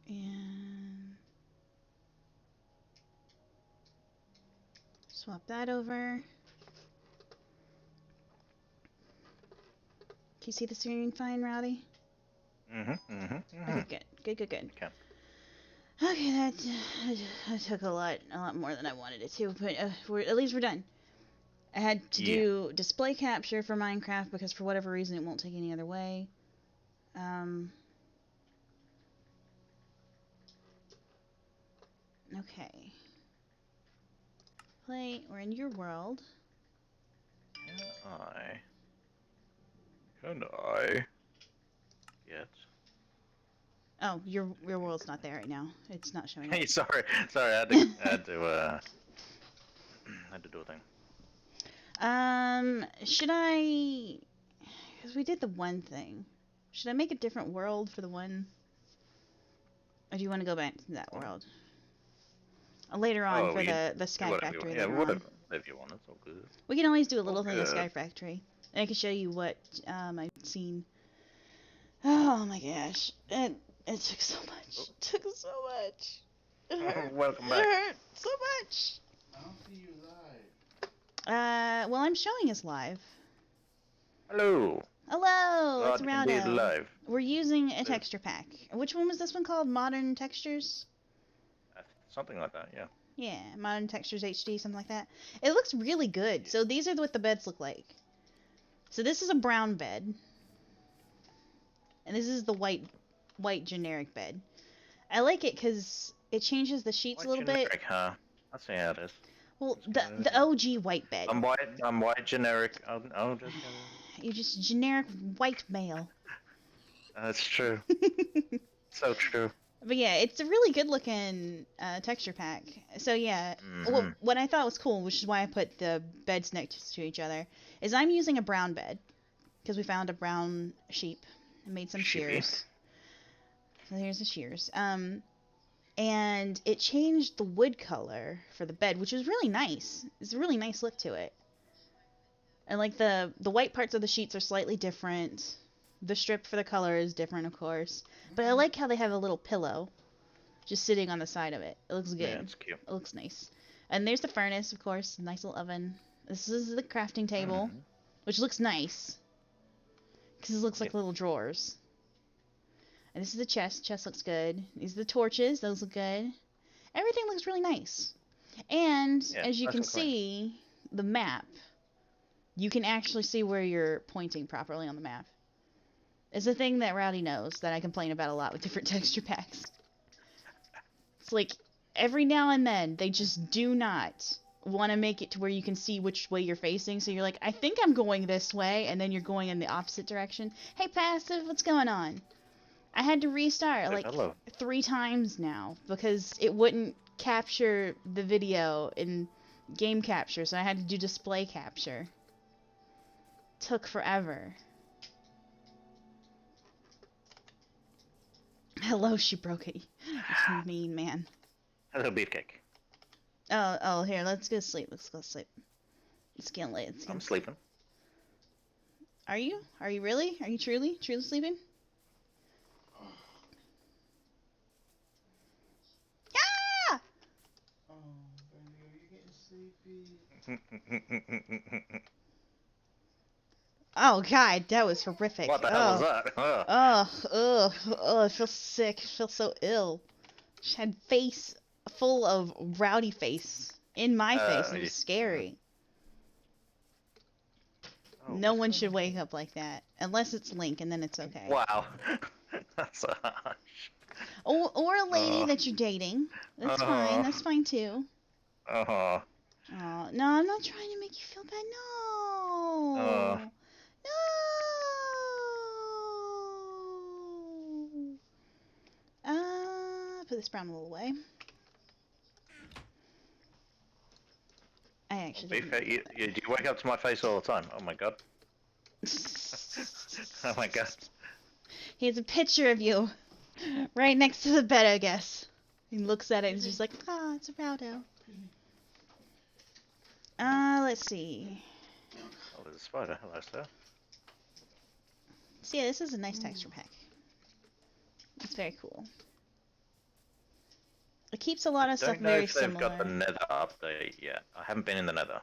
And swap that over. Can you see the screen fine, Rowdy? Okay, good. Okay. Okay, that took a lot more than I wanted it to, but at least we're done. I had to do display capture for Minecraft because for whatever reason it won't take any other way. Okay. Play, we're in your world. Can I get... Oh, your world's not there right now. It's not showing up. Hey, sorry, I had to do a thing. Should I... Because we did the one thing. Should I make a different world for the one? Or do you want to go back to that world? Later on for the Sky Factory later on. If you want, it's all good. We can always do a little thing of Sky Factory. And I can show you what I've seen. Oh my gosh. It took so much. It took so much. It hurt. Welcome back. It hurt so much. I don't see you live. Well, I'm showing us live. Hello. Hello, it's Rowdy. Live. We're using a texture pack. Which one was this one called? Modern Textures? Something like that, yeah. Yeah, Modern Textures HD, something like that. It looks really good. So these are what the beds look like. So this is a brown bed. And this is the white generic bed. I like it because it changes the sheets a little generic, bit. Huh? That's how it is. Well, the OG white bed. I'm white generic. I'm just You're just generic white male. That's true. So true. But yeah, it's a really good looking texture pack. So yeah, what I thought was cool, which is why I put the beds next to each other, is I'm using a brown bed because we found a brown sheep and made some shears. So here's the shears. And it changed the wood color for the bed, which was really nice. It's a really nice look to it. And like the white parts of the sheets are slightly different. The strip for the color is different, of course. But I like how they have a little pillow just sitting on the side of it. It looks good. Yeah, it's cute. It looks nice. And there's the furnace, of course. Nice little oven. This is the crafting table, which looks nice. Because it looks like little drawers. And this is the chest. Chest looks good. These are the torches. Those look good. Everything looks really nice. And as you can see, the map, you can actually see where you're pointing properly on the map. It's a thing that Rowdy knows that I complain about a lot with different texture packs. It's like, every now and then, they just do not want to make it to where you can see which way you're facing. So you're like, I think I'm going this way, and then you're going in the opposite direction. Hey, Passive, what's going on? I had to restart like 3 times now because it wouldn't capture the video in game capture, so I had to do display capture. Took forever. Hello, she broke it. You mean man. Hello, beefcake. Oh, here, let's go sleep. Let's go sleep. It's getting late. I'm sleeping. Are you? Are you really? Are you truly sleeping? Ah! Oh, baby, are you getting sleepy? Oh god, that was horrific. What the hell was that? I feel sick. I feel so ill. She had face full of Rowdy face in my face. It was scary. No one should wake up like that. Unless it's Link, and then it's okay. Wow. That's harsh. Or a lady that you're dating. That's fine. That's fine too. Oh, no, I'm not trying to make you feel bad. No. No. Put this brown wool away. I actually do you wake up to my face all the time? Oh my god. Oh my god. Here's a picture of you. Right next to the bed, I guess. He looks at it and is just like, it's a Rowdo. Let's see. Oh, there's a spider. Hello, sir. So yeah, this is a nice texture pack. It's very cool. It keeps a lot of stuff Don't know very if they've got the similar. Nether update yet. I haven't been in the Nether,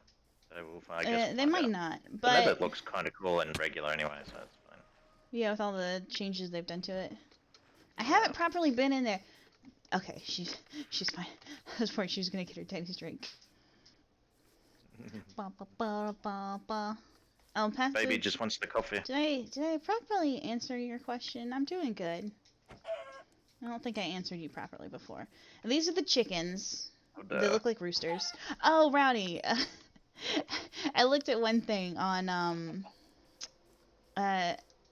so I guess we'll They find might out. not, The Nether but looks kind of cool and regular anyway, so it's fine. yeah, with all the changes they've done to it. I Yeah. haven't properly been in there. Okay, she's fine. I was worried she was gonna get her Teddy's drink. Ba, ba, ba, ba, ba. Baby just wants the coffee. Did I properly answer your question? I'm doing good. I don't think I answered you properly before. And these are the chickens. They look like roosters. Oh, Rowdy. I looked at one thing on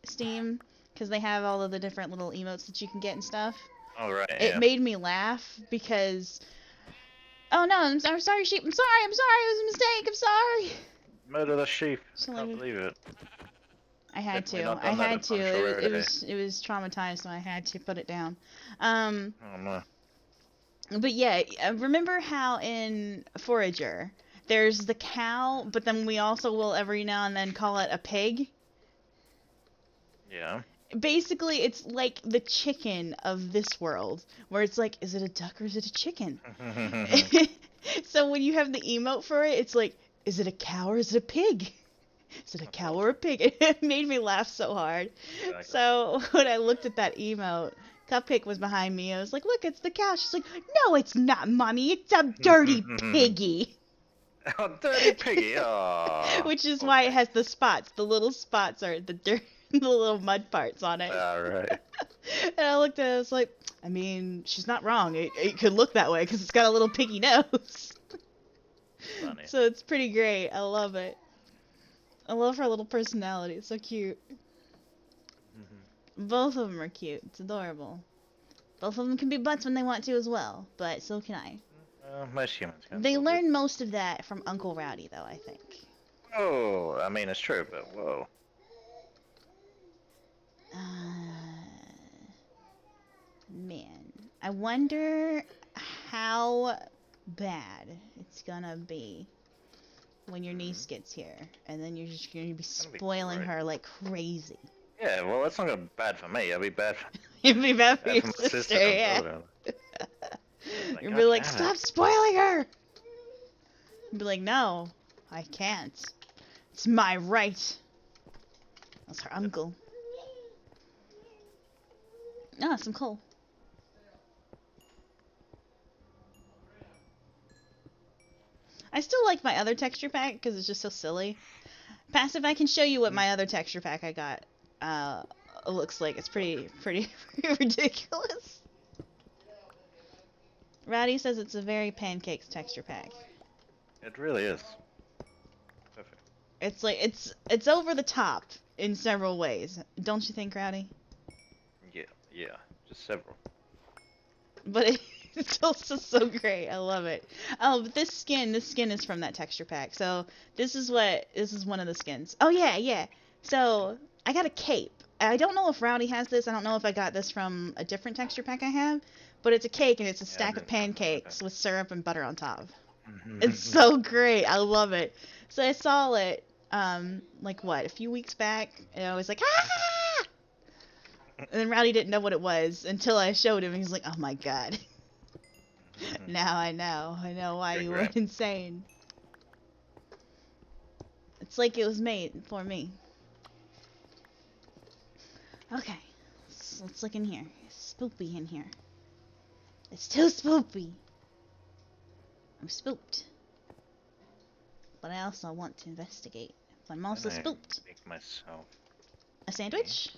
Steam because they have all of the different little emotes that you can get and stuff. Oh, right, It made me laugh because... Oh no, I'm sorry, sheep. I'm sorry. It was a mistake. I'm sorry. Murder the sheep. So I can't believe it. I had Definitely to. not I done that had at to. Punch It was traumatized, so I had to put it down. Oh no. But yeah, remember how in Forager there's the cow, but then we also will every now and then call it a pig? Yeah. Basically, it's like the chicken of this world, where it's like, is it a duck or is it a chicken? So when you have the emote for it, it's like, is it a cow or is it a pig? Is it a cow or a pig? It made me laugh so hard. Exactly. So when I looked at that emote, Cupcake was behind me. I was like, look, it's the cow. She's like, no, it's not, Mommy. It's a dirty piggy. Oh, dirty piggy. Oh. Which is why it has the spots. The little spots are the dirt, the little mud parts on it. Alright. And I looked at it, I was like, I mean, she's not wrong. It could look that way because it's got a little piggy nose. Funny. So it's pretty great. I love it. I love her little personality. It's so cute. Both of them are cute. It's adorable. Both of them can be butts when they want to as well, but so can I. Most humans can. They learn most of that from Uncle Rowdy, though, I think. Oh, I mean, it's true, but whoa. Man. I wonder how bad it's gonna be when your niece gets here, and then you're just gonna be spoiling her like crazy. Yeah, well, that's not gonna be bad for me. It'll be bad for, It'd be bad for your my sister, yeah. Like, You'd be like, damn stop it. spoiling her! You'd be like, no, I can't. It's my right. That's her uncle. Ah, some coal. I still like my other texture pack because it's just so silly. Passive, I can show you what my other texture pack I got looks like. It's pretty ridiculous. Rowdy says it's a very pancakes texture pack. It really is. Perfect. It's like it's over the top in several ways, don't you think, Rowdy? Yeah, just several. But it's also so great. I love it. Oh, but this skin is from that texture pack. So this is one of the skins. Oh yeah. So I got a cape. I don't know if Rowdy has this. I don't know if I got this from a different texture pack I have. But it's a cake and it's a stack of pancakes with syrup and butter on top. It's so great. I love it. So I saw it like what, a few weeks back, and I was like, ah! And then Rowdy didn't know what it was until I showed him, and he's like, oh my god. Now I know why you went insane. It's like it was made for me. Okay, let's look in here. It's spoopy in here. It's too spoopy. I'm spooked. But I also want to investigate. But I'm also spooked. Make myself A sandwich?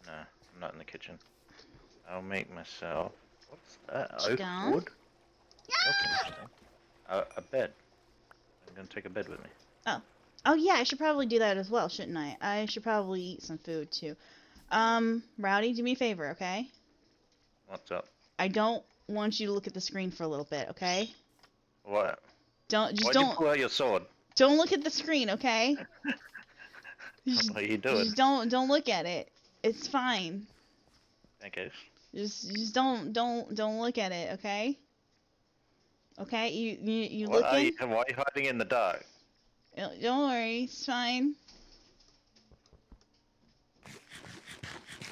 No, I'm not in the kitchen. I'll make myself. What's that? Chicken? Oak wood? That's interesting. A bed. I'm gonna take a bed with me. Oh yeah, I should probably do that as well, shouldn't I? I should probably eat some food too. Rowdy, do me a favor, okay? What's up? I don't want you to look at the screen for a little bit, okay? What? Why'd you pull out your sword? Don't look at the screen, okay? What are you doing? Just don't look at it. It's fine. Okay. Just don't look at it, okay? Okay, you Why are looking? you hiding in the dark? Don't worry, it's fine.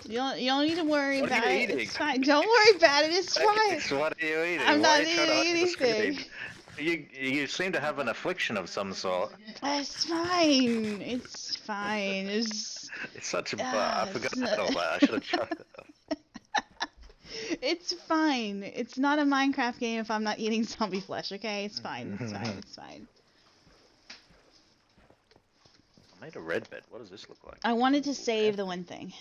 You don't need to worry What are about you it. eating? It's fine. Don't worry about it. It's fine. Alex, what are you eating? I'm Why not are you trying to eating hide the screen? anything. You seem to have an affliction of some sort. It's fine. It's fine. It's It's such a I forgot it's, all that. I should have chucked it. it's fine. It's not a Minecraft game if I'm not eating zombie flesh, okay? It's fine. It's fine. It's fine. I made a red bed. What does this look like? I wanted to save the one thing.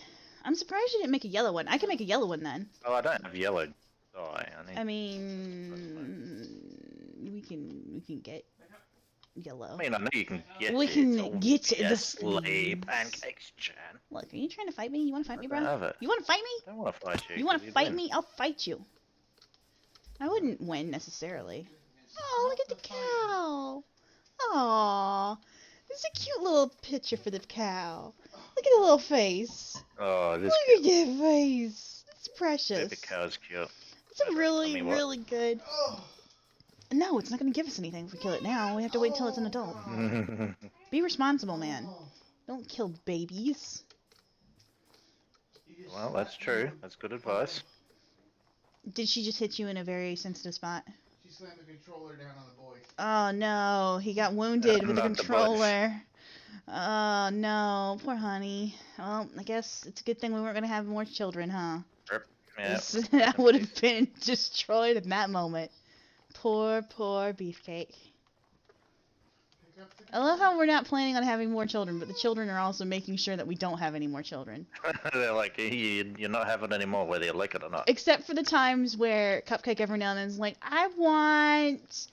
I'm surprised you didn't make a yellow one. I can make a yellow one then. Oh, I don't have yellow dye. I mean, we can get yellow. I mean, I know you can get We it. can get the yes, lay sleeves. pancakes, Chan. Look, are you trying to fight me? You want to fight me, I bro? don't have it. You want to fight me? I don't want to fight you. You want 'cause to you'd fight win. me? I'll fight you. I wouldn't win necessarily. Oh, look at the cow. Aww. This is a cute little picture for the cow. Look at the little face. Oh, this Look at that face. It's precious. baby cow's cute. It's a Tell really, me what. really good. No, it's not going to give us anything if we kill it now. We have to wait till it's an adult. Be responsible, man. Don't kill babies. Well, that's true. That's good advice. Did she just hit you in a very sensitive spot? She slammed the controller down on the boy. Oh no, he got wounded with the Not the controller. Oh no, poor honey. Well, I guess it's a good thing we weren't gonna have more children, huh? Yeah. That would have been destroyed in that moment. Poor, poor beefcake. Pick up the I love how we're not planning on having more children, but the children are also making sure that we don't have any more children. They're like, you're not having any more, whether you like it or not. Except for the times where Cupcake every now and then is like, I want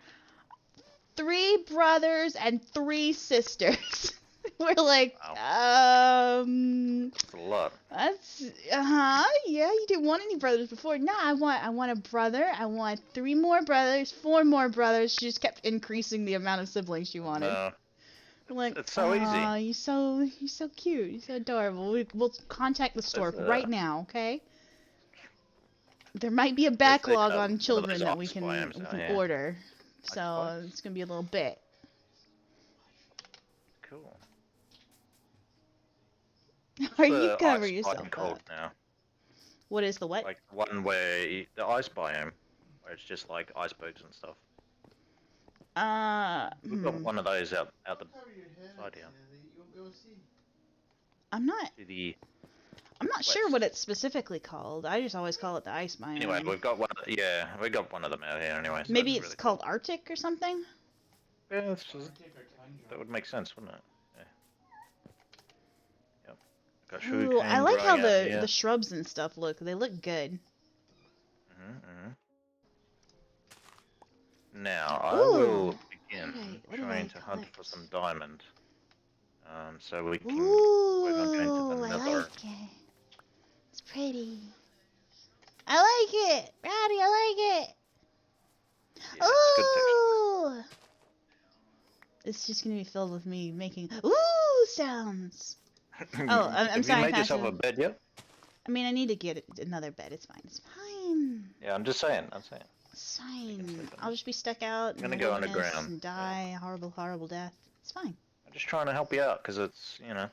3 brothers and 3 sisters. We're like, It's a lot. that's, yeah, you didn't want any brothers before. No, I want a brother, I want 3 more brothers, 4 more brothers. She just kept increasing the amount of siblings she wanted. No. We're like, It's so easy. aw, you're so cute, you're so adorable. We'll contact the store right now, okay? There might be a backlog on children that we can order, so it's gonna be a little bit. Cool. Or you cover yourself cold up. now. What is the what? Like one where the ice biome, where it's just like icebergs and stuff. We've got one of those out the cover your head side up here. so that you won't be able to see. I'm not To the sure what it's specifically called. I just always call it the ice biome. anyway, we've got one. Yeah, we got one of them out here anyway. So Maybe that's it's really called Arctic or something. cool. Yeah, it's just, Arctic or tundra. that would make sense, wouldn't it? Yeah. Yep. Got Ooh, sugarcane I like how growing out here. the shrubs and stuff look. They look good. Now I Ooh. will begin What do I trying to hunt for collect? some diamond. So we can Ooh, work on going to the I nether. like it. It's pretty. I like it, Rowdy. I like it. Yeah, it's good Ooh. It's just gonna be filled with me making ooh sounds. texture. Oh, I'm Have sorry, you made yourself Pasha. a bed yet? I mean, I need to get another bed. It's fine. It's fine. Yeah, I'm just saying. I'm saying. It's fine. sleep I'll just be stuck out in gonna the go wilderness underground. and die a horrible, horrible death. It's fine. I'm just trying to help you out because it's I'm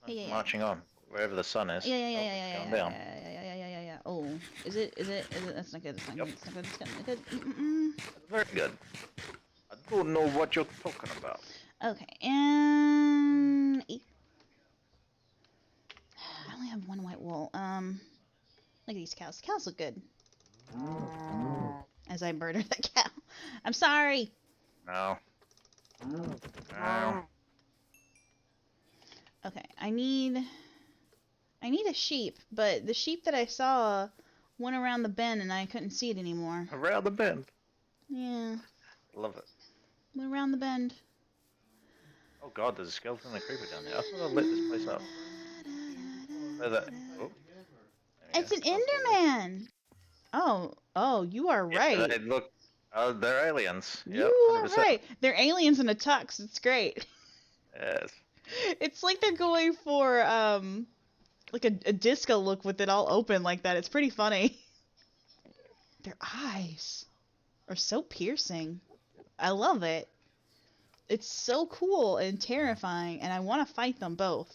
Yeah. marching on wherever the sun is. Yeah. It's going down. Yeah. Oh, is it? That's not good. That's not Yep. good. It's not good. It's not good. Mm-mm. Very good. I don't know what you're talking about. Okay, and I only have 1 white wool. Look at these cows. The cows look good. As I murder the cow. I'm sorry. No. No. Okay, I need a sheep, but the sheep that I saw went around the bend and I couldn't see it anymore. Around the bend. Yeah, Love it. went around the bend. Oh god, there's a skeleton and a creeper down there. I thought I lit this place up. Where's that? Oh. There we It's go. an Enderman. Oh, you are right. Yeah, look, they're aliens. Yep, You are 100%. right. They're aliens in a tux. It's great. Yes. It's like they're going for like a disco look with it all open like that. It's pretty funny. Their eyes are so piercing. I love it. It's so cool and terrifying, and I want to fight them both.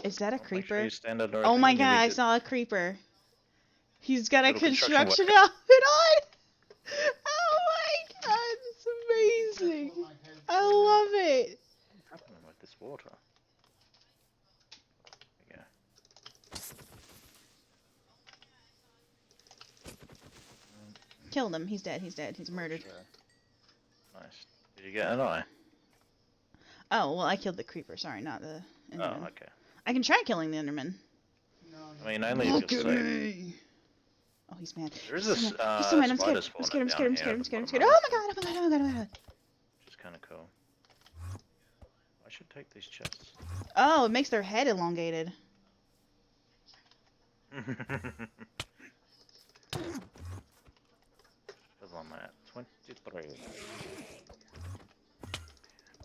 Is that a Make sure creeper? you stand under a Oh thing my and you god, read I the saw a creeper. He's got a little construction construction worker. outfit on! Oh my god, it's amazing! I love it! What's happening with this water? There Killed him. He's dead. He's dead. He's we go. murdered. Nice. Did you get an eye? Oh, well, I killed the creeper. Sorry, not the Enderman. Oh, okay. I can try killing the Enderman. I mean, only if Look you're at safe. me! Oh, he's mad. There is He's a so mad. He's so mad. I'm scared. spider I'm spawner scared. I'm down scared. I'm here scared. I'm at scared. I'm the scared. bottom Oh of my god! Oh my god! Oh my god! Oh my god! which is kind of cool. I should take these chests. Oh, it makes their head elongated. Level I'm at 23.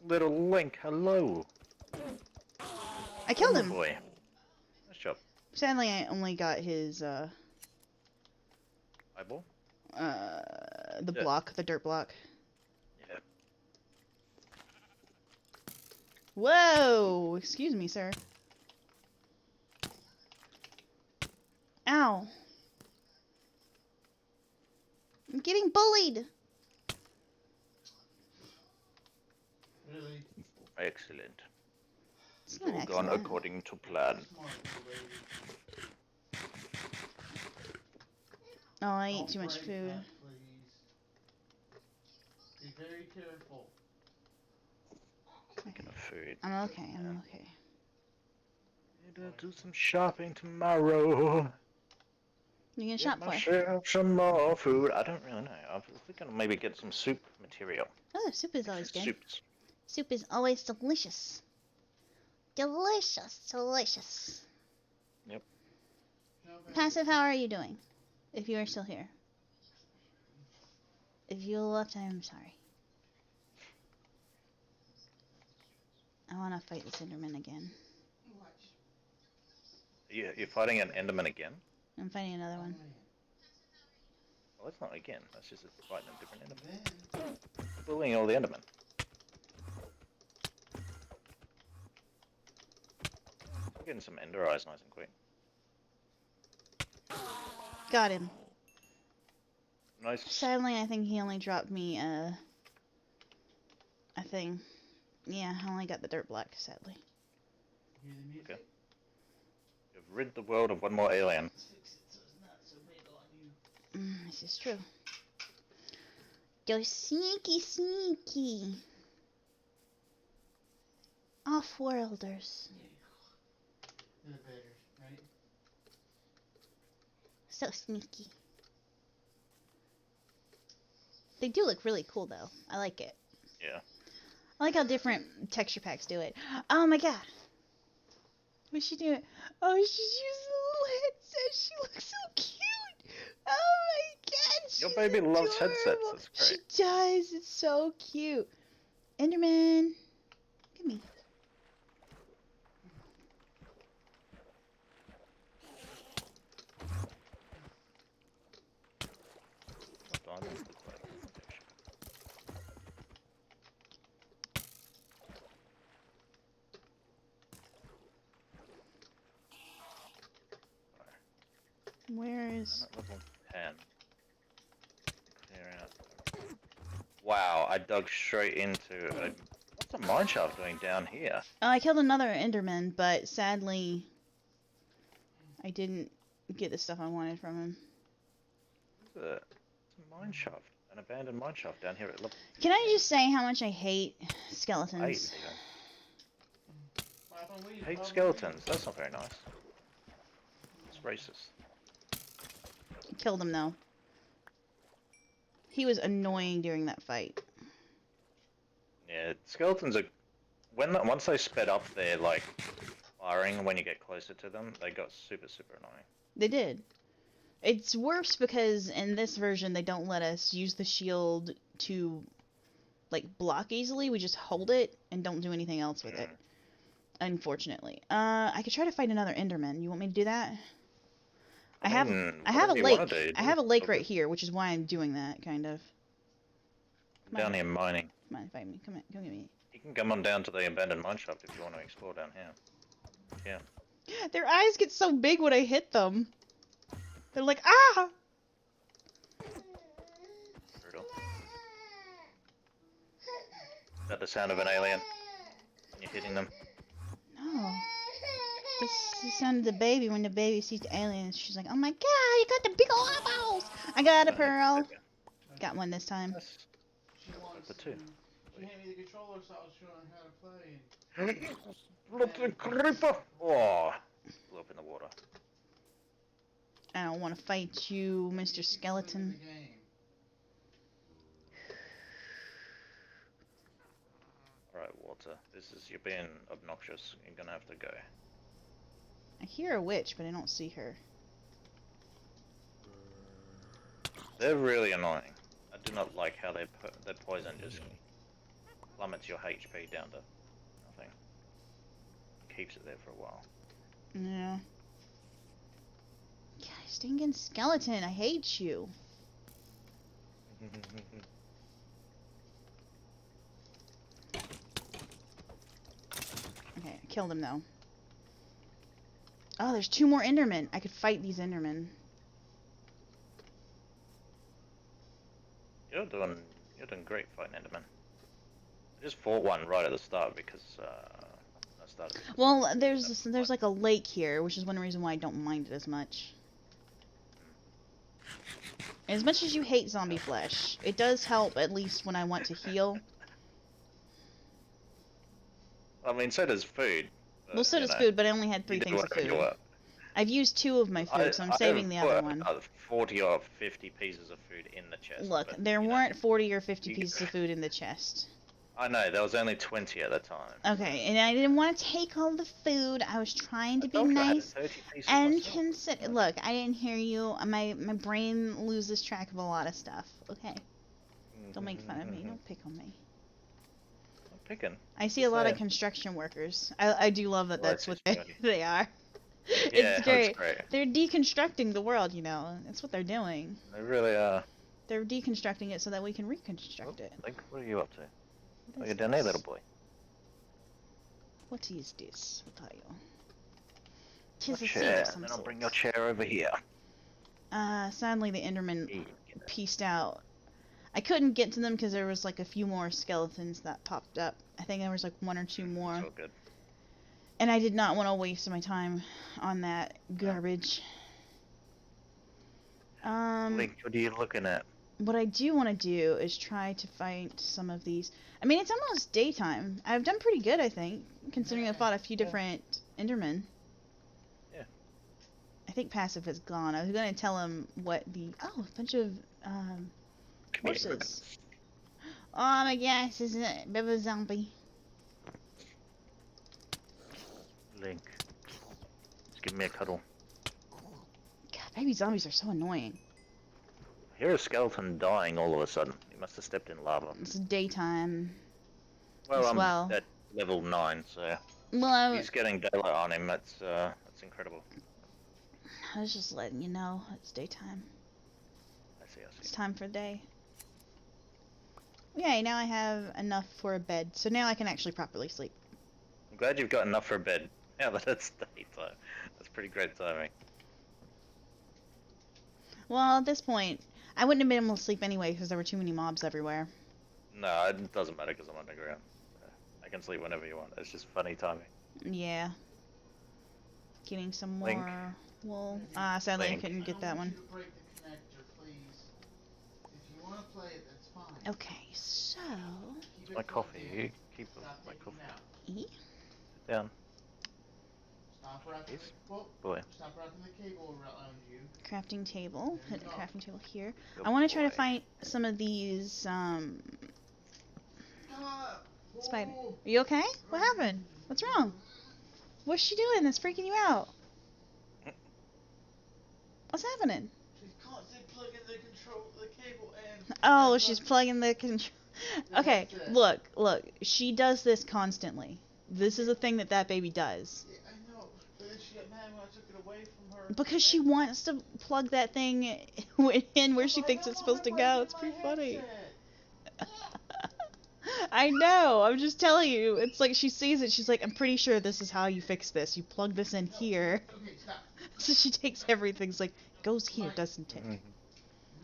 Little Link, hello. I killed Oh him. boy. Nice job. Sadly, I only got his Eyeball? the Yeah. block, the dirt block. Yeah. Whoa! Excuse me, sir. Ow! I'm getting bullied. Really? Excellent. It's It's not all gone excellent. according to plan. Oh, I eat Don't too much break food. that, please. Be very careful. Speaking of food, I'm okay. I'm okay. need to do some shopping tomorrow. You gonna Get shop for? myself some more food. I don't really know. I was thinking of maybe get some soup material. Oh, soup is always good. Soups. Soup is always delicious. Delicious, delicious. Yep. Passive, how are you doing? If you are still here. If you left, I am sorry. I want to fight this Enderman again. You're fighting an Enderman again? I'm fighting another one. Well, that's not again. That's just fighting a different Enderman. Bullying all the Endermen. I'm getting some Ender eyes nice and quick. Got him. Nice. Sadly, I think he only dropped me a thing. Yeah, I only got the dirt block, sadly. Okay. You've rid the world of one more alien. This is true. Go sneaky, sneaky. Off-worlders. Right? So sneaky. They do look really cool, though. I like it. Yeah. I like how different texture packs do it. Oh my god. What's she doing? Oh, she's using the little headset. She looks so cute. Oh my god. Your She's baby loves adorable. headsets. That's great. She does. It's so cute. Enderman. Give me. Diamonds look like protection. Where I'm is... at level 10. Clear out. Wow, I dug straight into a... What's a mine shaft doing down here? Oh, I killed another Enderman, but sadly, I didn't get the stuff I wanted from him. It's a mine shaft. An abandoned mine shaft down here at level Can I just say how much I hate 8 skeletons? even. Hate skeletons. That's not very nice. It's racist. Killed him though. He was annoying during that fight. Yeah, skeletons are... Once they sped up their, like, firing when you get closer to them, they got super, super annoying. They did. It's worse because in this version they don't let us use the shield to like block easily. We just hold it and don't do anything else with it. Unfortunately. I could try to fight another Enderman. You want me to do that? I have a lake. I have a lake right here, which is why I'm doing that, kind of. I'm down here mining. Come on, fight me. Come on, come get me. You can come on down to the abandoned mine shaft if you want to explore down here. Yeah. Their eyes get so big when I hit them. They're like, ah! Brutal. Is that the sound of an alien? When you're hitting them? No. This is the sound of the baby when the baby sees the aliens. She's like, oh my god, you got the big ol' eyeballs! I got a pearl. Got one this time. Yes. She wants The two. She handed me the controller so I was showing her how to play. Look, the creeper! Oh, blew up in the water. I don't want to fight you, Mr. Skeleton. Alright, water. You're being obnoxious. You're gonna have to go. I hear a witch, but I don't see her. They're really annoying. I do not like how their poison just plummets your HP down to nothing. Keeps it there for a while. Yeah. God, stinking skeleton, I hate you. Okay, I killed him though. Oh, there's 2 more Endermen. I could fight these Endermen. You're doing great fighting Enderman. I just fought one right at the start because I started. Well, there's like a lake here, which is one reason why I don't mind it as much. As much as you hate zombie flesh, it does help at least when I want to heal. I mean, so does food. Well, so does food, but I only had 3 things of food. I've used 2 of my food, so I'm saving the other one. 40 or 50 pieces of food in the chest. Look, there weren't 40 or 50 pieces of food in the chest. I know, there was only 20 at the time. Okay, and I didn't want to take all the food. I was trying to be nice and consider. Look, I didn't hear you. My brain loses track of a lot of stuff. Okay, don't make fun of me. Don't pick on me. I'm picking. I see a lot of construction workers. I do love that. That's what they are. Yeah, it's great. That's great. They're deconstructing the world, you know. That's what they're doing. They really are. They're deconstructing it so that we can reconstruct it. Link, what are you up to? Oh, you're down there, little boy. What is this? What are you? A Tis a chair. seed of some Then I'll sort. bring your chair over here. Sadly the Enderman pieced out. I couldn't get to them because there was like a few more skeletons that popped up. I think there was like 1 or 2 more. It's all good. And I did not want to waste my time on that garbage. Link, what are you looking at? What I do want to do is try to fight some of these. I mean, it's almost daytime. I've done pretty good, I think, considering I've fought a few different Endermen. Yeah. I think Passive is gone. I was going to tell him what the... Oh, a bunch of horses. Oh my gosh, this is a bit of a zombie. Link, just give me a cuddle. God, baby zombies are so annoying. I hear a skeleton dying all of a sudden. He must have stepped in lava. It's daytime. Well, I'm well. at level 9, so Well, he's getting daylight on him. That's incredible. I was just letting you know it's daytime. I see. It's time for day. Yay, now I have enough for a bed, so now I can actually properly sleep. I'm glad you've got enough for a bed. Yeah, but it's daytime. That's pretty great timing. Well, at this point, I wouldn't have been able to sleep anyway because there were too many mobs everywhere. No, it doesn't matter because I'm underground. I can sleep whenever you want. It's just funny timing. Yeah. Getting some more Link. wool. Sadly Link. I couldn't get that one. Break the connector, please. If you want to play it, that's fine. Okay, so... Keep it My plugged coffee. in. You keep Stop my taking coffee. it out. E? Sit down. Stop wrapping Yes. whoa, Boy. stop wrapping the cable around you. Crafting table. There Put you a go. crafting table here. Good I want to try to boy. find some of these, Ah, spider. whoa. Are you okay? What happened? What's wrong? What's she doing that's freaking you out? What's happening? She's constantly plugging the cable in. Oh, she's plugging the control. Okay, That's it. look. She does this constantly. This is a thing that baby does. Yeah, I know, but then she got mad when I took it away from her. Because she wants to plug that thing in where she thinks it's supposed to go. It's pretty funny. I know. I'm just telling you. It's like she sees it. She's like, I'm pretty sure this is how you fix this. You plug this in here. Okay, stop. So she takes everything. It's like, goes here, doesn't it?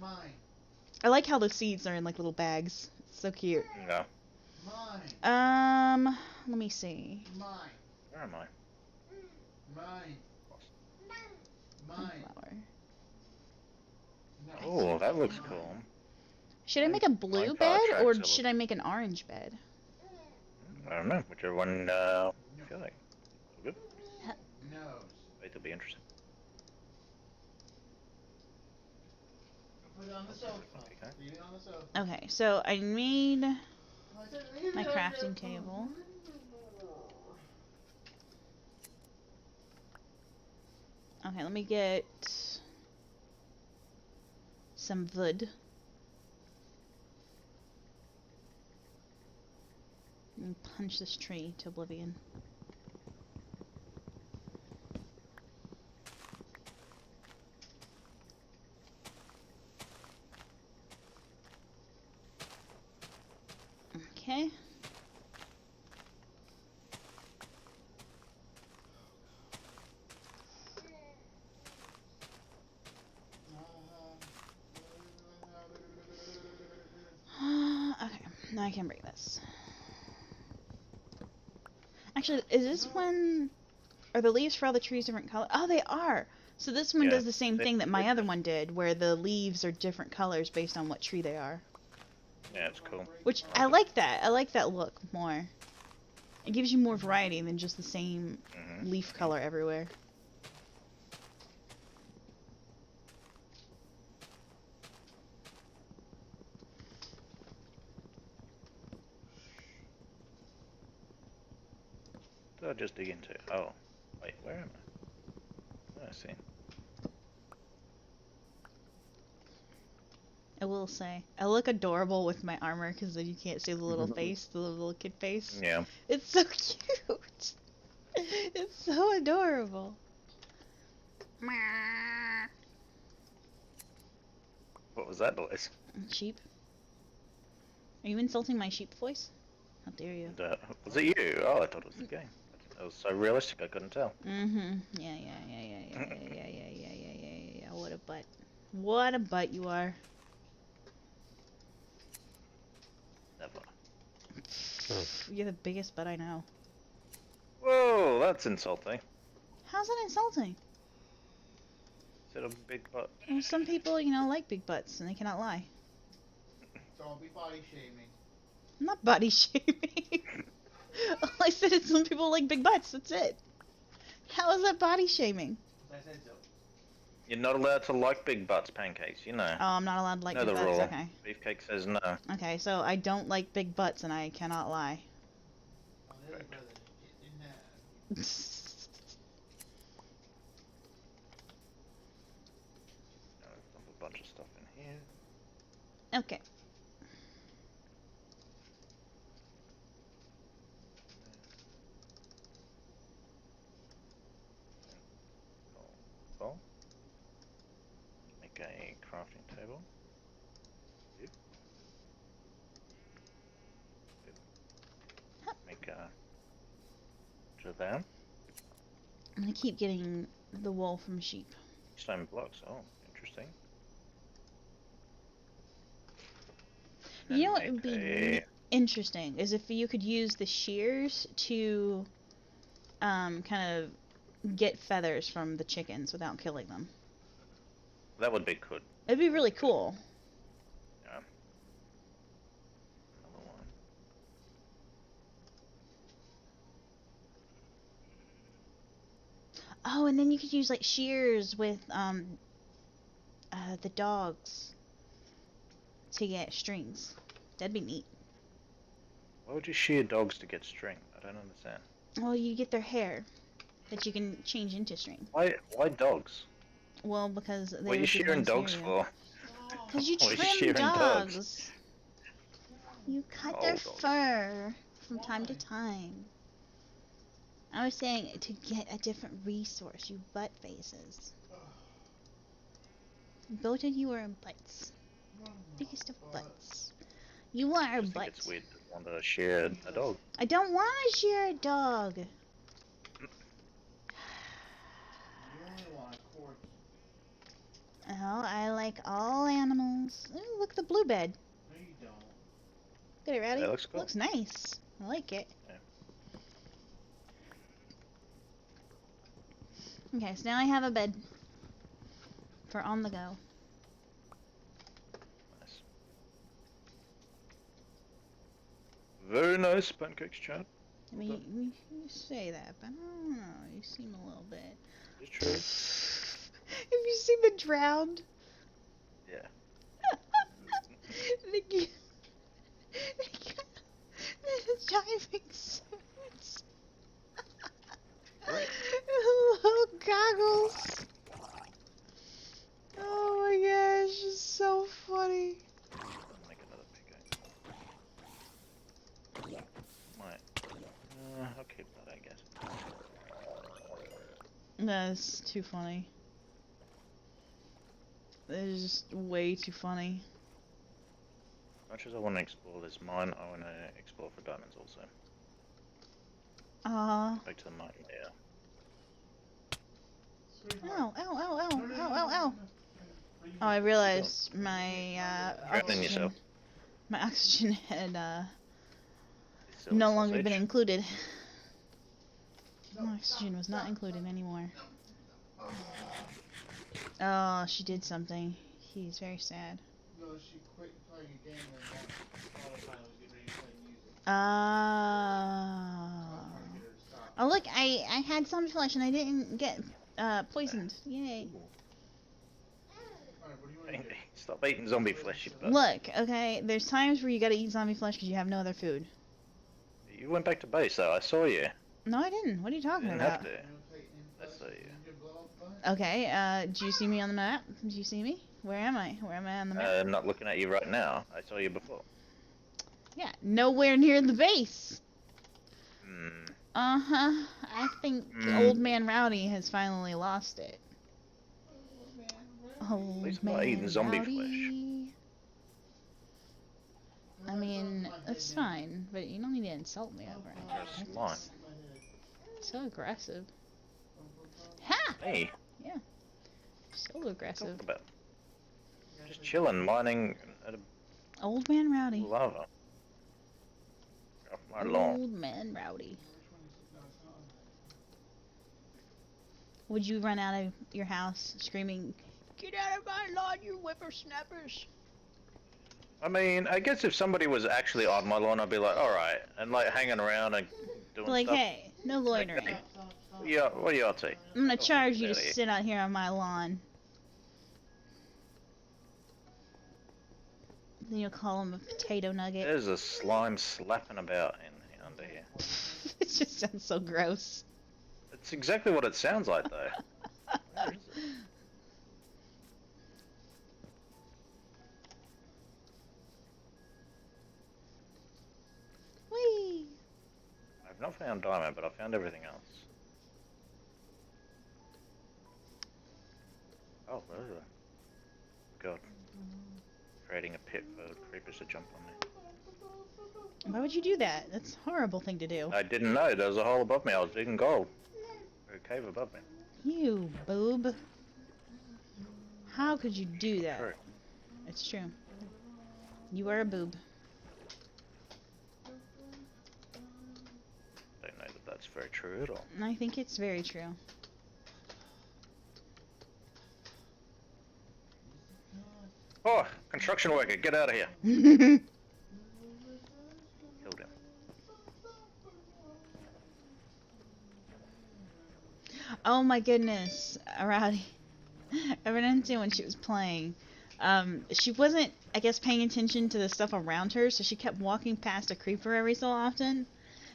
Mine. I like how the seeds are in like little bags. It's so cute. Yeah. Mine. Let me see. Mine. Where am I? Mine. Mine. Sunflower. No. Oh, that looks cool. Should I make a blue Mine bed car or tracks should I make an orange bed? I don't know. Whichever one you feel like. Good. Nose. It'll be interesting. Put it on the sofa. Okay. Leave it on the sofa. Okay, so I need I said leave my it on crafting the- table. Okay, let me get some wood. And punch this tree to oblivion. Okay. Okay, now I can break this. Actually, is this one... Are the leaves for all the trees different color? Oh, they are! So this one Yeah, does the same they- thing that my they- other one did, where the leaves are different colors based on what tree they are. Yeah, it's cool. Which, I like that. I like that look more. It gives you more variety than just the same leaf color everywhere. What did I just dig into? Oh, wait, where am I? Oh, I see. I will say, I look adorable with my armor because then you can't see the little face, the little kid face. Yeah. It's so cute. It's so adorable. What was that noise? Sheep. Are you insulting my sheep voice? How dare you? And, was it you? Oh, I thought it was the game. It was so realistic I couldn't tell. Mm-hmm. Yeah. What a butt. What a butt you are. Never. You're the biggest butt I know. Whoa, that's insulting. How's that insulting? Said a big butt. Well, some people, you know, like big butts and they cannot lie. Don't be body shaming. I'm not body shaming. All I said is some people like big butts. That's it. How is that body shaming? I said so. You're not allowed to like big butts, pancakes, you know. Oh, I'm not allowed to like Know big the butts. rule. Okay. Beefcake says no. Okay, so I don't like big butts and I cannot lie. Oh, there's Right. brother. In Dump a bunch of stuff in here. Okay. Well, make a crafting table. Yep. Yep. Make a divan. I'm gonna keep getting the wool from sheep. Stone blocks. Oh, interesting. You know what Then would be make really interesting is if you could use the shears to kind of get feathers from the chickens without killing them. That would be good. It'd be really cool. Yeah. Another one. Oh, and then you could use like shears with the dogs to get strings. That'd be neat. Why would you shear dogs to get string? I don't understand. Well, you get their hair that you can change into string. Why dogs? Well, because they What are you would be shearing ones near dogs you. for? Because you What are you trim shearing dogs? dogs. You cut Oh, their dogs. fur from time to time. I was saying to get a different resource, you butt faces. Both of you are butts. Biggest of butts. You are, I just but think it's weird to want to share a dog. I don't want to share a dog. You only want a corgi. Oh, I like all animals. Ooh, look at the blue bed. No, you don't. Look at it, Rowdy. Yeah, it looks cool. Looks nice. I like it. Yeah. Okay, so now I have a bed for on the go. Nice. Very nice pancakes, chat. I mean, you say that, but I don't know. You seem a little bit. It's true. Have you seen the drowned? Yeah. the diving suits. Right. Little goggles. Oh my gosh, it's so funny. I'll make another pickaxe. Might. I'll keep that, I guess. That's too funny. That is just way too funny. As much as I want to explore this mine, I want to explore for diamonds also. Back to the mine, yeah. Ow, ow, ow, ow, ow, ow, ow. Oh, I realized my Drowning yourself. oxygen had Silly no longer sausage. been included. Oxygen was not included anymore. Oh, she did something. He's very sad. No, she quit playing a game and then Spotify was getting ready to play music. Oh. I was trying to get her to stop. Oh, look, I had zombie flesh and I didn't get poisoned. Yay. Alright, what do you want to do? Stop eating zombie flesh, you butt. Look, okay, there's times where you gotta eat zombie flesh because you have no other food. You went back to base though, I saw you. No, I didn't. What are you You talking didn't about? have to. You wanna play I Influx saw you. Ninja Blow Up Button? Okay, do you see me on the map? Do you see me? Where am I? Where am I on the map? I'm not looking at you right now. I saw you before. Yeah, nowhere near the base. Hmm. Uh-huh. I think Mm. old man Rowdy has finally lost it. Old least I'm not man eating zombie Rowdy. I mean, My that's head now. fine, but you don't need to insult me over it. You're a slime. So aggressive. Ha! Hey, So what are you aggressive. talking about? Just chilling, mining at a Old man Rowdy. lava. Off my lawn. Old man Rowdy. Would you run out of your house screaming, "Get out of my lawn, you whippersnappers"? I mean, I guess if somebody was actually on my lawn, I'd be like, alright, and like hanging around and doing Like, stuff. hey, no loitering. Hey. Yeah, what do y'all say? I'm gonna Oh, charge you to get outta here. sit out here on my lawn. Then you'll call him a potato nugget. There's a slime slapping about in under here. It just sounds so gross. It's exactly what it sounds like, though. Where is it? Whee! I've not found diamond, but I found everything else. Oh, where is it? God. Creating a pit for creepers to jump on me. Why would you do that? That's a horrible thing to do. I didn't know there was a hole above me. I was digging gold. There's a cave above me. You boob. How could you do that? True. It's true. You are a boob. Don't know that that's very true at all. And I think it's very true. Oh, construction worker, get out of here. Oh Killed him. my goodness, Rowdy. Evidently when she was playing, she wasn't, I guess, paying attention to the stuff around her, so she kept walking past a creeper every so often.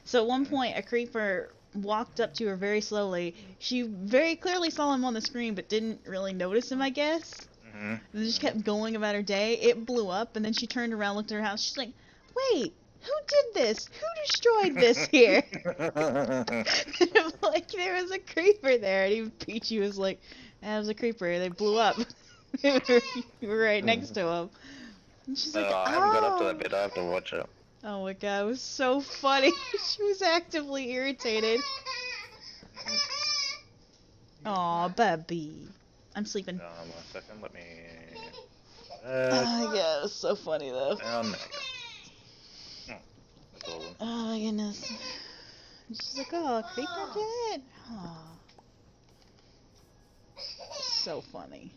So at one point, a creeper walked up to her very slowly. She very clearly saw him on the screen, but didn't really notice him, I guess. Mm-hmm. And just kept going about her day. It blew up, and then she turned around, looked at her house. She's like, "Wait, who did this? Who destroyed this here?" And I'm like, there was a creeper there, and even Peachy was like, "That was a creeper. They blew up." We were right next to him. And she's like, I haven't got up to oh. that bit. I have to watch it. Oh my god, it was so funny. She was actively irritated. Aw, baby. I'm sleeping. 1 second. Let me. Oh, yeah, it was so funny though. Down there. Oh, that's all. Oh my goodness. And she's like, oh, creeper dead. Oh. So funny.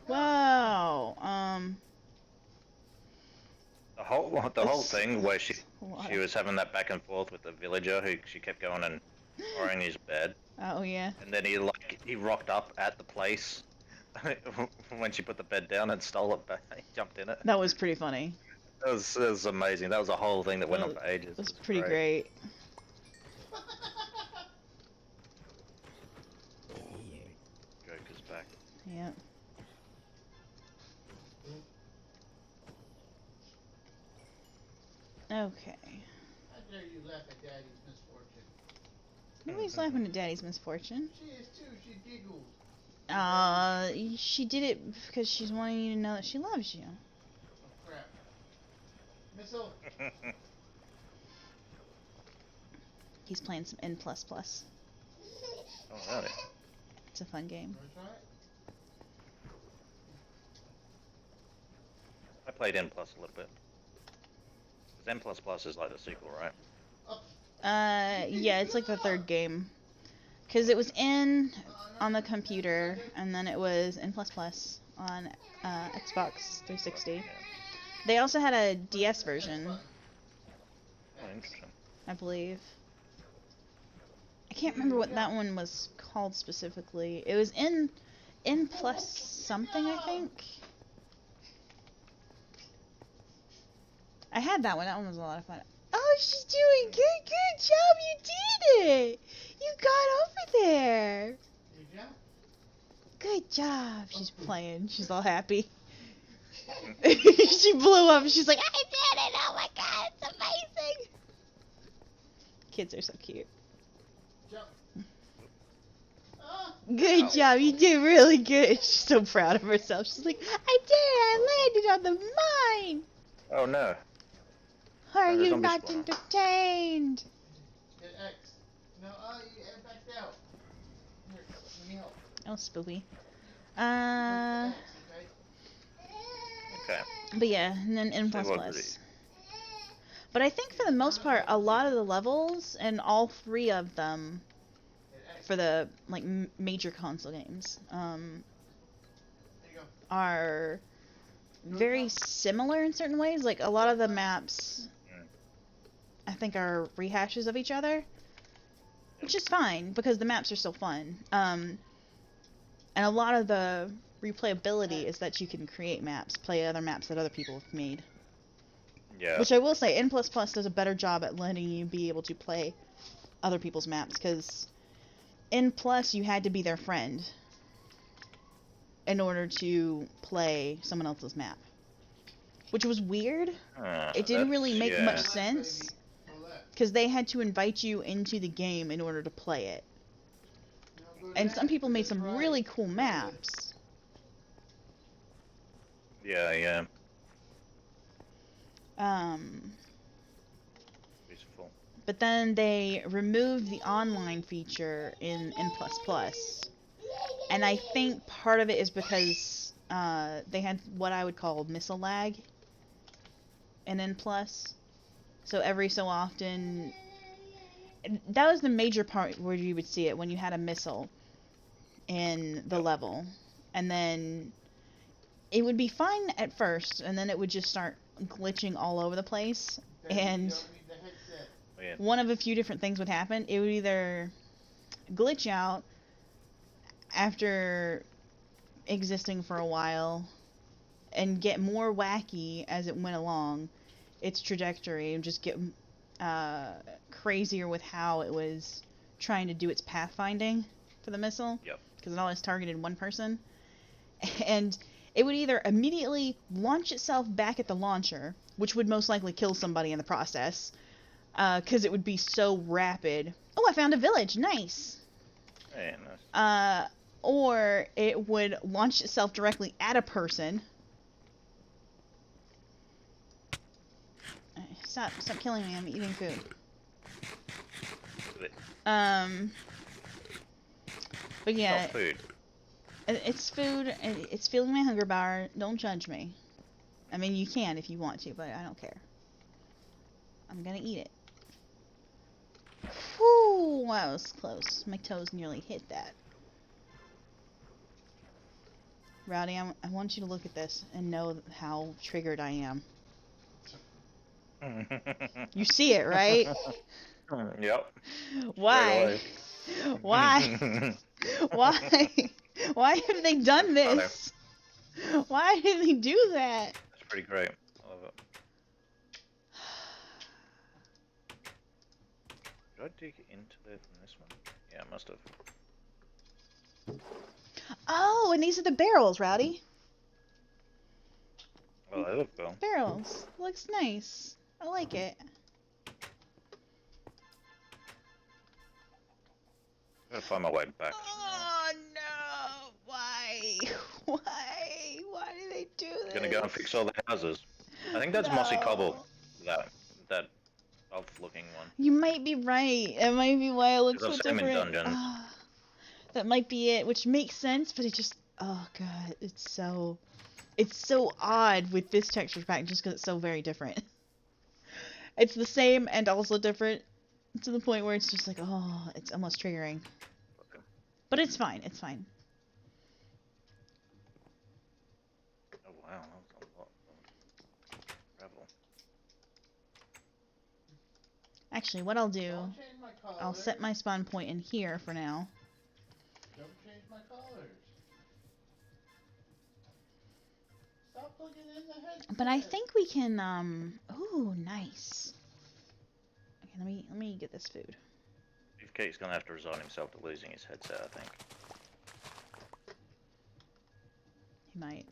Wow. The whole thing where she What? was having that back and forth with the villager who she kept going and borrowing his bed, Oh yeah. and then he rocked up at the place when she put the bed down and stole it back. He jumped in it. That was pretty funny. It was amazing. That was a whole thing that went on for ages. It was pretty great. Joker's back. Yeah. Okay. How dare you laugh at Daddy's misfortune? Nobody's laughing at Daddy's misfortune. She is too. She giggled. She did it because she's wanting you to know that she loves you. Oh crap. Missile. He's playing some N++. Oh, really? It's a fun game. Wanna try it? I played N+ a little bit. N++ is like the sequel, right? Yeah, it's like the third game. Because it was N on the computer, and then it was N++ on Xbox 360. Yeah. They also had a DS version, Oh, interesting. I believe. I can't remember what that one was called specifically. It was N+ something, I think. I had that one. That one was a lot of fun. Oh, she's doing good. Good job. You did it. You got over there. Yeah. Good job. She's playing. She's all happy. She blew up. She's like, I did it. Oh my god, it's amazing. Kids are so cute. Jump. Good job. You did really good. She's so proud of herself. She's like, I did it. I landed on the mine. Oh no. Are There's a you zombie not spawner. entertained? Hit X. No, you backed out. Here, let me help. Oh, spoopy. X, okay? Okay. But yeah, and then N++. Say what it is. But I think for the most part, a lot of the levels, and all three of them, Hit X. for the like major console games, There you go. are very similar in certain ways. Like a lot of the maps, I think, are rehashes of each other, which is fine because the maps are still fun. And a lot of the replayability is that you can create maps, play other maps that other people have made. Yeah. Which I will say, N++ does a better job at letting you be able to play other people's maps, because N+, you had to be their friend in order to play someone else's map. Which was weird. It didn't really make much sense, because they had to invite you into the game in order to play it. And some people made some really cool maps. Yeah, yeah. Beautiful. But then they removed the online feature in N++. And I think part of it is because they had what I would call missile lag in N+. So every so often, that was the major part where you would see it, when you had a missile in the level. And then it would be fine at first, and then it would just start glitching all over the place. And one of a few different things would happen. It would either glitch out after existing for a while and get more wacky as it went along. Its trajectory and just get crazier with how it was trying to do its pathfinding for the missile. Yep. Because it always targeted one person. And it would either immediately launch itself back at the launcher, which would most likely kill somebody in the process, because it would be so rapid. Oh, I found a village. Nice. Hey, nice. Or it would launch itself directly at a person Stop killing me. I'm eating food. It- But yeah, Not food. it's food. It's filling my hunger bar. Don't judge me. I mean, you can if you want to, but I don't care. I'm gonna eat it. Whew, that was close. My toes nearly hit that. Rowdy, I want you to look at this and know how triggered I am. You see it, right? Yep. Why? Why? Why? Why have they done this? Why did they do that? That's pretty great. I love it. Did I dig into there from this one? Yeah, I must have. Oh, and these are the barrels, Rowdy. Oh, they look cool. Barrels. Looks nice. I like it. I'm gonna find my way back. Oh no! Why? Why? Why do they do this? I'm gonna go and fix all the houses. I think that's mossy cobble. That elf-looking one. You might be right. It might be why it looks so I've seen 'em in different. dungeons. Ah, that might be it, which makes sense, but it just, oh god, it's so odd with this texture pack just because it's so very different. It's the same and also different to the point where it's just like, oh, it's almost triggering. Okay. But it's fine. It's fine. Oh wow, that was a lot of gravel. Actually, what I'll do, Don't change my colors. I'll set my spawn point in here for now. Don't change my colors. Stop looking in the headset. But I think we can, ooh, nice. Okay, let me get this food. Beefcake's gonna have to resign himself to losing his headset, I think. He might.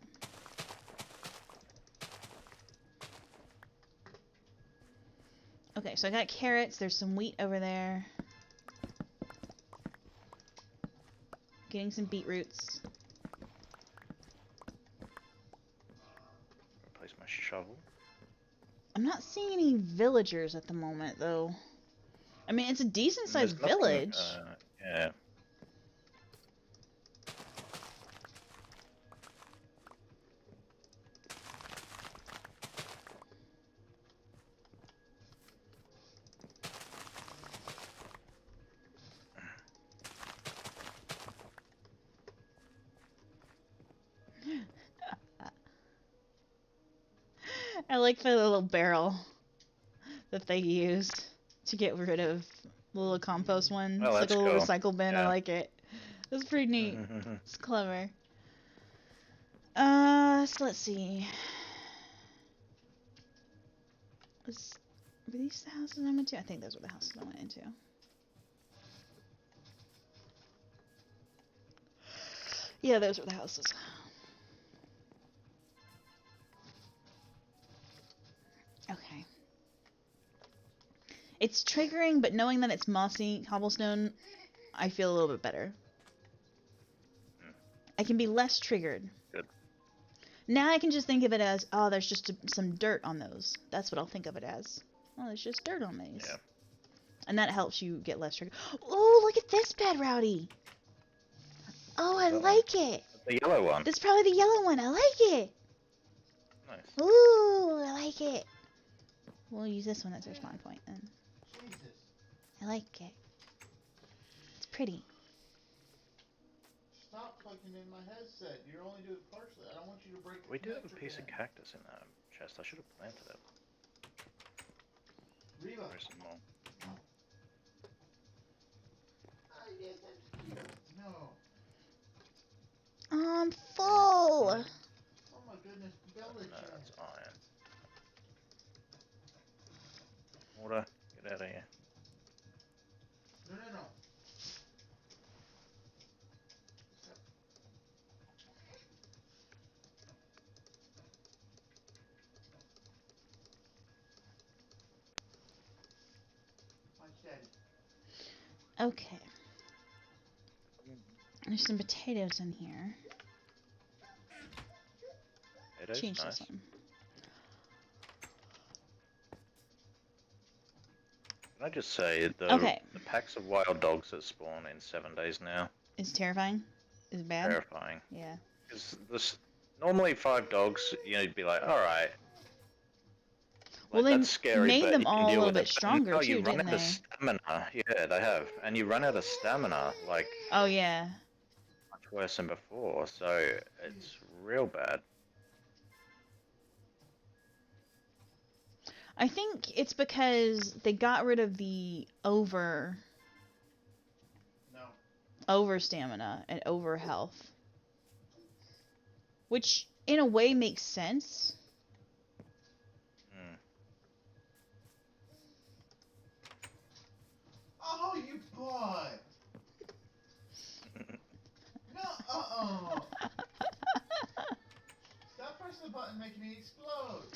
Okay, so I got carrots. There's some wheat over there. Getting some beetroots. Replace my shovel. I'm not seeing any villagers at the moment, though. I mean, it's a decent-sized There's nothing, village. Yeah. I like the little barrel that they used to get rid of the little compost one. Oh, It's like a that's little cool. recycle bin. I Yeah. like it. It's pretty neat. It's clever. So let's see. Were these the houses I went to? I think those were the houses I went into. Yeah, those were the houses. Okay. It's triggering, but knowing that it's mossy cobblestone, I feel a little bit better. I can be less triggered. Good. Now I can just think of it as, oh, there's just some dirt on those. That's what I'll think of it as. Oh, there's just dirt on these. Yeah. And that helps you get less triggered. Oh, look at this bed, Rowdy. Oh, I like it. The yellow one. This is probably the yellow one. I like it. Nice. Ooh, I like it. We'll use this one as our spawn point then. Jesus. I like it. It's pretty. Stop plugging in my headset. You're only doing it partially. I don't want you to break the We do have a connector piece of again. cactus in that chest. I should have planted it. Reba. There's some more. No. I'm full. Oh my goodness. Build a No, that's chest. iron. Water, get out of here. No. Okay. There's some potatoes in here. Potatoes, Change nice. this one. Can I just say Okay. the packs of wild dogs that spawn in 7 days now, It's terrifying. Is it bad? terrifying. Yeah. Because this normally 5 dogs, you'd be like, all right, Well, like they that's scary, made but them you can all a deal little with bit it. But stronger now you too, run didn't out of they? stamina. Yeah, they have, and you run out of stamina like Oh yeah. much worse than before. So it's real bad. I think it's because they got rid of the No. over stamina and over health, which in a way makes sense. Mm. Oh, you butt! No, Stop pressing the button making me explode.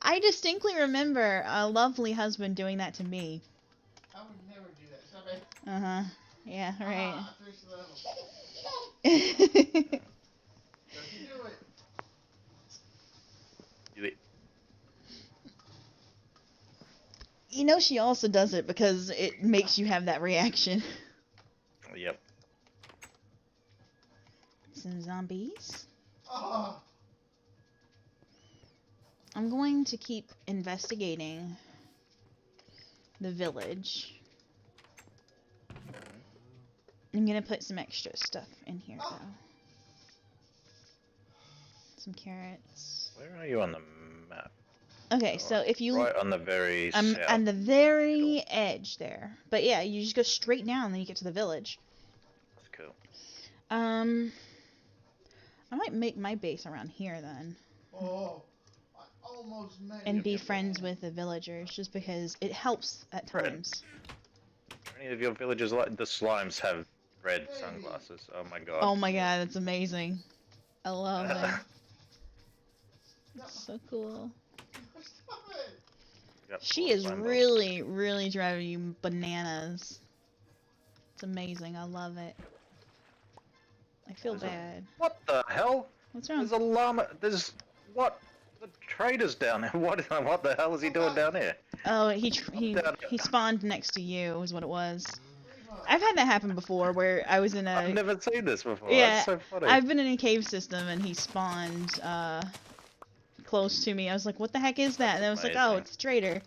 I distinctly remember a lovely husband doing that to me. I would never do that. Stop it. Uh-huh. Yeah, right. I finished the level. Don't you do it. You know she also does it because it makes you have that reaction. Yep. Some zombies. Oh. I'm going to keep investigating the village. I'm gonna put some extra stuff in here though. Some carrots. Where are you on the map? Okay, so if you right on the very I'm south. on the very edge there. But yeah, you just go straight down and then you get to the village. That's cool. I might make my base around here then. Oh. I almost made And it. be friends with the villagers just because it helps at times. Any of your villagers like the slimes have red sunglasses? Oh my god. Oh my god, that's amazing. I love it. It's so cool. Stop it. Yep, She more is slime really, really driving you bananas. It's amazing. I love it. I feel bad. What the hell? What's wrong? There's a llama. There's what? The trader's down there. What the hell is he doing down here? Oh, he spawned next to you is what it was. Leave I've had that happen before where I was in a I've never seen this before. yeah. That's so funny. I've been in a cave system and he spawned close to me. I was like, "What the heck is that?" And I was like, "Oh, amazing. it's a trader."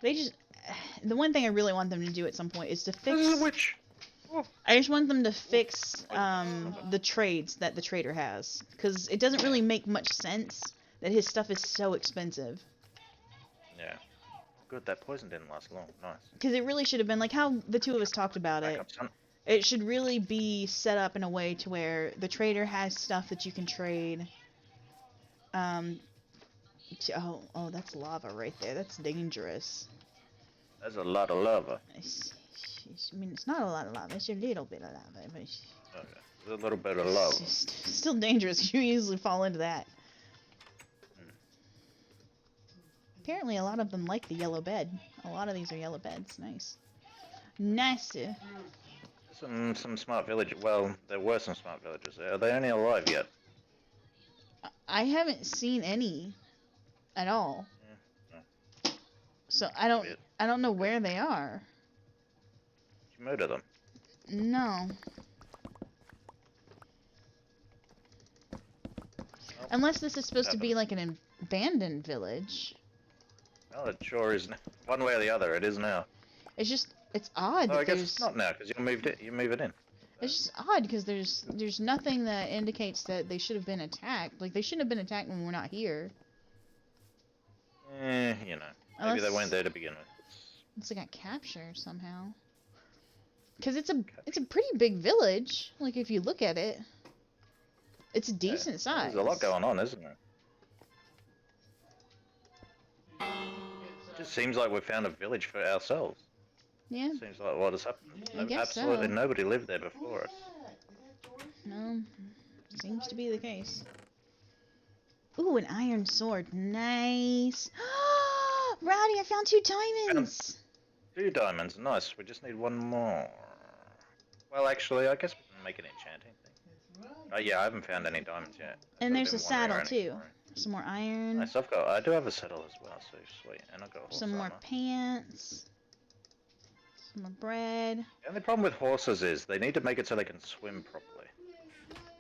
They just the one thing I really want them to do at some point is to fix. This is a witch. Oh. I just want them to fix the trades that the trader has, because it doesn't really make much sense that his stuff is so expensive. Yeah. Good, that poison didn't last long. Nice. Because it really should have been like how the two of us talked about Back it. up, son. It should really be set up in a way to where the trader has stuff that you can trade. Oh, that's lava right there. That's dangerous. There's a lot of lava. I mean, it's not a lot of lava. It's a little bit of lava, but it's Okay. There's a little bit of lava. still dangerous. You easily fall into that. Apparently, a lot of them like the yellow bed. A lot of these are yellow beds. Nice. Nice. Some smart village. Well, there were some smart villagers there. Are they only alive yet? I haven't seen any at all. Yeah. So I don't know where they are. Did you murder them? No. Unless this is supposed to be like an abandoned village. Well, it sure is. One way or the other, it is now. It's odd Oh, that I guess there's. it's not now because you moved it. You move it in. It's just odd because there's nothing that indicates that they should have been attacked. Like they shouldn't have been attacked when we're not here. You know, maybe they weren't there to begin with. Unless they got captured somehow. Because it's a pretty big village. Like if you look at it, it's a decent size. There's a lot going on, isn't there? It just seems like we found a village for ourselves. Yeah. Seems like what has happened. I guess Absolutely so. nobody lived there before us. No, seems to be the case. Ooh, an iron sword. Nice. Rowdy, I found 2 diamonds. 2 diamonds, nice. We just need 1 more. Well, actually, I guess we can make an enchanting thing. Oh yeah, I haven't found any diamonds yet. And there's a saddle too. Some more iron. Nice, I do have a saddle as well, so sweet. And I've got horse Some more armor. pants. Some more bread. The only problem with horses is they need to make it so they can swim properly.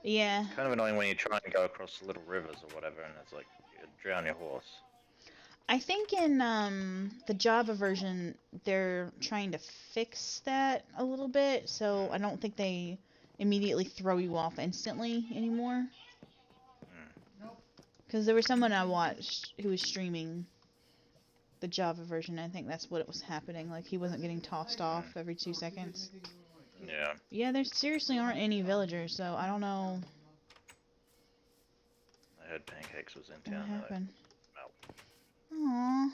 Yeah. It's kind of annoying when you try and go across little rivers or whatever, and it's like you drown your horse. I think in the Java version, they're trying to fix that a little bit, so I don't think they immediately throw you off instantly anymore. Because there was someone I watched who was streaming the Java version. I think that's what it was happening. Like, he wasn't getting tossed off every 2 seconds. Yeah. Yeah, there seriously aren't any villagers, so I don't know I heard Pancakes was in what town. happened. No. Aww.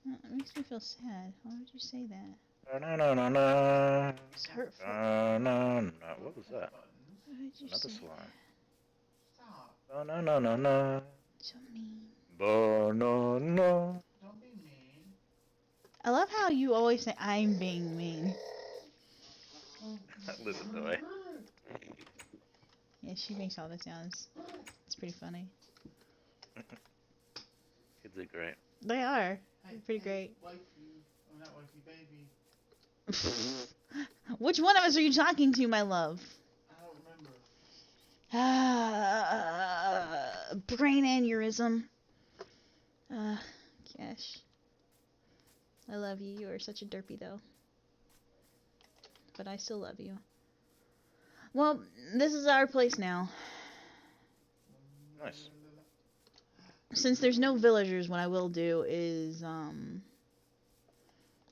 That makes me feel sad. Why would you say that? No. It's hurtful. No. What was that? Why would you Another say slime. Stop. No. so mean? Banana. Don't be mean. I love how you always say I'm being mean. Listen to me. Yeah, she makes all the sounds. It's pretty funny. Kids are great. They are. Hey, Pretty great. Wifey. Oh, not wifey, baby. Which one of us are you talking to, my love? I don't remember. Brain aneurysm. Gosh. I love you. You are such a derpy, though. But I still love you. Well, this is our place now. Nice. Since there's no villagers, what I will do is, I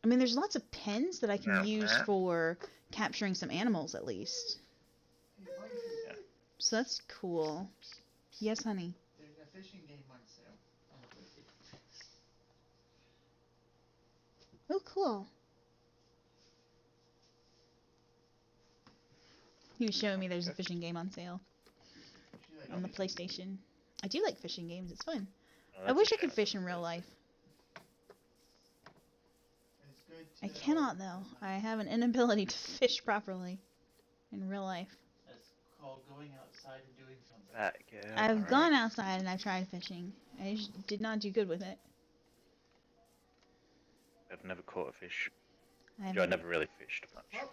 mean, there's lots of pens that I can use for capturing some animals, at least. Hey, wifey. Yeah. So that's cool. Yes, honey. There's a fishing game on sale. Oh, cool. He was showing me there's a fishing game on sale on the PlayStation. I do like fishing games. It's fun. Oh, I that's wish a I could shame. fish in real life. It's good I to, cannot, though. I have an inability to fish properly in real life. It's called going outside and doing something. I've gone outside and I've tried fishing. I just did not do good with it. I've never caught a fish. I I never really fished much. Oh.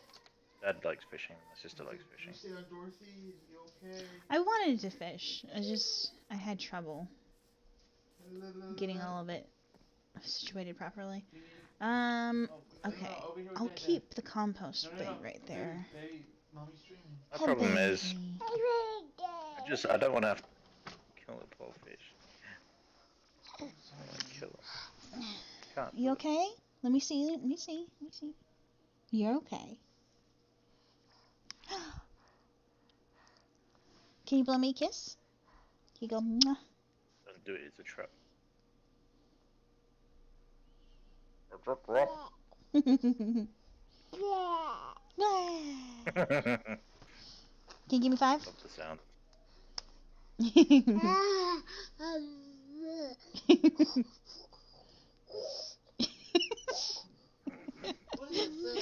Dad likes fishing. My sister likes fishing. You stay on Dorothy? Is you okay? I wanted to fish. I had trouble getting all of it situated properly. Okay. I'll keep the compost bin right there. Baby, mommy's streaming. My problem is, I don't want to have to kill the poor fish. I want to kill him. Can't. You okay? Let me see. You're okay. Can you blow me a kiss? Can you go, mwah? Don't do it. It's a trap. Can you give me 5? Love the sound.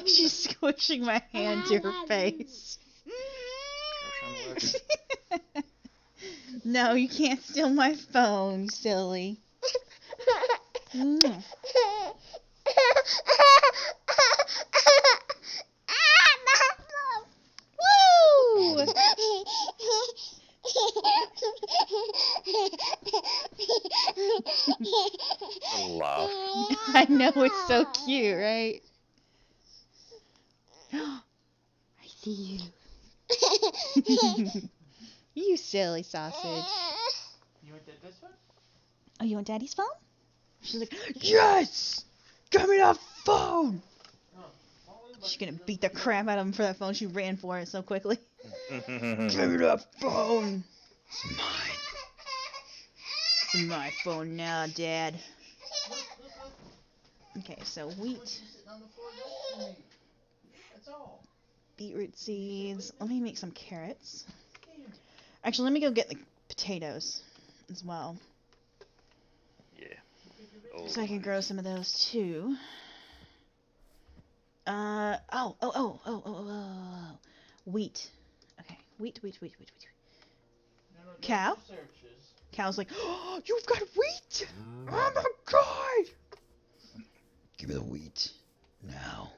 She's squishing my hand to her face. No, you can't steal my phone, silly. Mm. Woo! The laugh. I know, it's so cute, right? I see you. You silly sausage. You want this one? Oh, you want Daddy's phone? She's like, yes! Give me that phone! She's gonna beat the crap out of him for that phone. She ran for it so quickly. Give me that phone! It's mine. It's my phone now, Dad. Okay, so wheat, Sitting on the floor next to me. That's all. beetroot seeds. Let me make some carrots. Actually, let me go get the potatoes as well. Yeah. So I can grow some of those too. Wheat. Okay, wheat. No, Cow? Searches. Cow's like, oh, you've got wheat! Oh my god! Give me the wheat. Now.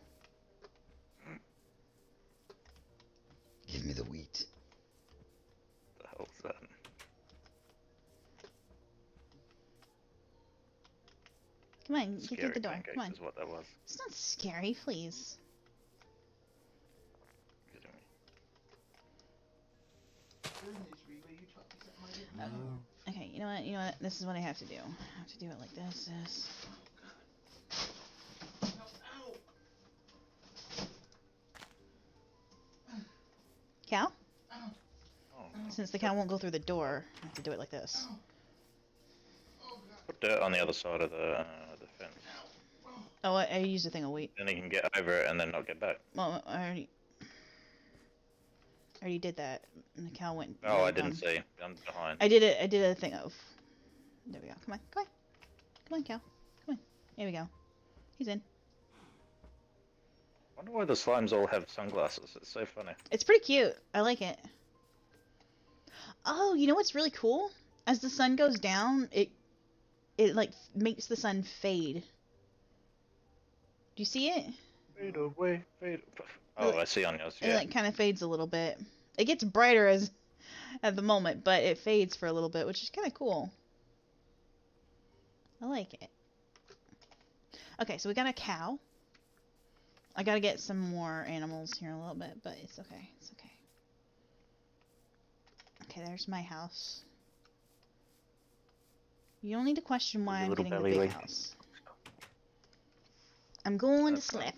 Give me the wheat. What the hell's that? Come on, get through Scary the door. pancakes Come on. is what that was. It's not scary, please. Kidding me. Goodness, Reba, you taught me something I didn't know. Okay, you know what? You know what? This is what I have to do. I have to do it like this. Ow, Cow? ow, Oh, Since the cow won't go through the door, I have to do it like this. ow. Oh, God. put dirt on the other side of the fence. Oh, I used a thing of wheat. Then he can get over it and then not get back. Well, I already did that. And the cow went. Oh, I didn't see. I'm behind. I did it. I did a thing of. There we go. Come on, come on, come on, cow. Come on. There we go. He's in. I wonder why the slimes all have sunglasses. It's so funny. It's pretty cute. I like it. Oh, you know what's really cool? As the sun goes down, it like makes the sun fade. Do you see it? Fade away, fade. Oh, I see on yours. It Yeah. like kind of fades a little bit. It gets brighter as at the moment, but it fades for a little bit, which is kind of cool. I like it. Okay, so we got a cow. I gotta get some more animals here a little bit, but it's okay. It's okay. Okay, there's my house. You don't need to question why Your I'm little getting the belly big link. house. I'm going to That's fine. sleep.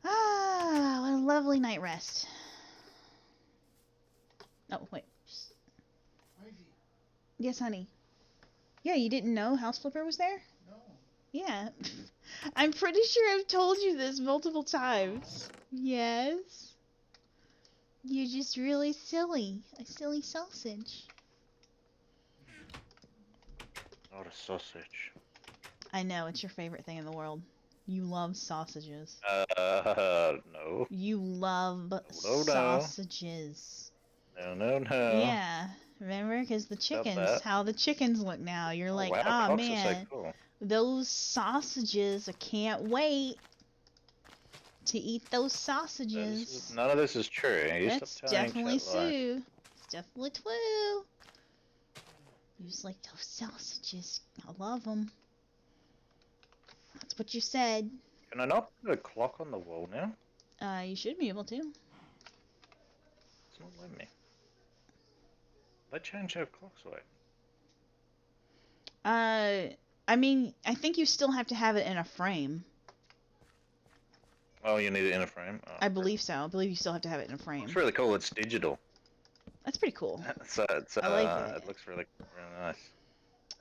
Ah, what a lovely night rest. Oh, wait. Ivy, Yes, honey. Yeah, you didn't know House Flipper was there? no. Yeah. I'm pretty sure I've told you this multiple times. Yes. You're just really silly. A silly sausage. Not a sausage. I know, it's your favorite thing in the world. You love sausages. No. You love no. sausages. No, no, no. Yeah. Remember? Because the chickens, that. how the chickens look now. You're like, wow, oh clocks are man, so cool. those sausages, I can't wait to eat those sausages. None of this is true. You That's stop telling definitely shit lies. Sue. It's definitely true. You just like those sausages. I love them. That's what you said. Can I not put a clock on the wall now? You should be able to. It's not letting me. They changed how clocks work. I mean, I think you still have to have it in a frame. Oh, you need it in a frame? Oh, I believe so. I believe you still have to have it in a frame. It's really cool. It's digital. That's pretty cool. So it's, I like it. It looks really, really nice.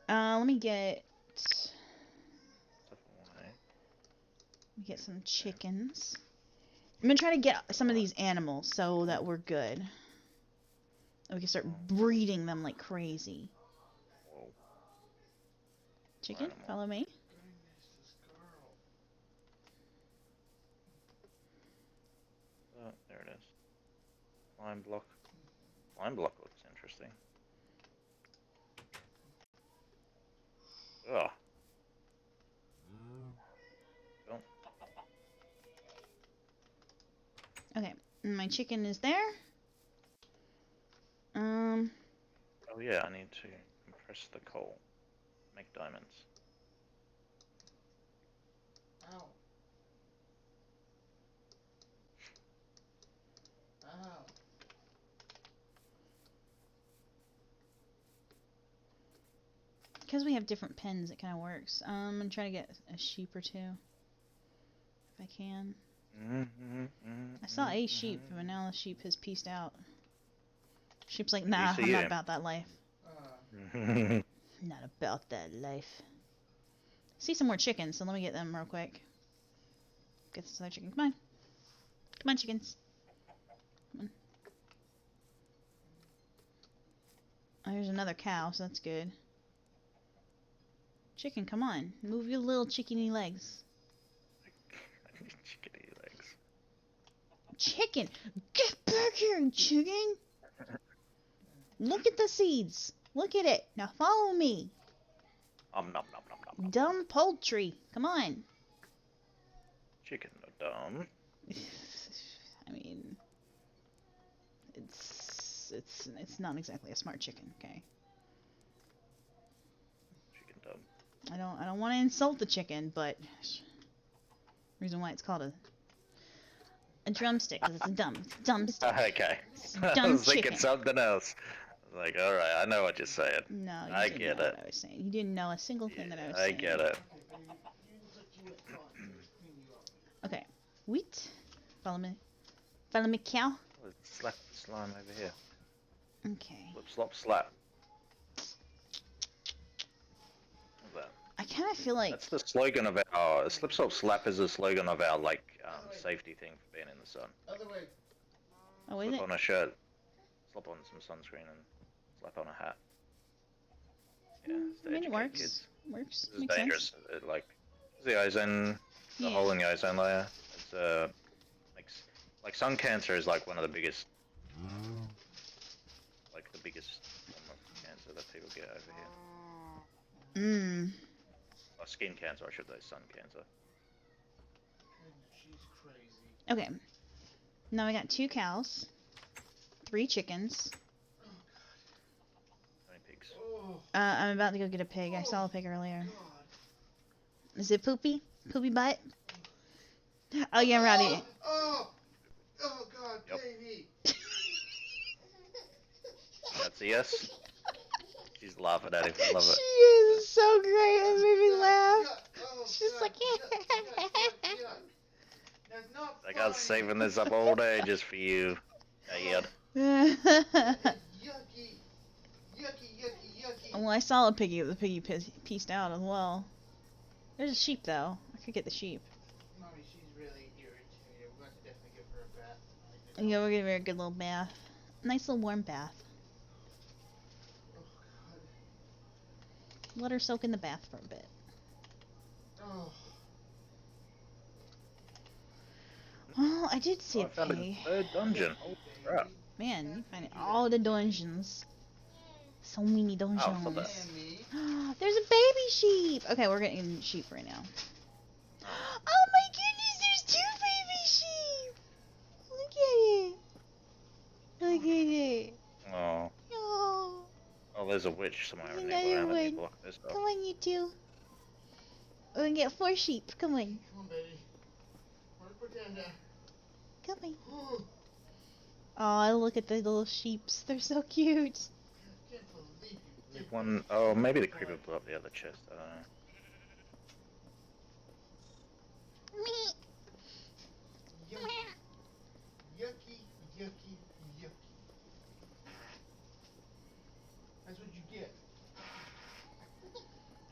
Let me get Stuff away. Let me get some chickens. I'm gonna try to get some of these animals so that we're good. And we can start breeding them like crazy. Whoa. Chicken, Animal. follow me. Goodness, this girl. Oh, there it is. Line block. Line block looks interesting. Ugh. Oh, Okay, and my chicken is there. oh yeah, I need to compress the coal. Make diamonds. Ow. Ow. Because we have different pens, it kind of works. I'm gonna try to get a sheep or two, if I can. I saw a sheep, but now the sheep has pieced out. Sheep's like, nah, see I'm not you. about that life. Mm-hmm. Not about that life. See some more chickens, so let me get them real quick. Get this other chicken. Come on. Come on, chickens. Come on. Oh, there's another cow, so that's good. Chicken, come on. Move your little chickeny legs. Chickadee chicken! Get back here, chicken! Look at the seeds. Look at it. Now follow me. Nom nom nom nom nom. Dumb poultry. Come on. Chicken are dumb. I mean, it's not exactly a smart chicken, okay? Chicken dumb. I don't want to insult the chicken, but reason why it's called a drumstick is it's a dumb stick. Okay. It's I dumb was thinking chicken. something else. I was like, alright, I know what you're saying. No, you I didn't get know it. what I was saying. You didn't know a single thing that I was I saying. get it. Okay, wheat. Follow me. Follow me, cow. Slap the slime over here. Okay. Slip, slop, slap. What's that? I kind of feel like That's the slogan of our. Slip, slop, slap is the slogan of our safety thing for being in the sun. Other way. oh, is Slip it? on a shirt, slap on some sunscreen, and slap on a hat. Yeah, it's to I mean, it educate works. kids. Works. This is Makes dangerous. sense. It, the ozone, the Yeah. hole in the ozone layer. It's makes like sun cancer is like one of the biggest, form of cancer that people get over here. Mmm. Or skin cancer, I should say, sun cancer. She's crazy. Okay. Now we got 2 cows, 3 chickens. How many pigs? Oh, I'm about to go get a pig. I saw a pig earlier. God. Is it poopy? Poopy butt? Oh yeah, Rowdy. Oh, God, Yep. baby. That's a yes. She's laughing at him. I love it. She is so great. It made me laugh. Oh, She's God, like, yuck. That's not Like I was funny. saving this up all day just for you. Hey, It's yucky. Yucky. Well, I saw a piggy. The piggy pieced out as well. There's a sheep though. I could get the sheep. Mommy, she's really irritated. We're going to definitely give her a bath tonight. Yeah, we're gonna give her a good little bath. Nice little warm bath. Oh, God. Let her soak in the bath for a bit. Oh. Well, I did see I a found pig. a third dungeon. Oh, crap. Man, you find all the dungeons. So many dungeons. Oh, for that. Sammy. There's a baby sheep. Okay, we're getting sheep right now. Oh my goodness, there's 2 baby sheep. Look at it. Look at it. Oh. Oh, Oh, there's a witch somewhere in Another there. Let me one. block this come off. on, you 2. We're gonna get 4 sheep. Come on. Come on, baby. Want to pretend that. Come on. Oh, Oh, look at the little sheeps. They're so cute. I can't believe you did Leave one. Oh, maybe the creeper blew up the other chest. I don't know. Me. Yucky. That's what you get.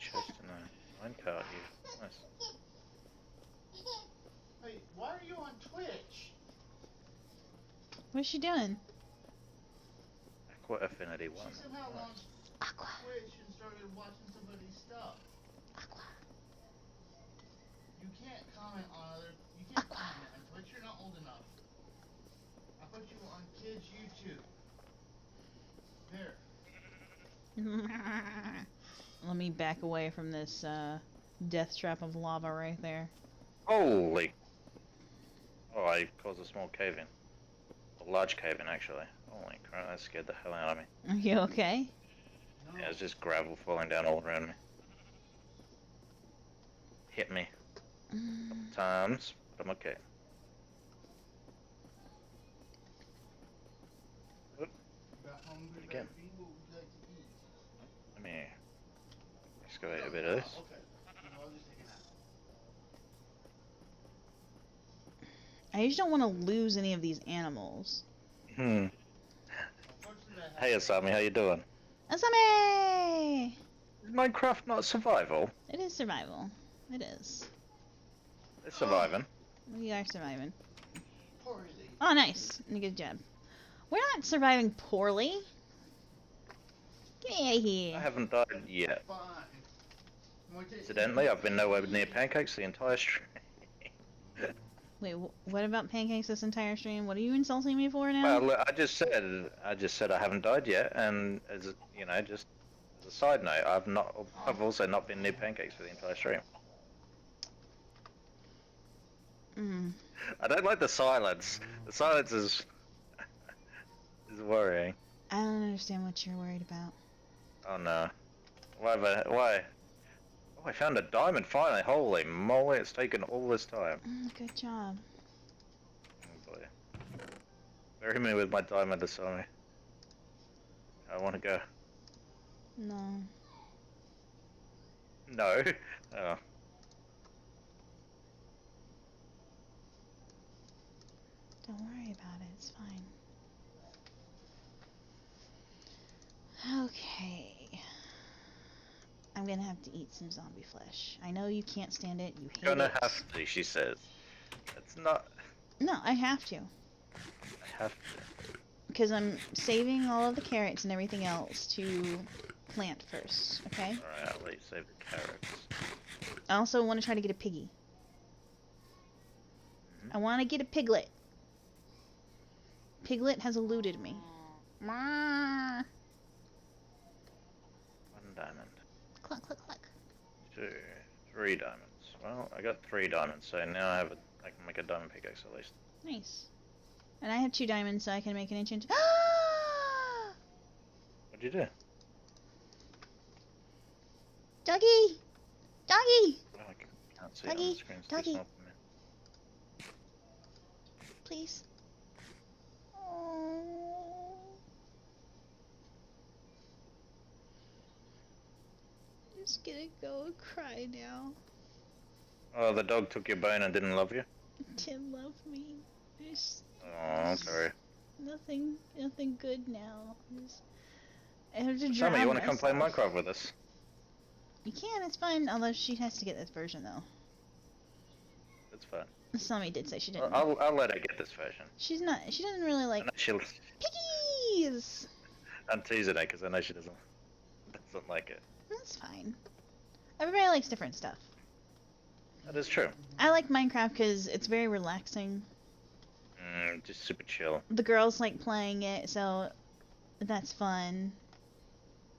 Chest and a mine cart here. Nice. Wait, why are you on Twitch? What's she doing? Aqua Affinity 1. She somehow Nice. launched Aqua. Twitch and started watching somebody's stuff. Aqua. You can't comment on other. You can't Aqua. comment on Twitch. You're not old enough. I put you on kids YouTube. There. Let me back away from this death trap of lava right there. Holy! Oh, I caused a small cave in. A large cave in, actually. Holy crap, that scared the hell out of me. Are you okay? No. Yeah, it's just gravel falling down all around me. Hit me times, but I'm okay. You got hungry, Again. baby? What would you like to eat? Let me excavate a bit of this. Oh, okay. You know, I'll just take a nap. I just don't want to lose any of these animals. Hmm. Unfortunately, I have Hey, Asami, how you doing? Asame! Is Minecraft not survival? It is survival. It is. It's surviving. We are surviving. poorly. Oh, nice. Good job. We're not surviving poorly. Get out of here. I haven't died yet. Fine. Want to- Incidentally, I've been nowhere near pancakes the entire stream. Wait, what about pancakes this entire stream? What are you insulting me for now? Well, look, I just said I haven't died yet, and as just as a side note, I've also not been near pancakes for the entire stream. Mm. I don't like the silence. The silence is worrying. I don't understand what you're worried about. Oh no. Why? Oh, I found a diamond finally. Holy moly, it's taken all this time. Good job. Oh boy. Bury me with my diamond or something. I want to go. No. No? Oh. Don't worry about it. It's fine. Okay. I'm gonna have to eat some zombie flesh. I know you can't stand it. You hate Gonna it. have to, she says. It's not... No, I have to. I have to. Because I'm saving all of the carrots and everything else to plant first, okay? Alright, I'll let you save the carrots. I also want to try to get a piggy. I want to get a piglet. Piglet has eluded me. One 1 diamond. Cluck, cluck, cluck. 2, 3 diamonds. Well, I got 3 diamonds, so now I can make a diamond pickaxe at least. Nice. And I have 2 diamonds, so I can make an enchant. What'd you do? Doggy! Doggy! Oh, I can't see it on Doggy, the screen. It's too doggy. small for me. Please. Oh. I'm just gonna go and cry now. Oh, the dog took your bone and didn't love you? Didn't love me. There's Oh, I'm sorry. nothing good now. I have to drown Sammy, you want to come play myself. Minecraft with us? You can, it's fine. Although she has to get this version though. It's fine. Sammy did say she didn't. I'll let her get this version. She doesn't really like I know she'll... piggies. I'm teasing her because I know she doesn't like it. That's fine. Everybody likes different stuff. That is true. I like Minecraft because it's very relaxing. Just super chill. The girls like playing it, so that's fun.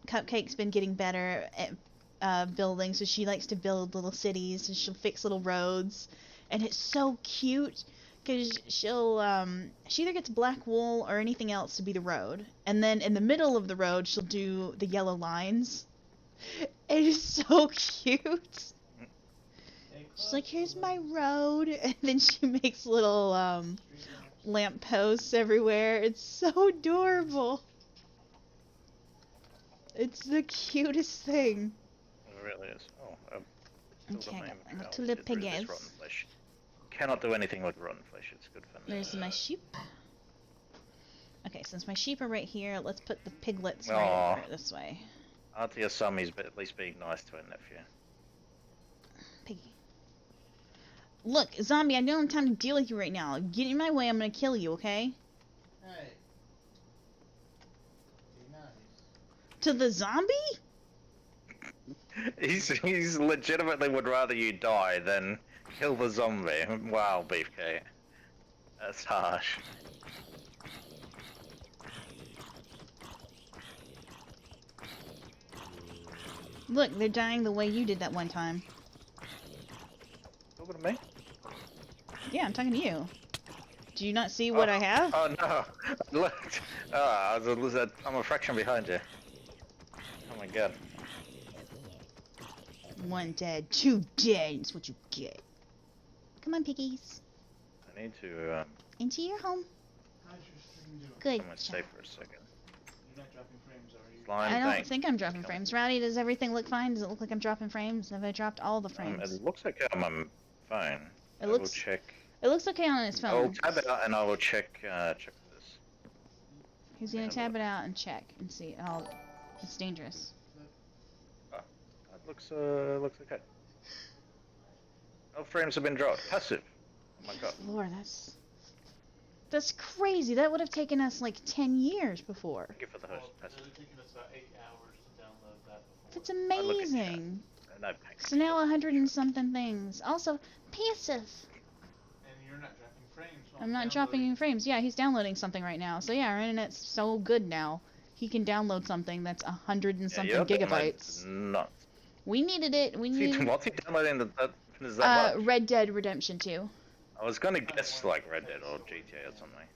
Cupcake's been getting better at building, so she likes to build little cities, and she'll fix little roads, and it's so cute because she either gets black wool or anything else to be the road, and then in the middle of the road she'll do the yellow lines. It is so cute. She's like, here's my road, and then she makes little lamp posts everywhere. It's so adorable. It's the cutest thing. It really is. Oh, Okay, I got 2 little piggies. Rotten flesh. Cannot do anything with rotten flesh. It's good for me. There's my sheep. Okay, since my sheep are right here, let's put the piglets right over this way. Auntie Asami's at least being nice to her nephew. Piggy. Look, zombie, I don't have time to deal with you right now. Get in my way, I'm gonna kill you, okay? Hey. Be nice. To the zombie? He's legitimately would rather you die than kill the zombie. Wow, Beefcake. That's harsh. Look, they're dying the way you did that one time. Talking to me? Yeah, I'm talking to you. Do you not see what I have? Oh no! Look! I'm a fraction behind you. Oh my god. 1 dead, 2 dead. That's what you get. Come on, piggies. I need to Into your home. How's your stream doing? Good. I'm gonna stay for a second. You're not dropping frames, are you? Slime I don't tank. think I'm dropping frames. Rowdy, does everything look fine? Does it look like I'm dropping frames? Have I dropped all the frames? It looks okay on my phone. It I looks- will check. It looks okay on his I'll phone. tab it out and I will check this. He's gonna tab it out and check and see. Oh, it's dangerous. That looks okay. No frames have been dropped. Passive. Oh my god. Lord, that's crazy. That would have taken us like 10 years before. Thank you for the host. Well, Passive. it would have taken us about 8 hours to download that before. That's I look at amazing. No, thanks. So now 100 and something things. Also, passive. And you're not frames. So I'm not dropping any frames. Yeah, he's downloading something right now. So yeah, our internet's so good now. He can download something that's 100 and something your gigabytes. download's nuts. We needed it. We needed. What's he downloading that is that much? Red Dead Redemption 2. I was gonna guess like Red Dead or GTA or something.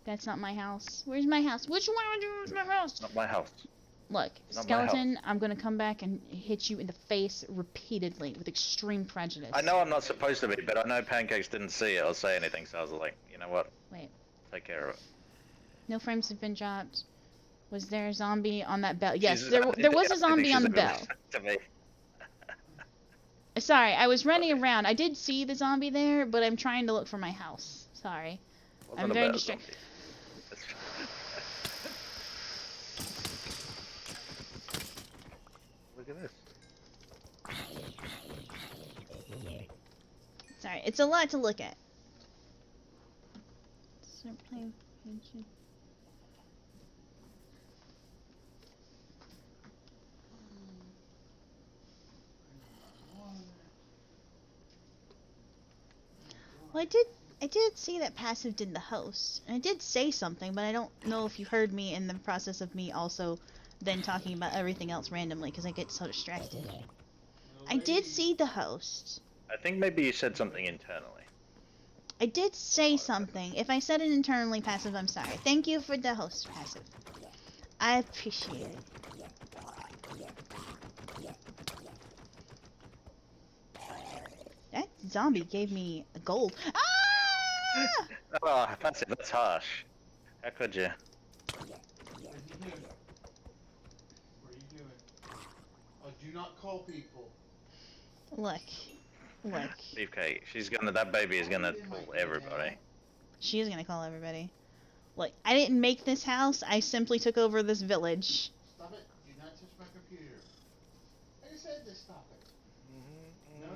That's not my house. Where's my house? Which one is my house? Not my house. Look, Not my skeleton, I'm gonna come back and hit you in the face repeatedly with extreme prejudice. I know I'm not supposed to be, but I know Pancakes didn't see it or say anything, so I was like, you know what? Wait. Take care of it. No frames have been dropped. Was there a zombie on that bell? Yes, there was a zombie on the bell. To me. Sorry, I was running around. I did see the zombie there, but I'm trying to look for my house. Sorry. I'm very distracted. Look at this. Sorry, it's a lot to look at. Start playing. Well, I did see that passive did the host, and I did say something, but I don't know if you heard me in the process of me also then talking about everything else randomly, because I get so distracted. I did see the host. I think maybe you said something internally. I did say something. If I said it internally passive, I'm sorry. Thank you for the host passive. I appreciate it. That zombie gave me a gold. Ah! Oh, passive, that's harsh. How could you? What are you doing? What are you doing? Oh, do not call people. Look. Look. Beefcake, that baby is gonna pull everybody. She is gonna call everybody. Look, I didn't make this house, I simply took over this village. Stop it. Do not touch my computer. I just said to stop it. No.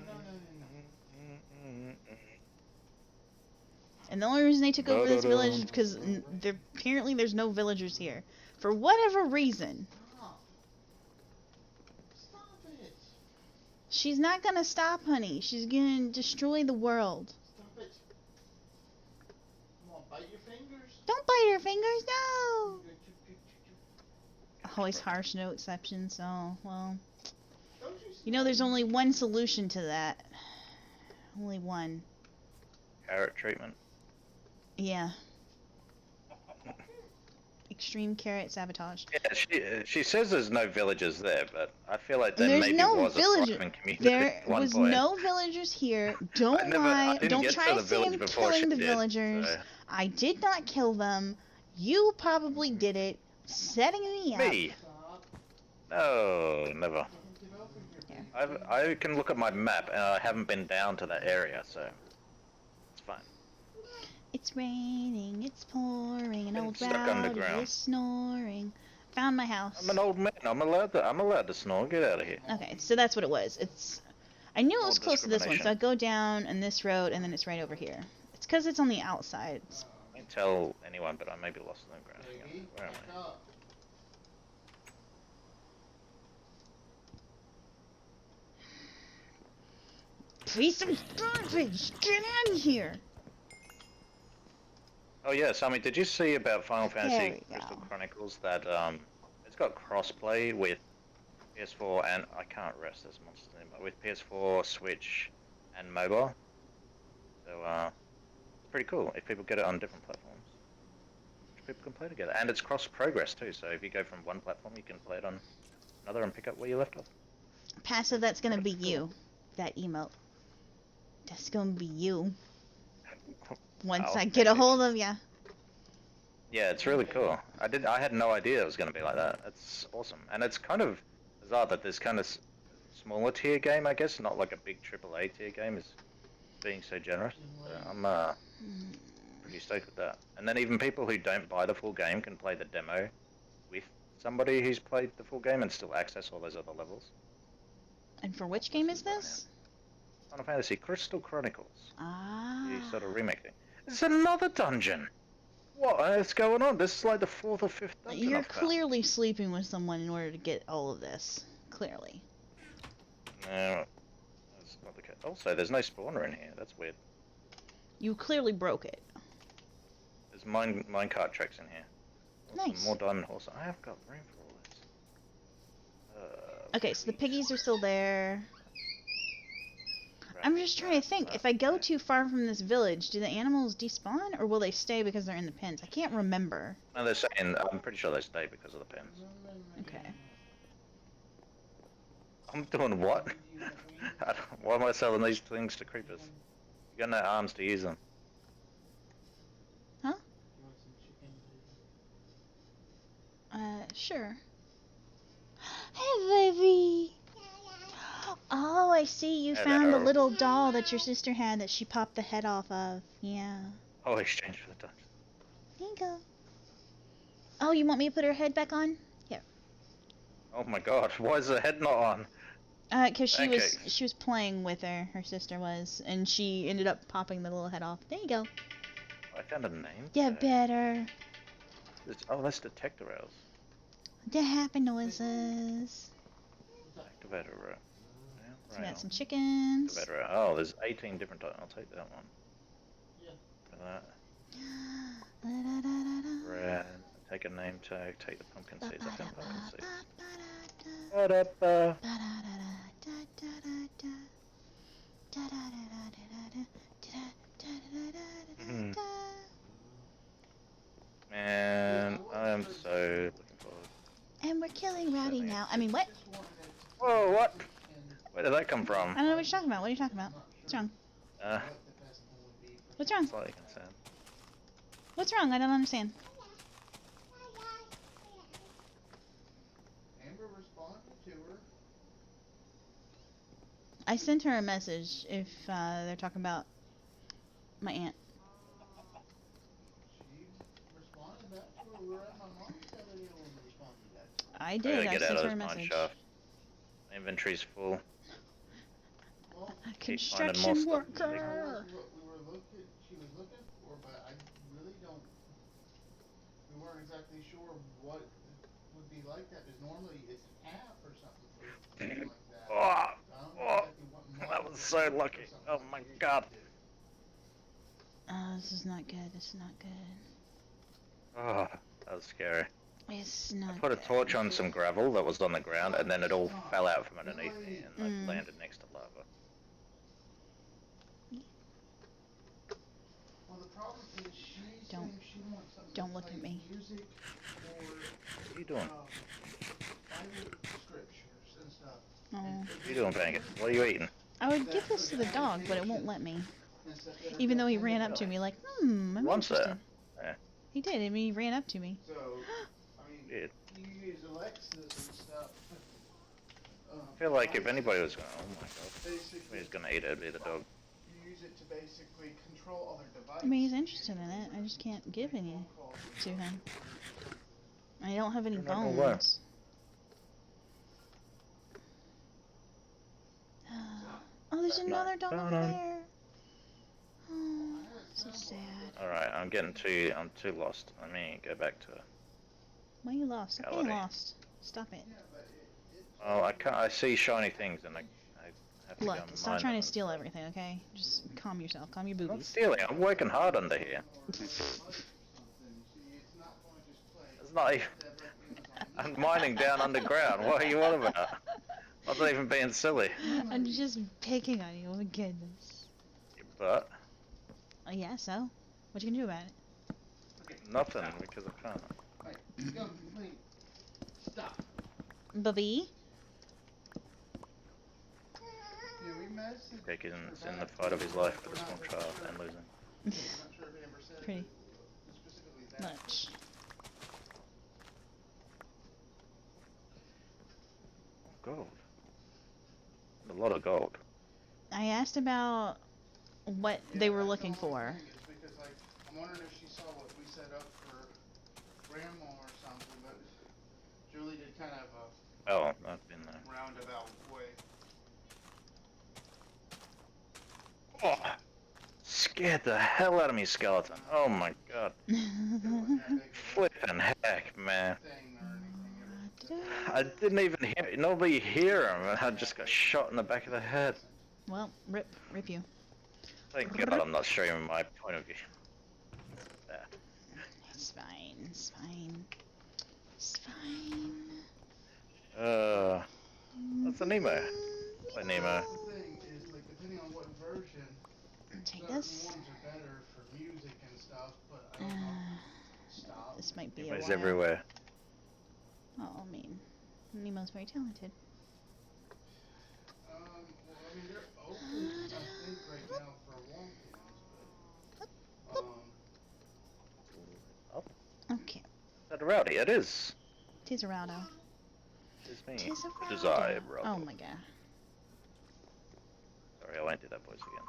And the only reason they took over this village is because apparently there's no villagers here. For whatever reason. Stop. Stop it. She's not gonna stop, honey. She's gonna destroy the world. Stop it. Come on, bite your fingers. Don't bite her fingers, no! Always harsh, no exceptions, so, well. You know, there's only one solution to that. Only one. Carrot treatment. Yeah. Extreme carrot sabotage. Yeah, she says there's no villagers there, but I feel like there There's maybe no was villager. a thriving community There at one was point. no villagers here. Don't lie. Don't try to say I'm killing the villagers. So. I did not kill them. You probably did it, setting me up. Me? No, never. Yeah. I can look at my map, and I haven't been down to that area, so it's fine. It's raining, it's pouring, an old stuck Rowdy underground. is snoring. Found my house. I'm an old man. I'm allowed to snore. Get out of here. Okay, so that's what it was. I knew it was Old close to this one, so I discrimination. go down and this road, and then it's right over here. It's because it's on the outside. I can't tell anyone, but I may be lost in the ground again. Baby, Where am back I? up. Piece of garbage! Get out of here! Oh yeah, Sammy, did you see about Final There Fantasy we Crystal go. Chronicles that it's got crossplay with PS4 and I can't rest this monster's name, but with PS4, Switch, and mobile. So it's pretty cool if people get it on different platforms. People can play together, and it's cross progress too. So if you go from one platform, you can play it on another and pick up where you left off. Passive, that's gonna be you. That emote. That's gonna be you. Once Wow, I get a hold of ya. Yeah, it's really cool. I had no idea it was going to be like that. It's awesome, and it's kind of bizarre that this kind of smaller tier game, I guess, not like a big AAA tier game, is being so generous. So I'm pretty stoked with that. And then even people who don't buy the full game can play the demo with somebody who's played the full game and still access all those other levels. And for which game is this? Final Fantasy Crystal Chronicles. Ah. The sort of remake thing. It's another dungeon. What is going on? This is like the 4th or 5th dungeon. You're I've found. clearly sleeping with someone in order to get all of this. Clearly. No, that's not the case. Also, there's no spawner in here. That's weird. You clearly broke it. There's minecart tracks in here. Nice. Some more diamond horse. I have got room for all this. Okay, so the piggies are still there. Right, I'm just trying to think. right, If I go right. too far from this village, do the animals despawn, or will they stay because they're in the pens? I can't remember. No, they're saying. I'm pretty sure they stay because of the pens. Okay. I'm doing what? Why am I selling these things to creepers? You got no arms to use them. Huh? Sure. Hey, baby! Oh, I see. You found the Hello. little doll that your sister had that she popped the head off of. Yeah. Oh, exchange for the dungeon. There you go. Oh, you want me to put her head back on? Here. Oh my god, why is the head not on? 'Cause Pancakes. she was playing with her sister was, and she ended up popping the little head off. There you go. I found a name. Yeah, tag. better. Oh, that's detector rails. The happy noises. Activator rail. So we got some chickens. Activator rail. Oh, there's 18 different types. I'll take that one. Yeah. That. Red. Take a name tag. Take the pumpkin seeds. I found pumpkin seeds. Ba-da-ba. Mhm. Man, I am so looking forward. And we're killing Rowdy now. I mean, what? Whoa, what? Where did that come I from? don't know what you're talking about. What are you talking about? What's wrong? What's wrong? Slightly concerned. What's wrong? I don't understand. Amber responded to her. I sent her a message if they're talking about my aunt. She responded back to her. We were at my mom's the other day when we responded back to her. I I did. gotta I get out sent of her a this mine message. shaft. My inventory's full. Well, A Keep finding more construction stuff. worker. what we were looking, she was looking for, but I really don't. We weren't exactly sure what would be like that. Because normally it's half or something for something like that. Oh, I don't know oh, exactly what that model was it so or lucky. something Oh like my that. god. This is not good. This is not good. Oh, that was scary. It's I not put a good. torch on some gravel that was on the ground, and then it all fell out from underneath me, and I Mm. landed next to lava. Well, the problem is she's Don't- saying she wants something don't to look play at me. music or What are you doing? Bible scriptures and stuff. Oh. What are you doing, Bangit? What are you eating? I would give this to the dog, but it won't let me. And stuff that are Even though he built ran into up to it. me like, I'm Wants that. interested. Yeah. He did. I mean, he ran up to me. So, I mean, Weird. you use Alexis and stuff. I feel like if anybody was gonna, oh my god, Basically, he's gonna eat it, it'd be the dog. you use it to basically control other devices. I mean, he's interested in it. I just can't give any to him. I don't have any Do not know why. bones. Oh, there's another dog over there. Oh, so sad. Alright, I'm too lost. Let me go back to, Why are you lost? Stop being Reality. lost. Stop it. oh, I see shiny things, and I have to go Look, and stop mine trying them to steal and- everything, okay? Just calm yourself. Calm your I'm not boobies. stealing, I'm working hard under here. It's not even, I'm mining down underground, what are you on about? I'm not even being silly. I'm just picking on you. Oh my goodness. But, Oh, yeah, so? What you gonna do about it? nothing, because I can't. Alright, go, wait. Stop. Bubby? Yeah, we messaged Taking her in the back. fight of his life for We're the not small really child sure. and losing. I'm not sure if Amber said Pretty specifically that. much. Gold. A lot of gold. I asked about what Yeah, they were that's looking the only for. thing is because, like, I'm wondering if she saw what we set up for Grandma or something, but Julie did kind of a Oh, I've been there. roundabout way. Oh, scared the hell out of me, skeleton. Oh my god. It wasn't that big of Flippin' heck, man. a thing or anything. I didn't even hear, nobody hear him. I just got shot in the back of the head. Well, rip you. Thank God I'm not streaming my point of view. There. It's fine. It's fine. It's fine. That's a Nemo. Play Nemo. The thing is, like, depending on what version, Take certain this. ones are better for music and stuff, but I don't know. Stop. This might be a Nemo's while. everywhere. Oh, I mean, Nemo's very talented. Well, I mean, they're open, I think, right now for walk-ins, but, Up. Okay. Is that a Rowdy? It is. Tis a Rowdo. It's me. Tis a It is I, Rowdo. Rowdy. Oh my god. Sorry, I won't do that voice again.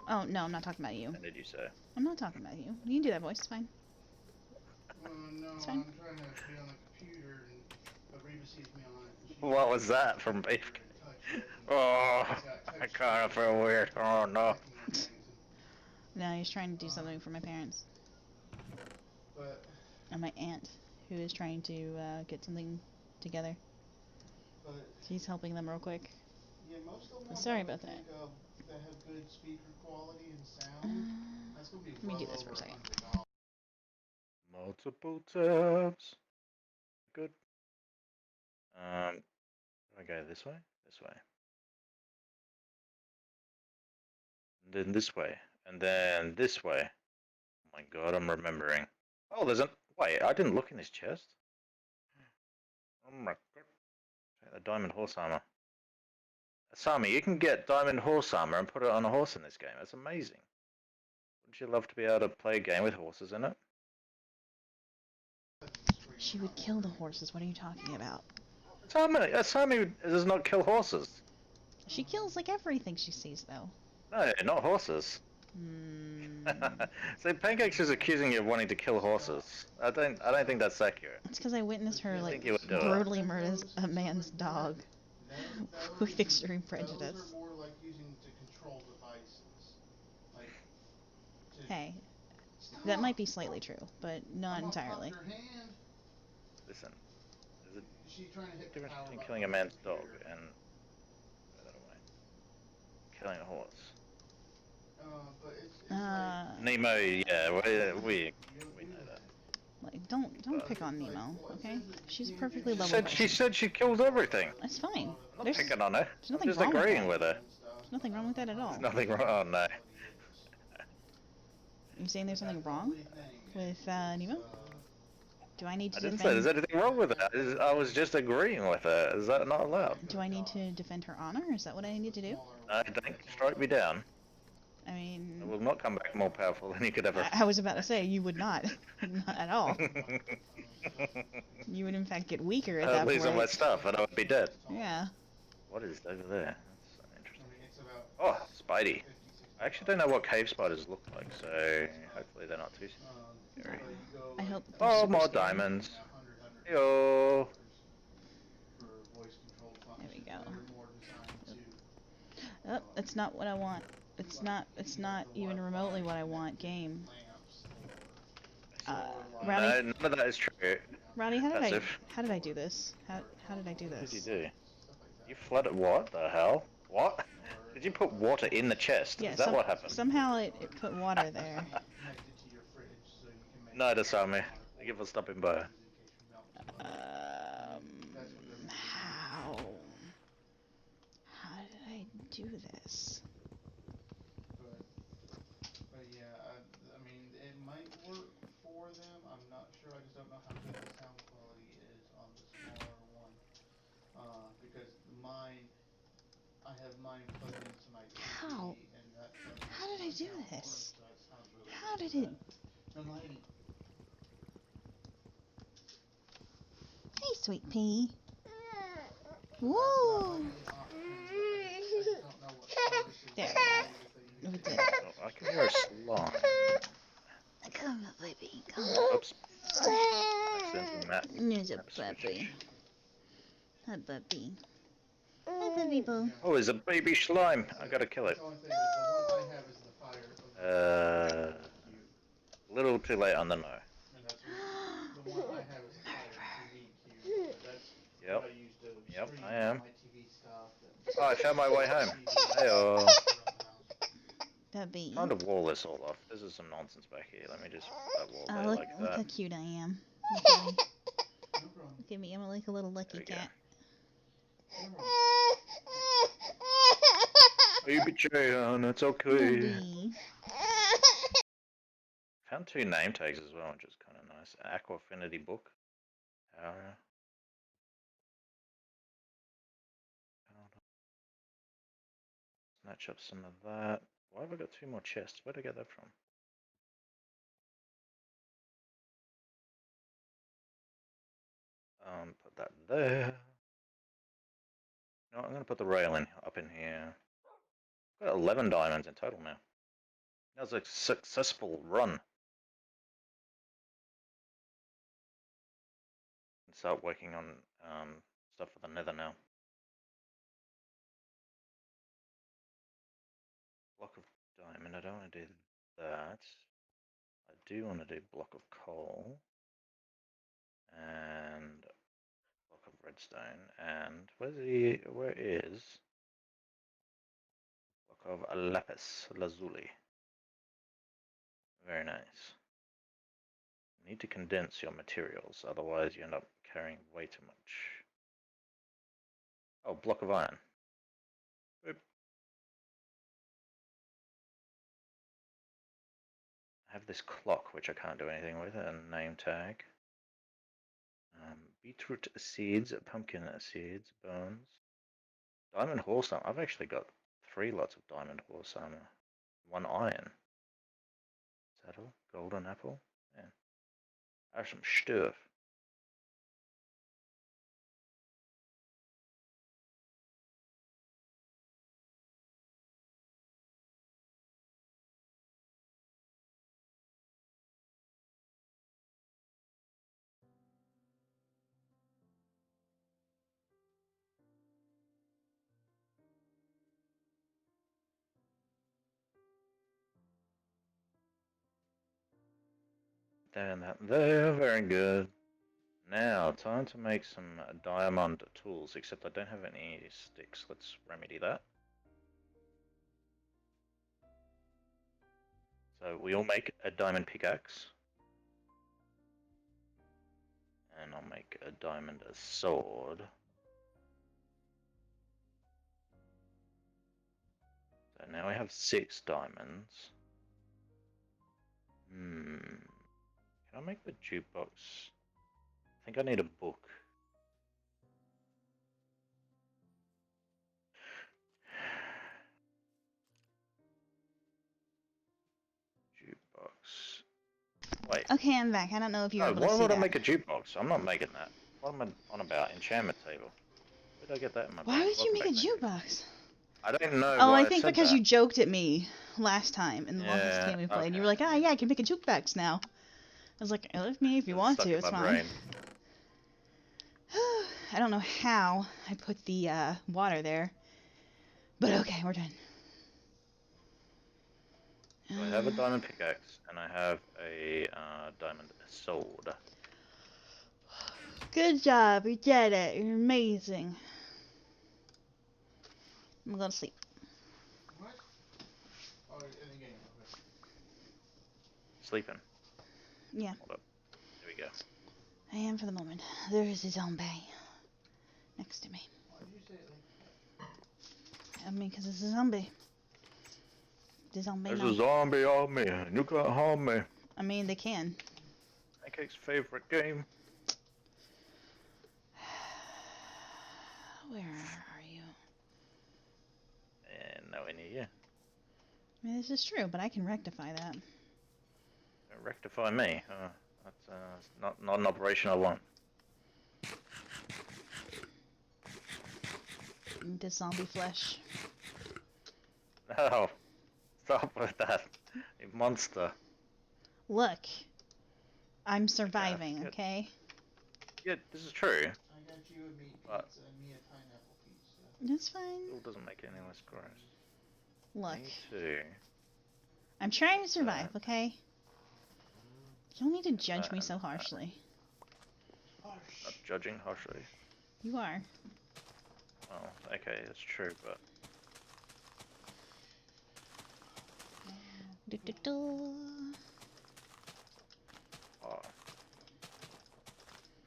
Oh, no, I'm not talking about you. What did you say? I'm not talking about you. You can do that voice, it's fine. no, It's fine. I'm trying to be on the computer, and Reba sees me on it. And she What was that from Beef? Oh, I kind of feel weird. Oh no. No, he's trying to do something for my parents. But, And my aunt, who is trying to get something together. but He's helping them real quick. yeah, most of them Sorry I about think, that. that have good speaker quality and sound. That's gonna be Let me well do this for over a second. $100. Multiple tabs. Good. Do I go this way? This way. And then this way. And then this way. Oh my god, I'm remembering. Oh, there's an. Wait, I didn't look in his chest. Oh my god. Take the diamond horse armor. Asami, you can get diamond horse armor and put it on a horse in this game. That's amazing. Wouldn't you love to be able to play a game with horses in it? She would kill the horses. What are you talking about? Asami does not kill horses. She kills like everything she sees, though. No, not horses. So Pancake's is accusing you of wanting to kill horses. I don't think that's accurate. It's because I witnessed her I like think you would do it. brutally murder a man's dog with extreme Those prejudice. are more like using to control devices. Like, to Hey, stop. that might be slightly true, but not I'm gonna pop entirely. your hand. Listen, there's She's trying to a hit the difference power between button killing a on the man's dog computer. and throw that away. Killing a horse. But it's like Nemo, yeah, we you know that. Like, don't pick on Nemo, okay? She's perfectly She lovable. said she kills everything. That's fine. I'm not There's picking on her. there's I'm nothing just wrong with agreeing that. with her. There's nothing wrong with that at all. There's nothing wrong. Oh no. You saying there's something wrong with Nemo? Do I need to I didn't say there's anything wrong with it. I was just agreeing with her. Is that not allowed? Do I need to defend her honor? Is that what I need to do? No, don't strike me down. I mean, I will not come back more powerful than you could ever. I was about to say you would not, not at all. You would in fact get weaker at that I'd lose all my point. stuff and I would be dead. Yeah. What is over there? That's interesting. Oh, Spidey. I actually don't know what cave spiders look like, so hopefully they're not too scary. I hope. Oh, more diamonds. Yo. There we go. Oh, that's not what I want. It's not even remotely what I want. Game. Rowdy. No, none of that is true. Rowdy, how Passive. did I do this? How did I do What this? did you do? You flooded what the hell? What? Did you put water in the chest? Yeah, Is that what happened? somehow it put water there. No, Dasami. Thank you for stopping by. How? How did I do this? But yeah, I mean, it might work for them. I'm not sure. I just don't know how good the sound quality is on the smaller one. Because mine, I have mine plugged into my TV, How? and that How did I do this? so that sounds really How good. did it? The lighting. Hey, sweet pea. Woo! There. We did. Oh, I can hear a slime. Come on, baby. Come on. Oops. Accidental map. There's a puppy. Hi, puppy. Hi, puppy boo. Oh, there's a baby slime. I gotta kill it. Little too late on the no. Yep. Yep, I am. Oh, I found my way home. Heyo. That'd be. Trying to wall this all off. This is some nonsense back here. Let me just put that wall there Look, like look that. how cute I am. Look at me. No problem. Look at me. I'm like a little lucky There we go. cat. Baby Jayan, it's okay. Baby. Found 2 name tags as well, which is kind of nice. Aqua Affinity book. Power. Snatch up some of that. Why have I got 2 more chests? Where'd I get that from? Put that there. No, I'm gonna put the rail in up in here. I've got 11 diamonds in total now. That was a successful run. And start working on stuff for the nether now. Block of diamond, I don't want to do that. I do want to do block of coal. And block of redstone. And where is block of lapis lazuli? Very nice. You need to condense your materials, otherwise you end up carrying way too much. Oh, block of iron. Boop. I have this clock which I can't do anything with, a name tag. Beetroot seeds, pumpkin seeds, bones. Diamond horse armor. I've actually got 3 lots of diamond horse armor. 1 iron. Saddle, golden apple. Yeah. I have some stuff. There and that there, very good. Now, time to make some diamond tools, except I don't have any sticks. Let's remedy that. So we'll make a diamond pickaxe. And I'll make a diamond sword. So now we have 6 diamonds. Can I make the jukebox? I think I need a book. Jukebox. Wait. Okay, I'm back. I don't know if you're No, able to why see would I that. make a jukebox? I'm not making that. What am I on about? Enchantment table. Where did I get that in my Why brain? would you Welcome make a back, Matthew. jukebox? I don't know Oh, why I I think said because that. you joked at me last time in the longest Yeah, game we played. And you okay. were like, ah, yeah, I can make a jukebox now. I was like, let me if you want Stuck to, in it's my fine. brain. I don't know how I put the water there. But okay, we're done. So I have a diamond pickaxe and I have a diamond sword. Good job, you did it. You're amazing. I'm going to sleep. What? Oh, in the game. Okay. Sleeping. Yeah. Hold up. There we go. I am for the moment. There is a zombie next to me. Why did you say it like that? I mean, because it's a zombie. The zombie. There's No. a zombie on me and you can't harm me. I mean, they can. Pancake's favorite game. Where are you? And nowhere near you. I mean, this is true, but I can rectify that. Don't rectify me. That's not an operation I want. The zombie flesh. No. Stop with that. You monster. Look. I'm surviving, good. okay? Yeah, this is true. I got you a meat But- pizza and me a pineapple pizza. That's fine. Still doesn't make it any less gross. Look. Me too. I'm trying to survive, okay? You don't need to judge me and so that. harshly. Not Harsh. judging harshly. You are. Well, okay, that's true, but Oh.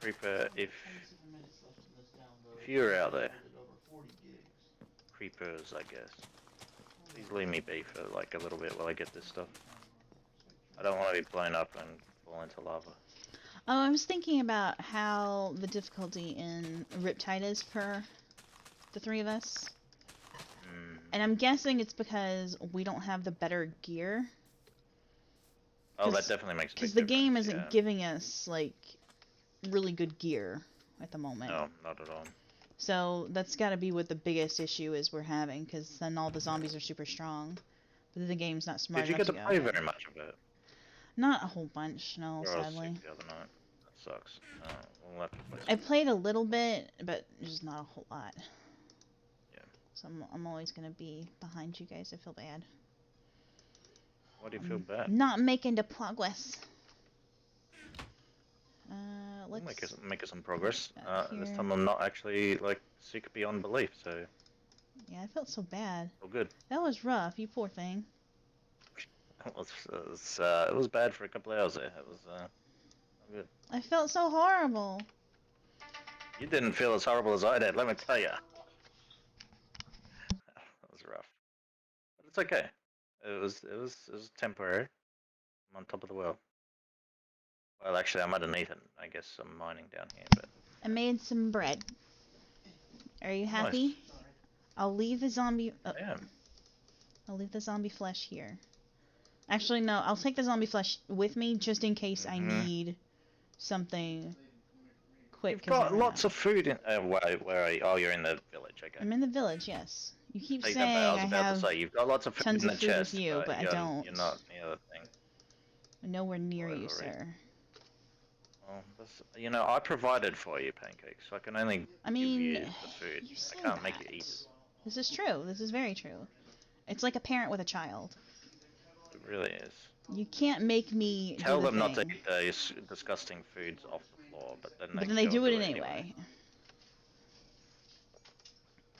Creeper, if 27 minutes left in this download. if you're out there, Downloaded over 40 gigs. creepers, I guess. Please leave me be for like a little bit while I get this stuff. I don't want to be blown up and fall into lava. Oh, I was thinking about how the difficulty in Riptide is for the three of us. And I'm guessing it's because we don't have the better gear. Oh, that definitely makes a big Because the game difference, isn't giving us, like, really good gear at the moment. No, not at all. So that's got to be what the biggest issue is we're having, because then all the zombies are super strong. But the game's not smart Did you enough get to go play ahead. very much of it? Not a whole bunch, no, Or I was sadly. sick the other night. That sucks. We'll have to play I played a little bit, but just not a whole lot. Yeah. So I'm always going to be behind you guys. I feel bad. Why do you feel bad? Not making the progress. We'll Let's make some progress. This here. time I'm not actually like sick beyond belief, so Yeah, I felt so bad. all good. That was rough, you poor thing. It was bad for a couple of hours there. It was not good. I felt so horrible. You didn't feel as horrible as I did, let me tell you. That was rough, but it's okay. It was temporary. I'm on top of the world. Well, actually, I'm underneath it. I guess I'm mining down here, but I made some bread. Are you happy? nice. I'll leave the zombie. I am. I'll leave the zombie flesh here. Actually, no. I'll take the zombie flesh with me just in case I need something quick. You've got lots of food in. Where are you? Oh, you're in the village. Okay. I'm in the village. Yes. You keep Take saying that back. I was I about have to say you've got lots of food tons in of the food chest, with you, but I don't. You're not near the thing. Nowhere near you, Right. sir. Well, I provided for you, Pancakes. So I can only give you the food. You say I can't that. make you eat it. This is true. This is very true. It's like a parent with a child. It really is. You can't make me Tell do the them not to thing. eat those disgusting foods off the floor, but then But then they they go do and it anyway.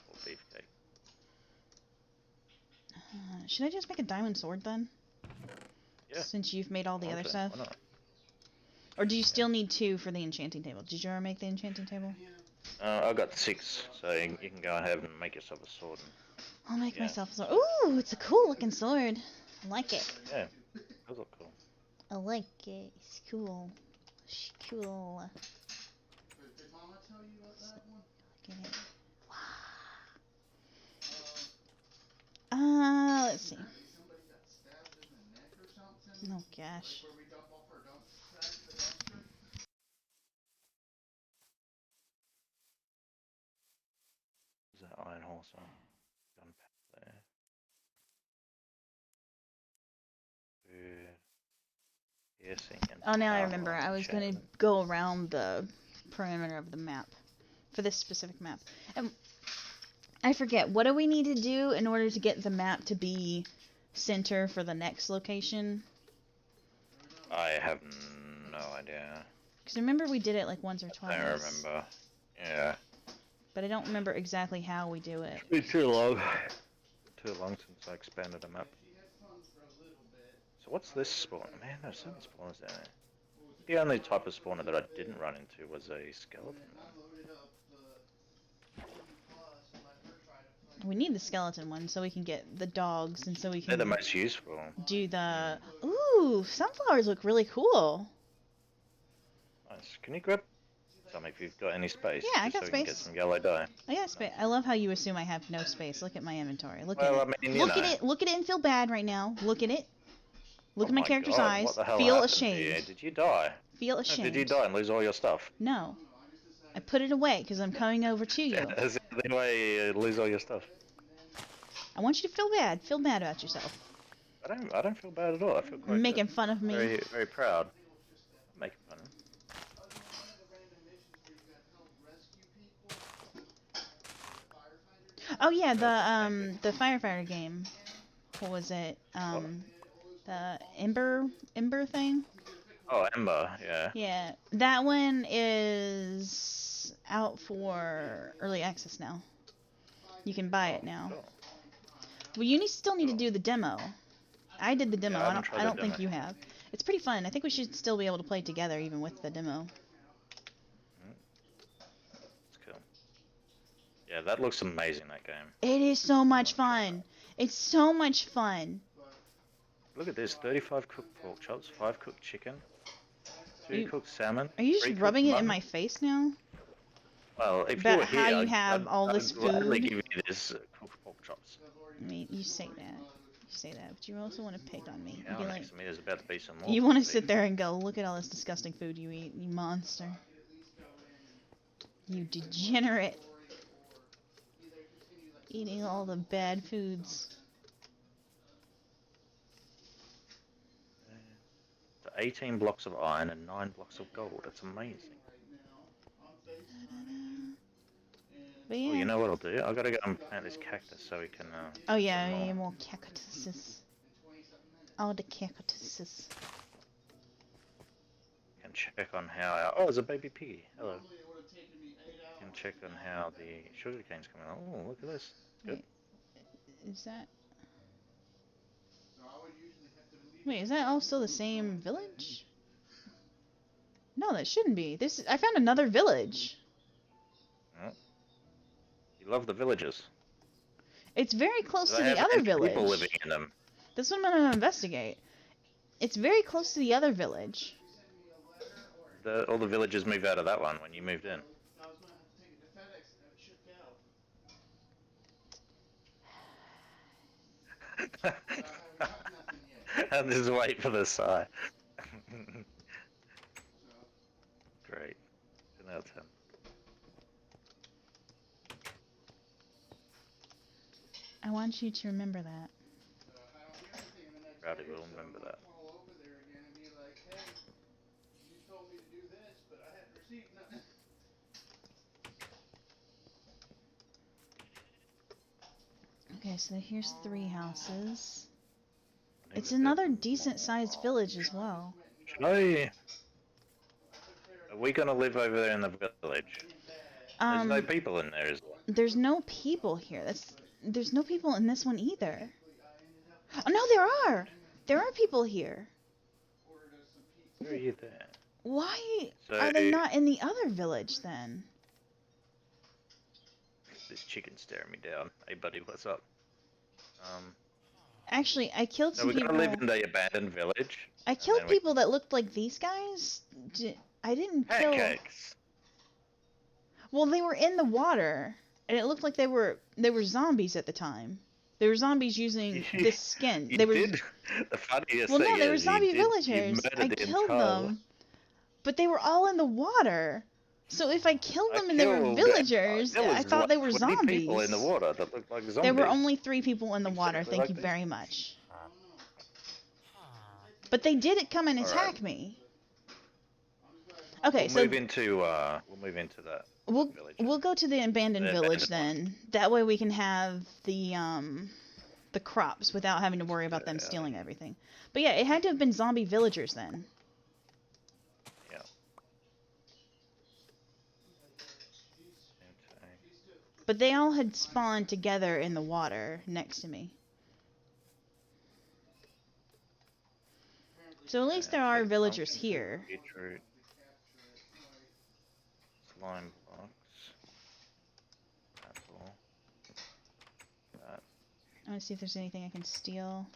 Or beefcake. Should I just make a diamond sword then? Yeah. Since you've made all the other Okay, stuff? why not? Or do you still need 2 for the enchanting table? Did you ever make the enchanting table? I got 6, so you can go ahead and make yourself a sword. I'll make myself a sword. Ooh, it's a cool looking sword. I like it. Yeah, those look cool. I like it. It's cool. It's cool. Did Mama tell you about that one? Look at it. Let's see. Somebody got stabbed in the neck or something? Oh gosh. Where we dump off our dump trash to the dumpster? Is that iron horse on? Gunpowder there. Food. Piercing and Oh, now I power remember. I was enchantment. gonna go around the perimeter of the map for this specific map. And I forget, what do we need to do in order to get the map to be center for the next location? I have no idea. Because remember we did it like once or twice. I don't remember. Yeah. But I don't remember exactly how we do it. It's been too long. Too long since I expanded a map. So what's this spawn? Man, there's so many spawners down there. The only type of spawner that I didn't run into was a skeleton one. We need the skeleton one so we can get the dogs and so we They're can the most useful. do the... Ooh, sunflowers look really cool. Nice. Can you grab some if you've got any space? Yeah, I just got so we can get space. some yellow dye. I got space. I love how you assume I have no space. Look at my inventory. Look Well, at it. I mean, Look at it. Look at it and feel bad right now. Look at it. Look Oh at my my character's God, eyes. What the hell Feel happened to you? ashamed. Did you die? Feel ashamed. Did you die and lose all your stuff? No. I put it away because I'm coming over to you. Is it the way you lose all your stuff? I want you to feel bad. Feel bad about yourself. I don't feel bad at all. I feel quite Making fun of me. very, very proud. I'm making fun of him. Oh yeah, the firefighter game. What was it? The Ember thing? Oh, Ember, yeah. Yeah, that one is out for early access now. You can buy it now. Cool. Well, you still need to do the demo. I did the demo. Yeah, I haven't I tried the don't think demo. you have. It's pretty fun. I think we should still be able to play together even with the demo. It's cool. Yeah, that looks amazing, that game. It is so much Wanna try fun. It's so much fun. Look at this, 35 cooked pork chops, 5 cooked chicken, Are 2 you, cooked salmon, are you 3 just cooked rubbing it in mutton. my face now? Well, if you About were how here, you have all this I'd gladly food? give you this cooked pork chops. I mean, you say that. You say that, but you also want to pick on me. You'd Now be like, next to me there's about to be some more you want to beef. sit there and go, look at all this disgusting food you eat, you monster. You degenerate. Eating all the bad foods. The 18 blocks of iron and 9 blocks of gold. That's amazing. But Oh, yeah. you know what I'll do? I gotta go and plant this cactus so we can. Oh get yeah, some more. more cactuses. All the cactuses. Can check on how. Oh, there's a baby piggy. Hello. Can check on how the sugar cane's coming along. Oh, look at this. Good. Wait, is that? Wait, is that all still the same village? No, that shouldn't be. This I found another village. Oh. You love the villages. It's very close Do to they the have other any people village. living in them? This one I'm gonna investigate. It's very close to the other village. All the villagers moved out of that one when you moved in. And just wait for the sigh. Great. 10 out of 10. I want you to remember that. Rowdy will remember that. Okay, so here's 3 houses. I It's need a bit another more. decent-sized village as well. Are we gonna live over there in the village? There's no people in there, is there? There's no people here. There's no people in this one either. Oh no, there are. There are people here. Where are you there? Why So, are they not in the other village then? This chicken's staring me down. Hey buddy, what's up? Actually, I killed So some we're people. gonna live in the abandoned village. I killed people that looked like these guys. I didn't kill. Pancakes. Well, they were in the water, and it looked like they were zombies at the time. They were zombies using this skin. You they were. did? The funniest Well, thing no, they were is zombie you villagers. I murdered the killed entire them, but they were all in the water. So if I killed them and they were killed- villagers, there was I thought they were 20 zombies. people in the water that looked like zombies. There were only 3 people in the water. Exactly Thank like you this. very much. But they did come and attack me. Okay, We'll move into that village. We'll go to the abandoned The village abandoned then. That way we can have the crops without having to worry about them stealing everything. But yeah, it had to have been zombie villagers then. Yeah. But they all had spawned together in the water next to me. So at least there are villagers here. Beetroot. Slime blocks. Apple. That. I want to see if there's anything I can steal.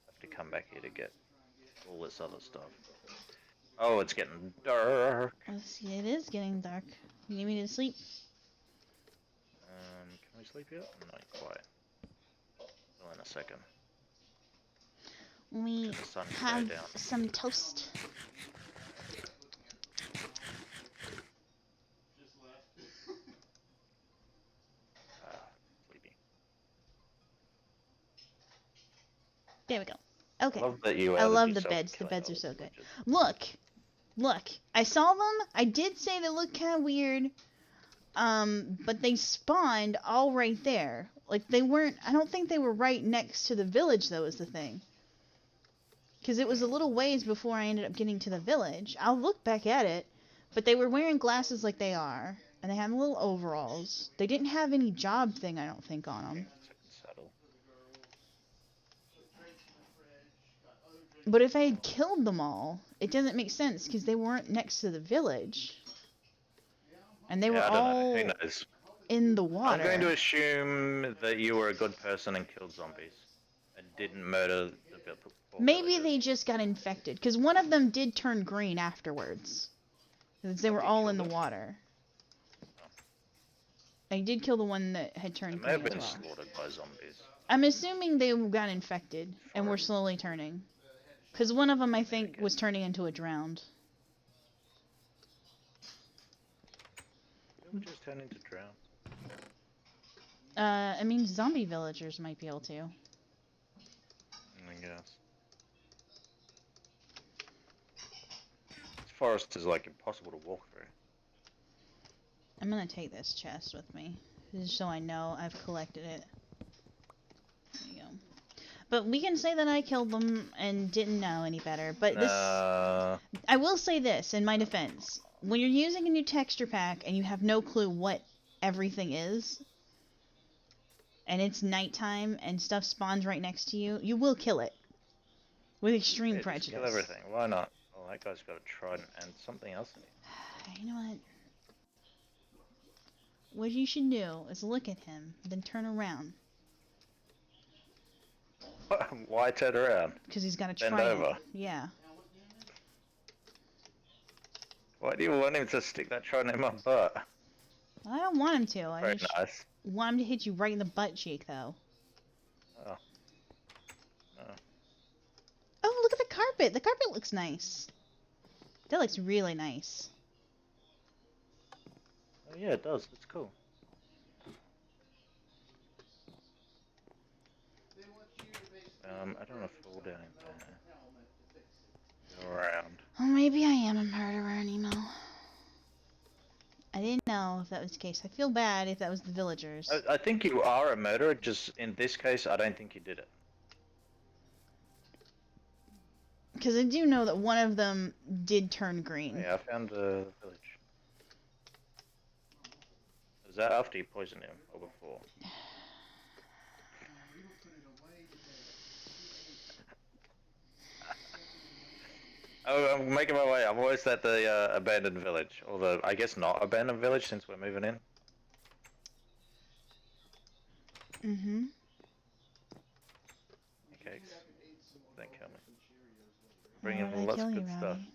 Have to come back here to get all this other stuff. Oh, it's getting dark. Let's see, it is getting dark. You need me to sleep? Can we sleep yet? Not quite. Well, in a second. We The sun can go have down. some toast. Sleepy. There we go. Okay. I love that you I outed love the yourself beds. The killing beds are all so the good. villagers. Look. I saw them. I did say they looked kind of weird. But they spawned all right there. Like, they weren't... I don't think they were right next to the village, though, is the thing. Because it was a little ways before I ended up getting to the village. I'll look back at it. But they were wearing glasses like they are. And they had little overalls. They didn't have any job thing, I don't think, on them. Second saddle. But if I had killed them all, it doesn't make sense because they weren't next to the village. And they were Yeah, I don't know. Who all knows? in the I'm going to water. assume that you were a good person and killed zombies, and didn't murder the poor Maybe they villagers. just got infected because one of them did turn green afterwards. Because they were You all in killed the them? water. Oh. I did kill the one that had They turned may have green as been well. slaughtered by zombies. I'm assuming they got infected and were slowly turning. Because one of them, I think, was turning into a drowned. Villagers turn into drown. I mean, zombie villagers might be able to. I guess. This forest is like impossible to walk through. I'm gonna take this chest with me, just so I know I've collected it. There you go. But we can say that I killed them and didn't know any better. But this, I will say this in my defense: when you're using a new texture pack and you have no clue what everything is, and it's nighttime and stuff spawns right next to you, you will kill it with extreme yeah, prejudice. just kill everything. Why not? Oh, that guy's got a trident and something else in it. You know what? What you should do is look at him, then turn around. Why turn around? Because he's got a Bend trident. over. Yeah. Why do you want him to stick that trident in my butt? I don't want him to. I Very just nice. want him to hit you right in the butt cheek, though. Oh. No. Oh, look at the carpet. The carpet looks nice. That looks really nice. Oh yeah, it does. It's cool. I don't want to fall down in there. Go around. Oh, maybe I am a murderer, Nemo. I didn't know if that was the case. I feel bad if that was the villagers. I think you are a murderer, just in this case, I don't think you did it. Because I do know that one of them did turn green. Yeah, I found the village. Was that after you poisoned him, or before? Oh, I'm making my way. I'm almost at the abandoned village. Although, I guess not abandoned village since we're moving in. Mm-hmm. Okay. Don't kill me. Why Bringing would I lots kill of you, good stuff. Rowdy?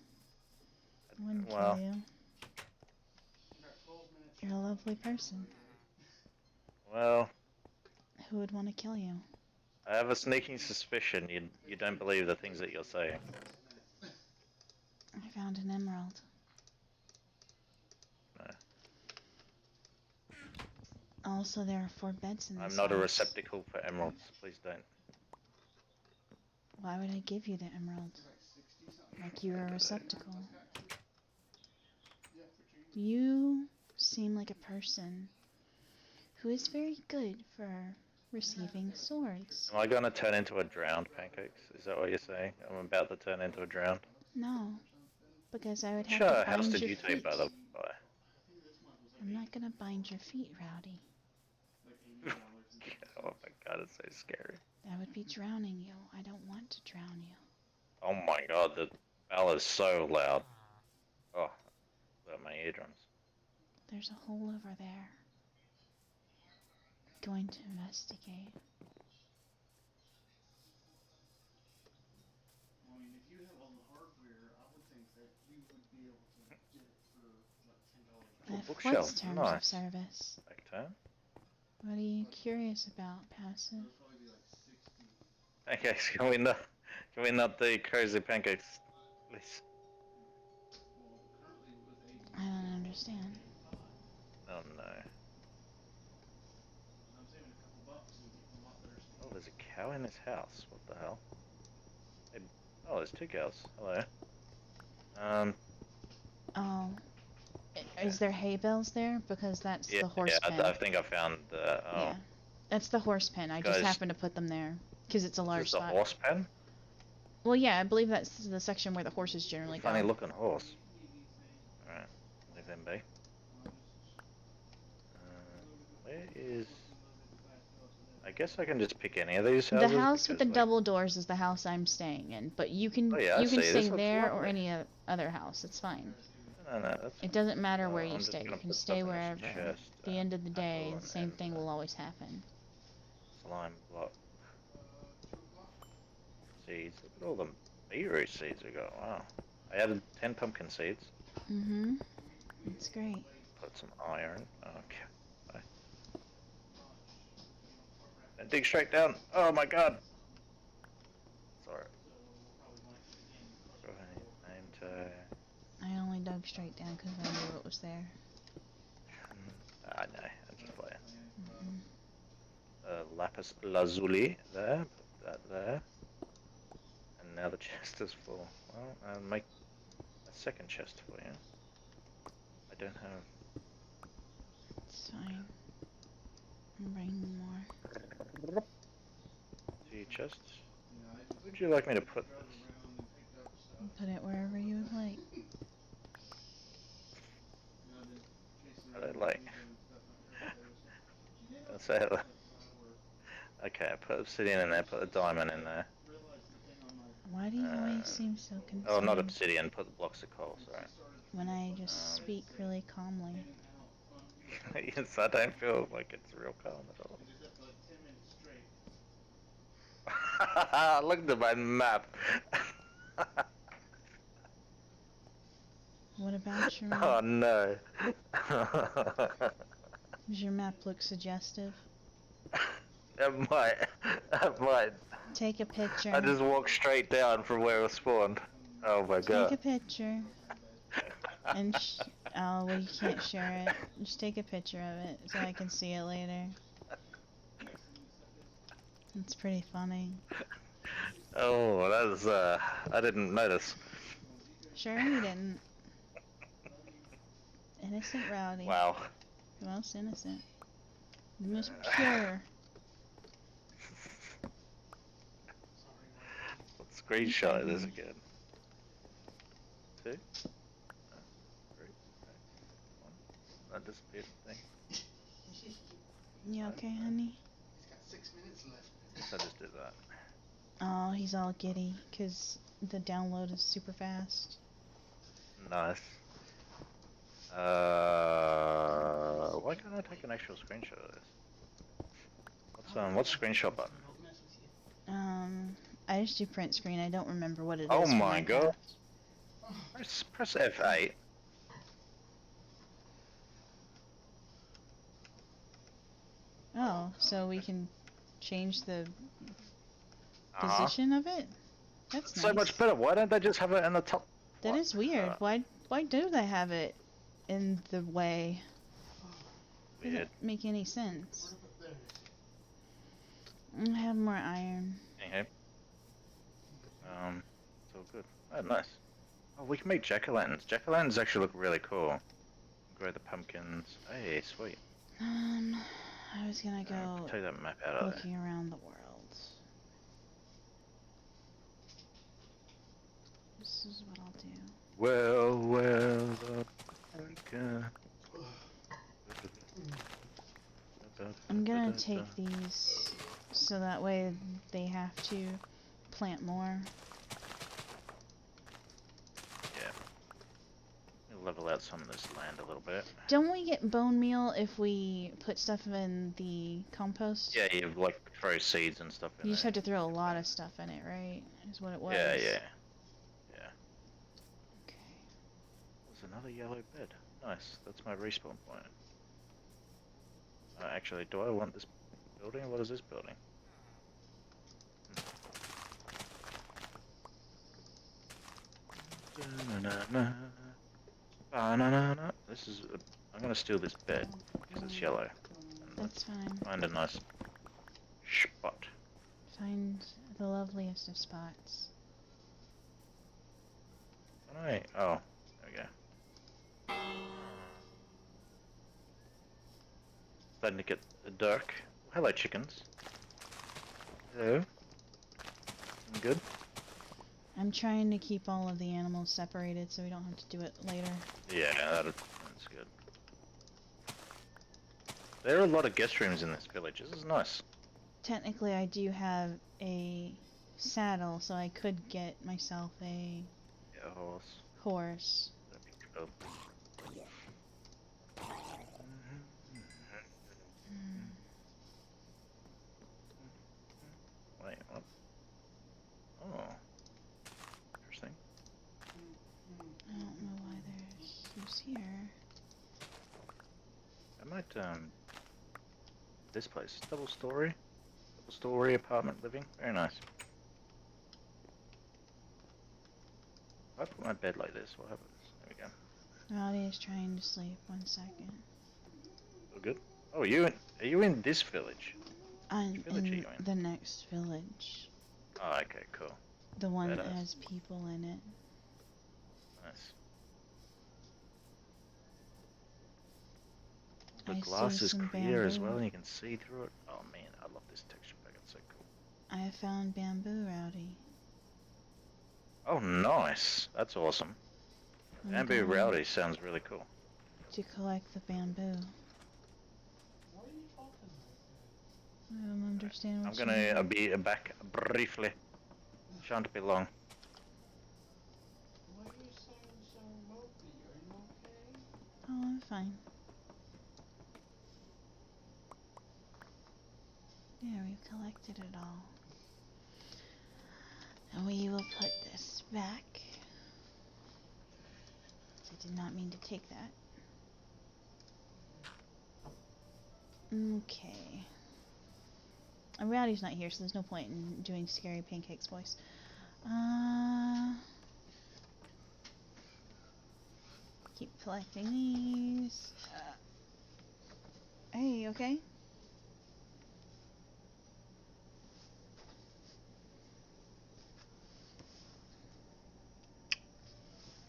I wouldn't Well, kill you. You're a lovely person. well, Who would want to kill you? I have a sneaking suspicion you don't believe the things that you're saying. I found an emerald. No. Also, there are 4 beds in this I'm not a house. receptacle for emeralds. Please don't. Why would I give you the emerald? Like you're a receptacle. You seem like a person who is very good for receiving swords. Am I gonna turn into a drowned, Pancakes? Is that what you're saying? I'm about to turn into a drowned. No, because I would have Which to house bind did your you take, feet. by the way? I'm not gonna bind your feet, Rowdy. Oh my god, it's so scary. That would be drowning you. I don't want to drown you. Oh my god, the bell is so loud. Oh, about my eardrums. There's a hole over there. Going to investigate. Little What's bookshelf, terms nice. of service? Back turn. What are you curious about, passive? Pancakes, can we not do crazy pancakes, please? I don't understand. Oh no. Oh, there's a cow in this house. What the hell? Hey, oh, there's 2 cows. Hello. Oh. Is there hay bales there? Because that's Yeah, the horse yeah, pen. I think I found the. Oh, Yeah. That's the horse pen. I Guys, just happened to put them there. Because it's a is large this the spot. horse pen? Well, yeah, I believe that's the section where the horses generally Funny go. looking horse. Alright, leave them be. Where is I guess I can just pick any of these The houses house with the because, like, double doors is the house I'm staying in, but you oh can yeah, I you can see. stay This looks there or lovely. any other house. It's fine. No, that's It doesn't matter where you I'm just stay. You gonna can put stay stuff in this wherever. At chest. the end of the day, Apple the same thing and will always happen. slime block seeds. Look at all the beetroot seeds we got. Wow. I added 10 pumpkin seeds. Mm-hmm. It's great. Put some iron. Okay. Bye. And dig straight down. Oh my god. Sorry. Go ahead. Name tag. I only dug straight down because I knew it was there. I know. I'm just playing. Mm-hmm. Lapis lazuli there. Put that there. And now the chest is full. Well, I'll make a second chest for you. I don't have. It's fine. I'm bringing more. 2 chests. Where would you like me to put this? Put it wherever you would like. I don't like. I'll say it. Okay, I put obsidian in there, put a diamond in there. Why do you always seem so Oh, not concerned obsidian, put the blocks of coal, sorry. when I just speak really calmly? Yes, I don't feel like it's real calm at all. Look at my map. What about your Oh map? no. Does your map look suggestive? It might. It might. Take a picture. I just walked straight down from where it spawned. Oh my god. Take a picture. And oh, well, you can't share it. Just take a picture of it so I can see it later. It's pretty funny. Oh, that was, I didn't notice. Sure you didn't. Innocent Rowdy. Wow. The most innocent. The most pure. What screenshot is this again? 2? 3? 1? That disappeared thing. You okay, honey? He's got 6 minutes left. Guess I just did that. Oh, he's all giddy because the download is super fast. Nice. Why can't I take an actual screenshot of this? What's screenshot button? I just do print screen. I don't remember what it is. Oh for my god. Minecraft. Press F8. Oh, so we can change the Uh-huh. position of it? That's So nice. much better. Why don't they just have it in the top? That What? is weird. Why do they have it in the way? Weird. Doesn't make any sense. I have more iron. Anyway. It's all good. Oh, nice. Oh, we can make jack-o'-lanterns. Jack-o'-lanterns actually look really cool. Grow the pumpkins. Hey, sweet. I was gonna go Take that map out of there. looking around the world. This is what I'll do. Well, the pumpkin. I'm gonna take these so that way they have to plant more. Yeah. We'll level out some of this land a little bit. Don't we get bone meal if we put stuff in the compost? Yeah, you like throw seeds and stuff in You just there. have to throw a lot of stuff in it, right? Is what it was. Yeah, yeah. Okay. There's another yellow bed. Nice. That's my respawn point. Actually, do I want this building? What is this building? This is. I'm gonna steal this bed because it's yellow. That's fine. Find a nice spot. Find the loveliest of spots. Can I? Oh, there we go. Starting to get dark. Hello, chickens. Hello. I'm good. I'm trying to keep all of the animals separated so we don't have to do it later. Yeah, that's good. There are a lot of guest rooms in this village. This is nice. technically I do have a saddle, so I could get myself a Yeah, horse. horse. That'd be cool. Wait, what? Oh, interesting. I don't know why there's who's here. I might this place, double story apartment living, very nice. If I put my bed like this, what happens? There we go. Rowdy is trying to sleep. 1 second. All good. Oh, are you in this village? I'm Which village are in you in? the next village. Oh, okay, cool. The one that Badass. has people in it. Nice. I The see glass is some clear as well, bamboo. and you can see through it. Oh man, I love this texture pack. It's so cool. I have found bamboo, Rowdy. Oh, nice. That's awesome. I'm Bamboo going Rowdy sounds really cool. to collect the bamboo. Why are you talking like that? I don't understand I'm what gonna you mean. be back briefly. Shan't be long. Why are you sounding so mopey? Are you okay? Oh, I'm fine. There, we've collected it all. And we will put this back. I did not mean to take that. Okay. And Rowdy's not here, so there's no point in doing Scary Pancake's voice. Keep collecting these. Hey, okay?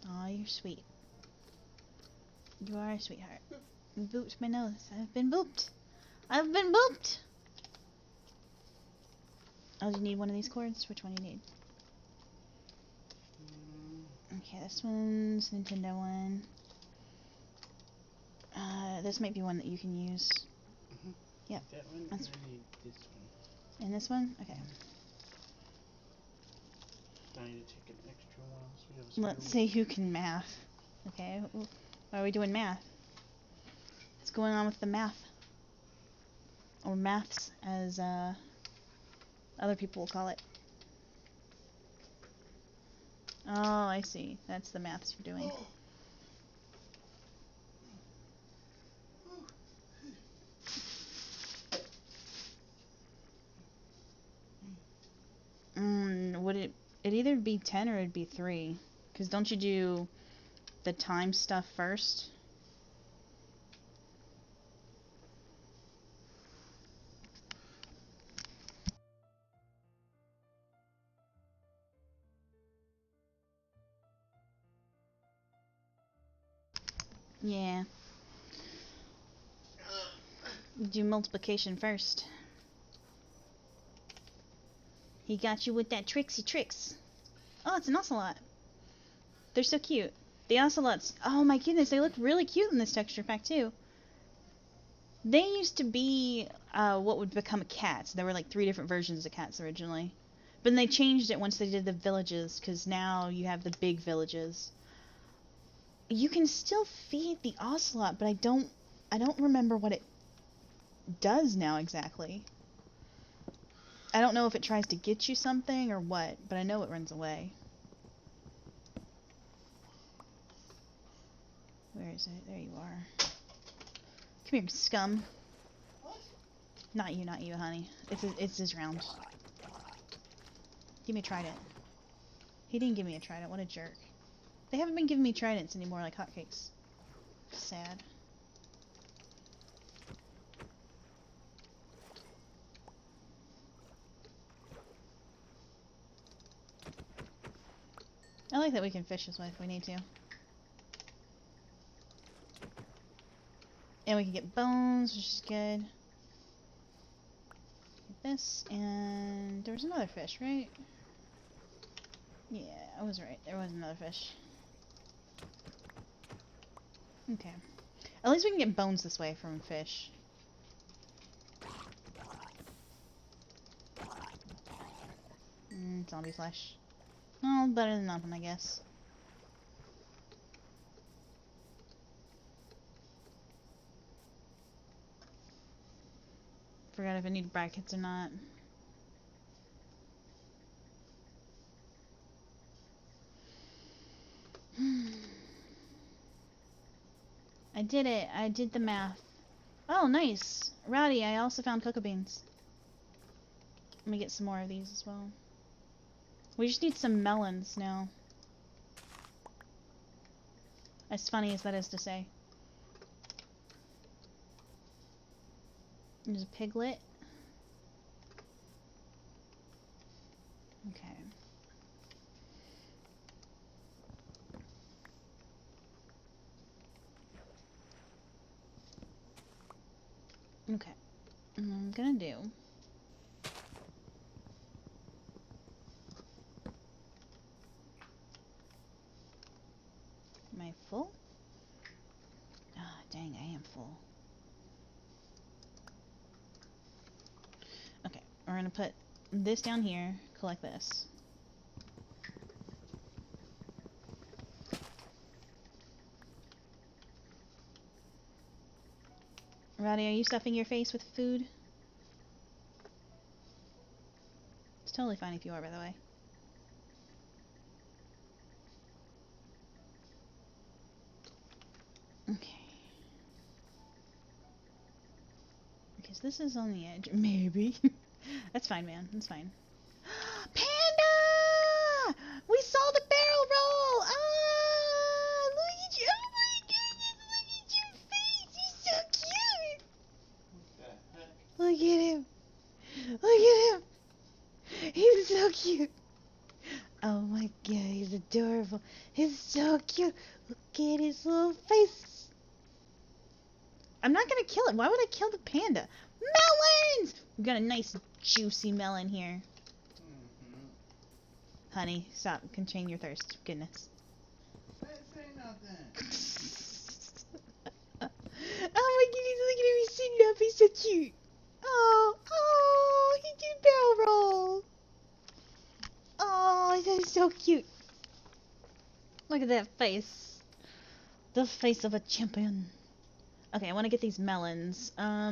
Aw, you're sweet. You are a sweetheart. You booped my nose. I've been booped. I've been booped! Oh, do you need one of these cords? Which one do you need? Okay, this one's Nintendo one. This might be one that you can use. Yep. That one, That's and I need this one. And this one? Okay. I need to take an extra one so we have a spare Let's see who can math. Okay, why are we doing math? What's going on with the math? Or maths, as other people will call it. Oh, I see. That's the maths you're doing. Would it either be 10 or it'd be 3? Because don't you do the time stuff first? Yeah. You do multiplication first. He got you with that tricksy tricks. Oh, it's an ocelot. They're so cute. The ocelots, oh my goodness, they look really cute in this texture pack too. They used to be what would become a cat. There were like 3 different versions of cats originally. But then they changed it once they did the villages, because now you have the big villages. You can still feed the ocelot, but I don't remember what it does now exactly. I don't know if it tries to get you something or what, but I know it runs away. Where is it? There you are. Come here, scum. What? Not you, honey. It's his round. Give me a trident. He didn't give me a trident. What a jerk. They haven't been giving me tridents anymore like hotcakes. Sad. I like that we can fish this way if we need to. And we can get bones, which is good. Get this, and there was another fish, right? Yeah, I was right. There was another fish. Okay. At least we can get bones this way from fish. Zombie flesh. Well, better than nothing, I guess. Forgot if I need brackets or not. I did it. I did the math. Oh, nice. Rowdy, I also found cocoa beans. Let me get some more of these as well. We just need some melons now. As funny as that is to say. There's a piglet. Okay. Okay. I'm gonna do. Am I full? Ah, dang, I am full. Okay, we're gonna put this down here, collect this. Rowdy, are you stuffing your face with food? It's totally fine if you are, by the way. Okay. Because this is on the edge. Maybe. That's fine, man. That's fine. Panda! We saw the barrel roll! Ah! Look at you! Oh my goodness! Look at your face! You're so cute! What the heck? Look at him! Look at him! He's so cute! Oh my god, he's adorable. He's so cute. Look at his little face. I'm not gonna kill it. Why would I kill the panda? Melons! We got a nice juicy melon here. Mm-hmm. Honey, stop. Contain your thirst. Goodness. I didn't say nothing. Oh my goodness, look at him. He's sitting up. He's so cute. Oh, oh, he did barrel roll. Oh, that is so cute. Look at that face. The face of a champion. Okay, I want to get these melons. Oh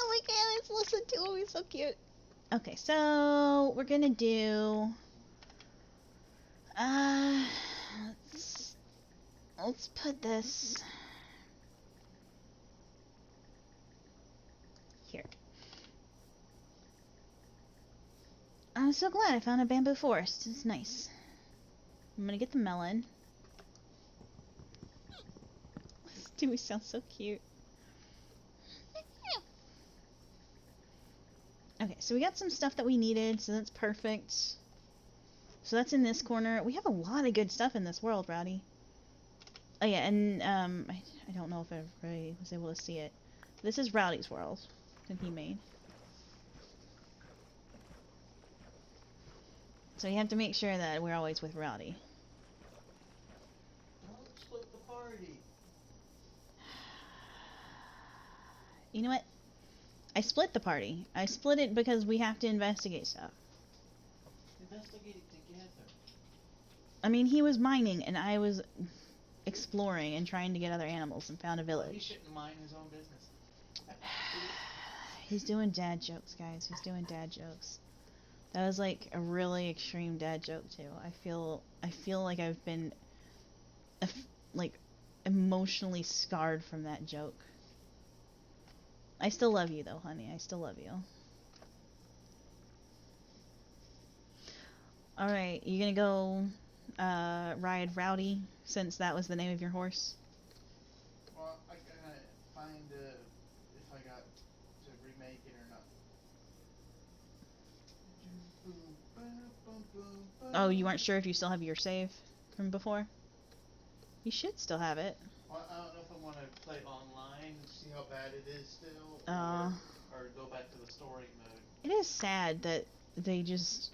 my god, let's listen to him. He's so cute. Okay, so we're gonna do. Let's put this here. I'm so glad I found a bamboo forest. It's nice. I'm gonna get the melon. This Dewey sounds so cute. Okay, so we got some stuff that we needed, so that's perfect. So that's in this corner. We have a lot of good stuff in this world, Rowdy. Oh yeah, and I don't know if everybody was able to see it. This is Rowdy's world that he made. So you have to make sure that we're always with Rowdy. Don't split the party. You know what? I split the party. I split it because we have to investigate stuff. Investigate it together. I mean, he was mining and I was exploring and trying to get other animals and found a He village. shouldn't mind his own business. He's doing dad jokes, guys. He's doing dad jokes. That was like a really extreme dad joke too. I feel like I've been like emotionally scarred from that joke. I still love you though, honey. I still love you. Alright, you gonna go ride Rowdy since that was the name of your horse? Well, I gotta find if I got to remake it or not. Oh, you weren't sure if you still have your save from before? You should still have it. Well, I don't know if I want to play online and see how bad it is still, or go back to the story mode. It is sad that they just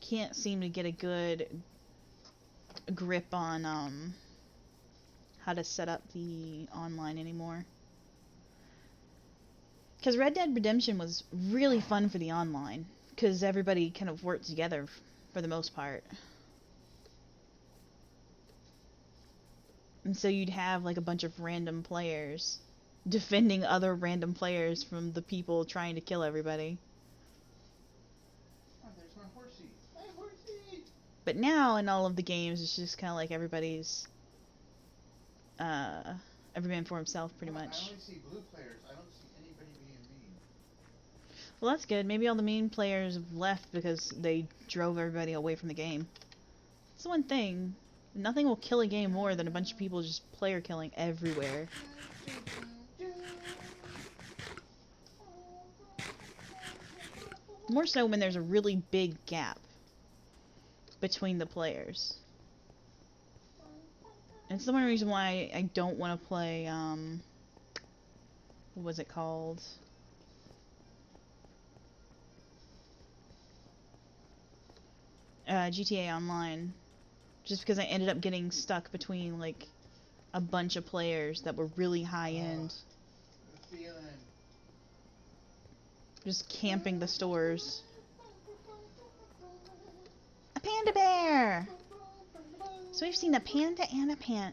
can't seem to get a good grip on how to set up the online anymore. Because Red Dead Redemption was really fun for the online. Because everybody kind of worked together for the most part. And so you'd have like a bunch of random players defending other random players from the people trying to kill everybody. Oh, there's my horsey. Hey, horsey! But now in all of the games, it's just kind of like everybody's, every man for himself, pretty much. I only see blue players. I don't see anybody being mean. Well, that's good. Maybe all the mean players have left because they drove everybody away from the game. That's the one thing. Nothing will kill a game more than a bunch of people just player killing everywhere. More so when there's a really big gap between the players. And it's the one reason why I don't want to play, what was it called? GTA Online. Just because I ended up getting stuck between, like, a bunch of players that were really high-end. The feeling. Just camping the stores. A panda bear! So we've seen a panda and a panda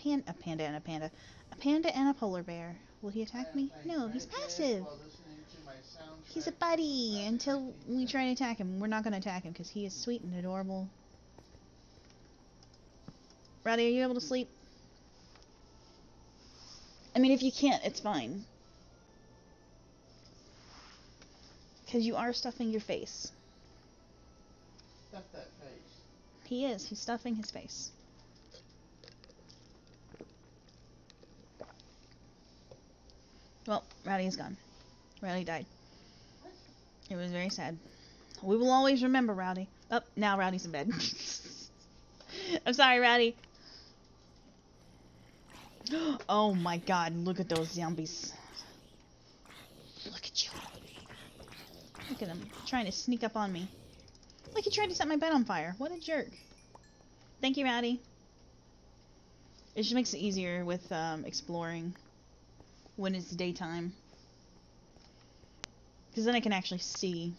and a polar bear. Will he attack me? No, he's passive. He's a buddy until we try to attack him. We're not going to attack him because he is sweet and adorable. Rowdy, are you able to sleep? I mean, if you can't, it's fine. Because you are stuffing your face. Stuff that face. He is. He's stuffing his face. Well, Rowdy is gone. Rowdy died. What? It was very sad. We will always remember Rowdy. Oh, now Rowdy's in bed. I'm sorry, Rowdy. Oh my god, look at those zombies. Look at you. Look at him, trying to sneak up on me. Like he tried to set my bed on fire. What a jerk. Thank you, Rowdy. It just makes it easier with exploring when it's daytime. Because then I can actually see.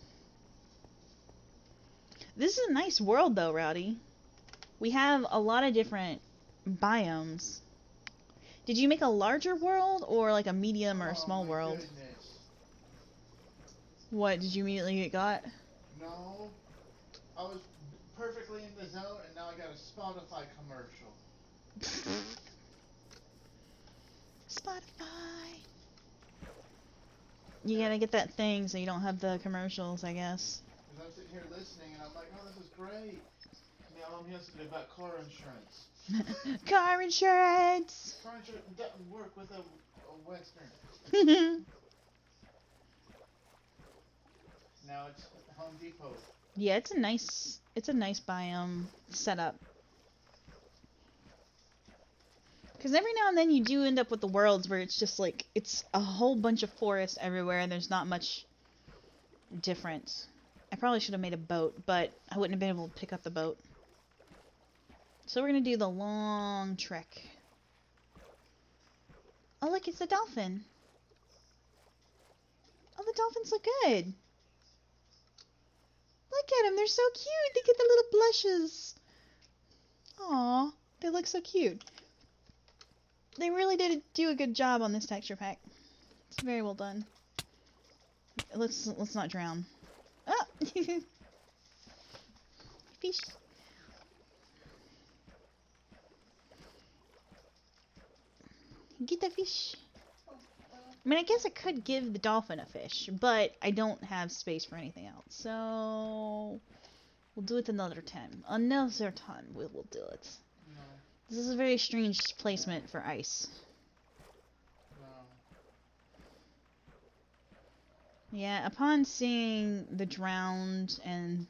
This is a nice world though, Rowdy. We have a lot of different biomes. Did you make a larger world or like a medium or a small world? Goodness. What, did you immediately get got? No. I was perfectly in the zone and now I got a Spotify commercial. Spotify. You gotta get that thing so you don't have the commercials, I guess. Because I'm sitting here listening and I'm like, oh, this is great. Now I'm yesterday about car insurance. Car insurance! Car insurance doesn't work with a Western. Now it's Home Depot. Yeah, it's a nice biome setup. Because every now and then you do end up with the worlds where it's just like, it's a whole bunch of forest everywhere and there's not much difference. I probably should have made a boat, but I wouldn't have been able to pick up the boat. So we're going to do the long trek. Oh look, it's a dolphin. Oh, the dolphins look good. Look at them, they're so cute. They get the little blushes. Aw, they look so cute. They really did do a good job on this texture pack. It's very well done. Let's not drown. Ah! Fish. Get the fish. I mean, I guess I could give the dolphin a fish, but I don't have space for anything else. So we'll do it another time. Another time we will do it. No. This is a very strange placement for ice. No. Yeah, upon seeing the drowned and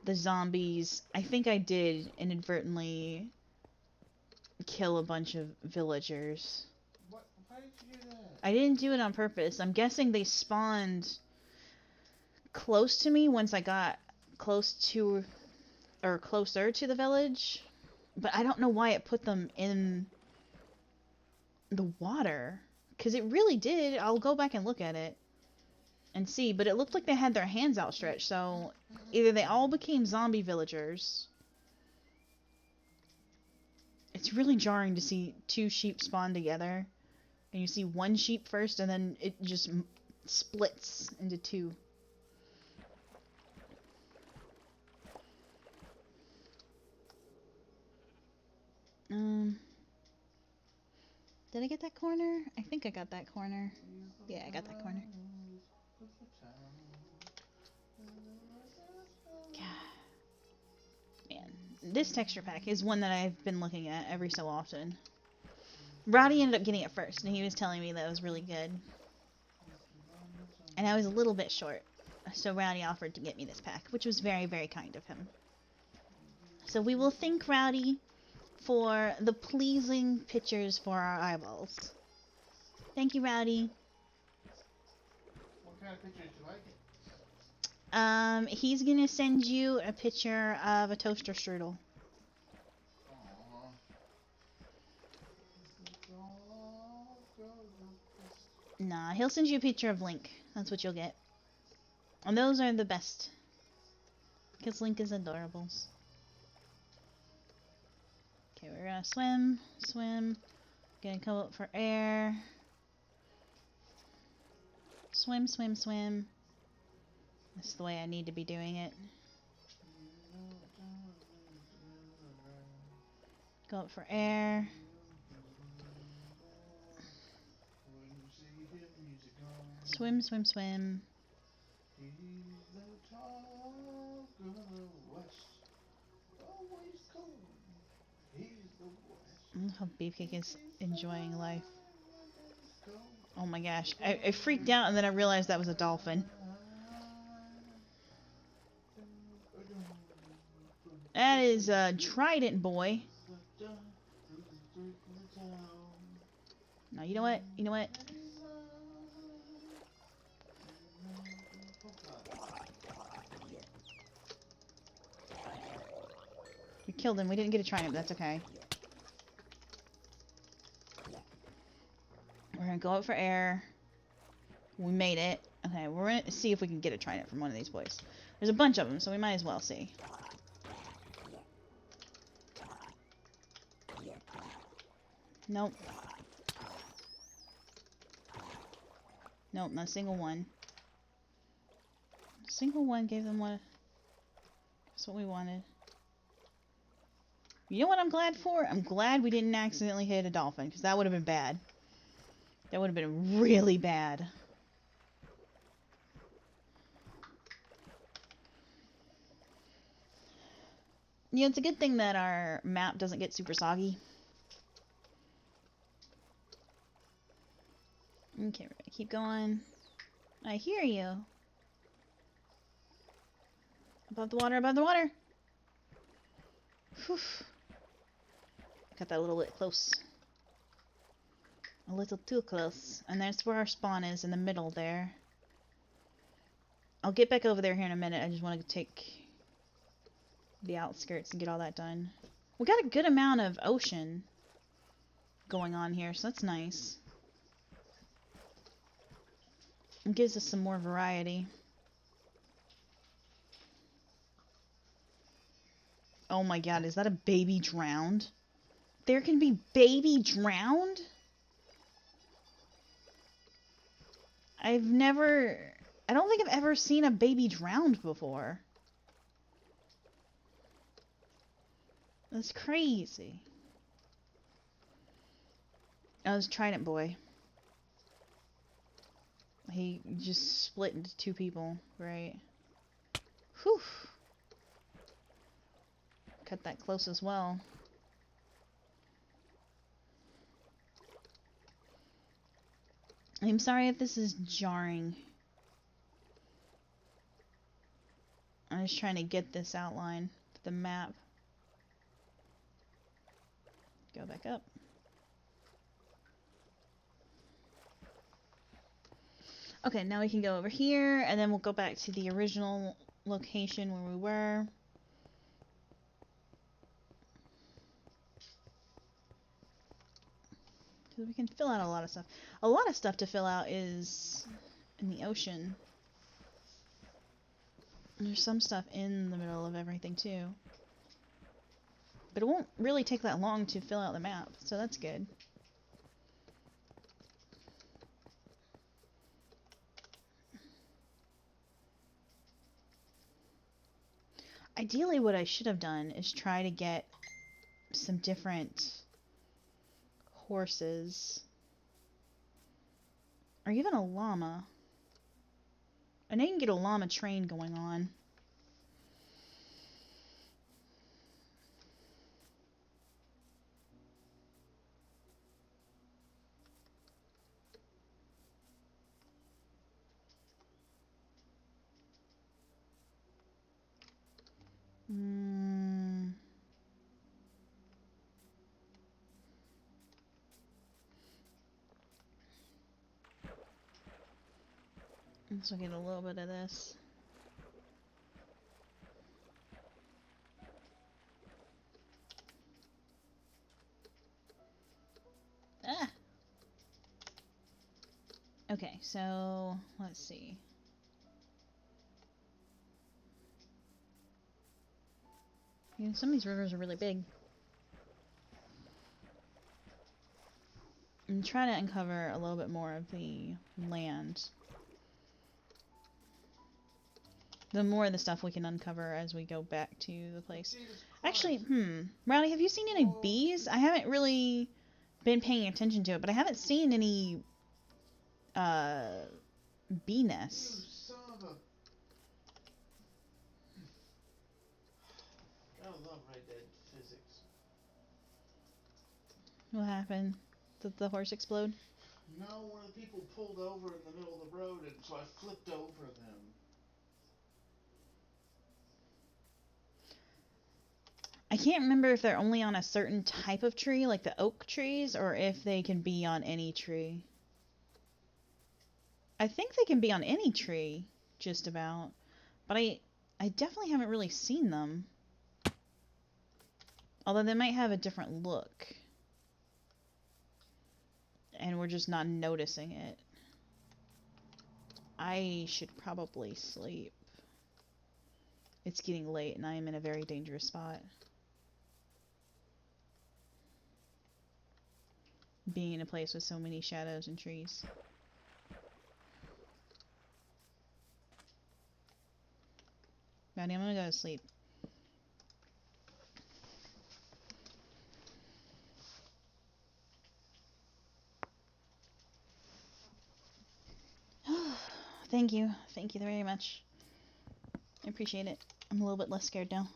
the zombies, I think I did inadvertently kill a bunch of villagers. What? Why did you do that? I didn't do it on purpose. I'm guessing they spawned close to me once I got close to, or closer to the village. But I don't know why it put them in the water. Because it really did. I'll go back and look at it and see. But it looked like they had their hands outstretched. So either they all became zombie villagers. It's really jarring to see two sheep spawn together. And you see one sheep first and then it just splits into two. Did I get that corner? I think I got that corner. Yeah, I got that corner. Man, this texture pack is one that I've been looking at every so often. Rowdy ended up getting it first, and he was telling me that it was really good. And I was a little bit short, so Rowdy offered to get me this pack, which was very, very kind of him. So we will thank Rowdy for the pleasing pictures for our eyeballs. Thank you, Rowdy. What kind of pictures do I get? He's gonna send you a picture of a toaster strudel. Aww. Nah, he'll send you a picture of Link. That's what you'll get. And those are the best. Because Link is adorables. Okay, we're gonna swim, swim. Gonna come up for air. Swim, swim, swim. That's the way I need to be doing it. Go up for air. Swim, swim, swim. How Beefcake is enjoying life. Oh my gosh. I freaked out and then I realized that was a dolphin. That is a Trident boy. No, you know what? You know what? We killed him. We didn't get a Trident, but that's okay. We're gonna go up for air. We made it. Okay, we're gonna see if we can get a Trident from one of these boys. There's a bunch of them, so we might as well see. Nope. Nope, not a single one. A single one gave them what... That's what we wanted. You know what I'm glad for? I'm glad we didn't accidentally hit a dolphin, because that would have been bad. That would have been really bad. Yeah, it's a good thing that our map doesn't get super soggy. Okay, we're gonna keep going. I hear you. Above the water, above the water! Whew. Got that a little bit close. A little too close. And that's where our spawn is, in the middle there. I'll get back over there here in a minute. I just want to take the outskirts and get all that done. We got a good amount of ocean going on here, so that's nice. It gives us some more variety. Oh my god, is that a baby drowned? There can be baby drowned? I don't think I've ever seen a baby drowned before. That's crazy. Oh, it's Trident Boy. He just split into two people, right? Whew. Cut that close as well. I'm sorry if this is jarring. I'm just trying to get this outline to the map. Go back up. Okay, now we can go over here, and then we'll go back to the original location where we were. Because we can fill out a lot of stuff. A lot of stuff to fill out is in the ocean. There's some stuff in the middle of everything too. But it won't really take that long to fill out the map, so that's good. Ideally, what I should have done is try to get some different horses. Or even a llama. I know you can get a llama train going on. Let's get a little bit of this. Ah! Okay, so let's see. You know, some of these rivers are really big. I'm trying to uncover a little bit more of the land. The more of the stuff we can uncover as we go back to the place. Actually, Rowdy, have you seen any bees? I haven't really been paying attention to it, but I haven't seen any bee nests. You son of a... Gotta love Red Dead physics. What happened? Did the horse explode? No, one of the people pulled over in the middle of the road, and so I flipped over them. I can't remember if they're only on a certain type of tree, like the oak trees, or if they can be on any tree. I think they can be on any tree, just about. But I definitely haven't really seen them. Although they might have a different look. And we're just not noticing it. I should probably sleep. It's getting late and I am in a very dangerous spot. Being in a place with so many shadows and trees. Rowdy, I'm gonna go to sleep. Thank you. Thank you very much. I appreciate it. I'm a little bit less scared now.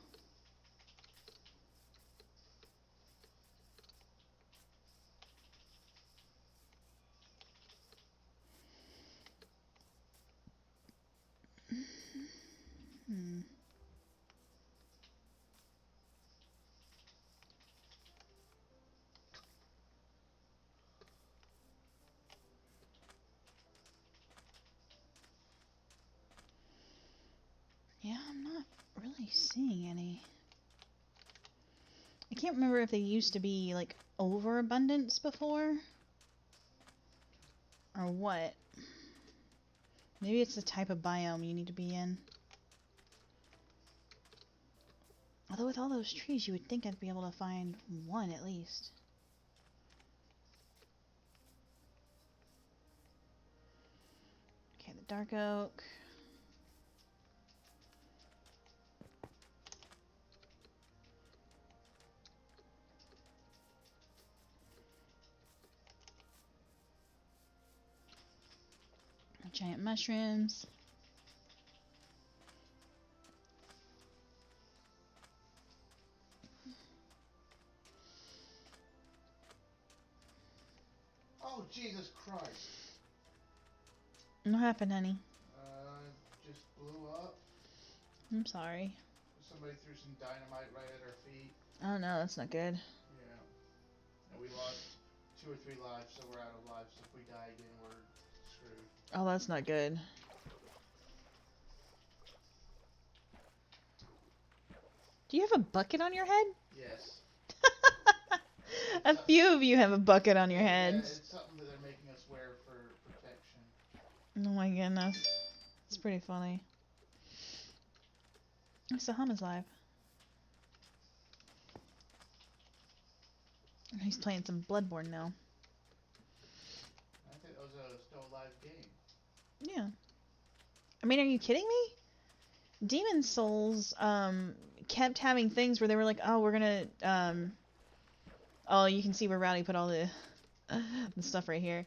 Yeah, I'm not really seeing any. I can't remember if they used to be, like, overabundance before. Or what. Maybe it's the type of biome you need to be in. Although with all those trees, you would think I'd be able to find one at least. Okay, the dark oak. Giant mushrooms. Oh, Jesus Christ. What happened, honey? Just blew up. I'm sorry. Somebody threw some dynamite right at our feet. Oh no, that's not good. Yeah. And we lost 2 or 3 lives, so we're out of lives. So if we die again, we're screwed. Oh, that's not good. Do you have a bucket on your head? Yes. A few of you have a bucket on your Yeah, heads. it's something that they're making us wear for protection. Oh my goodness. It's pretty funny. So Hama's live. He's playing some Bloodborne now. I think that was a still live game. Yeah. I mean, are you kidding me? Demon Souls kept having things where they were like, oh, we're gonna oh, you can see where Rowdy put all the the stuff right here.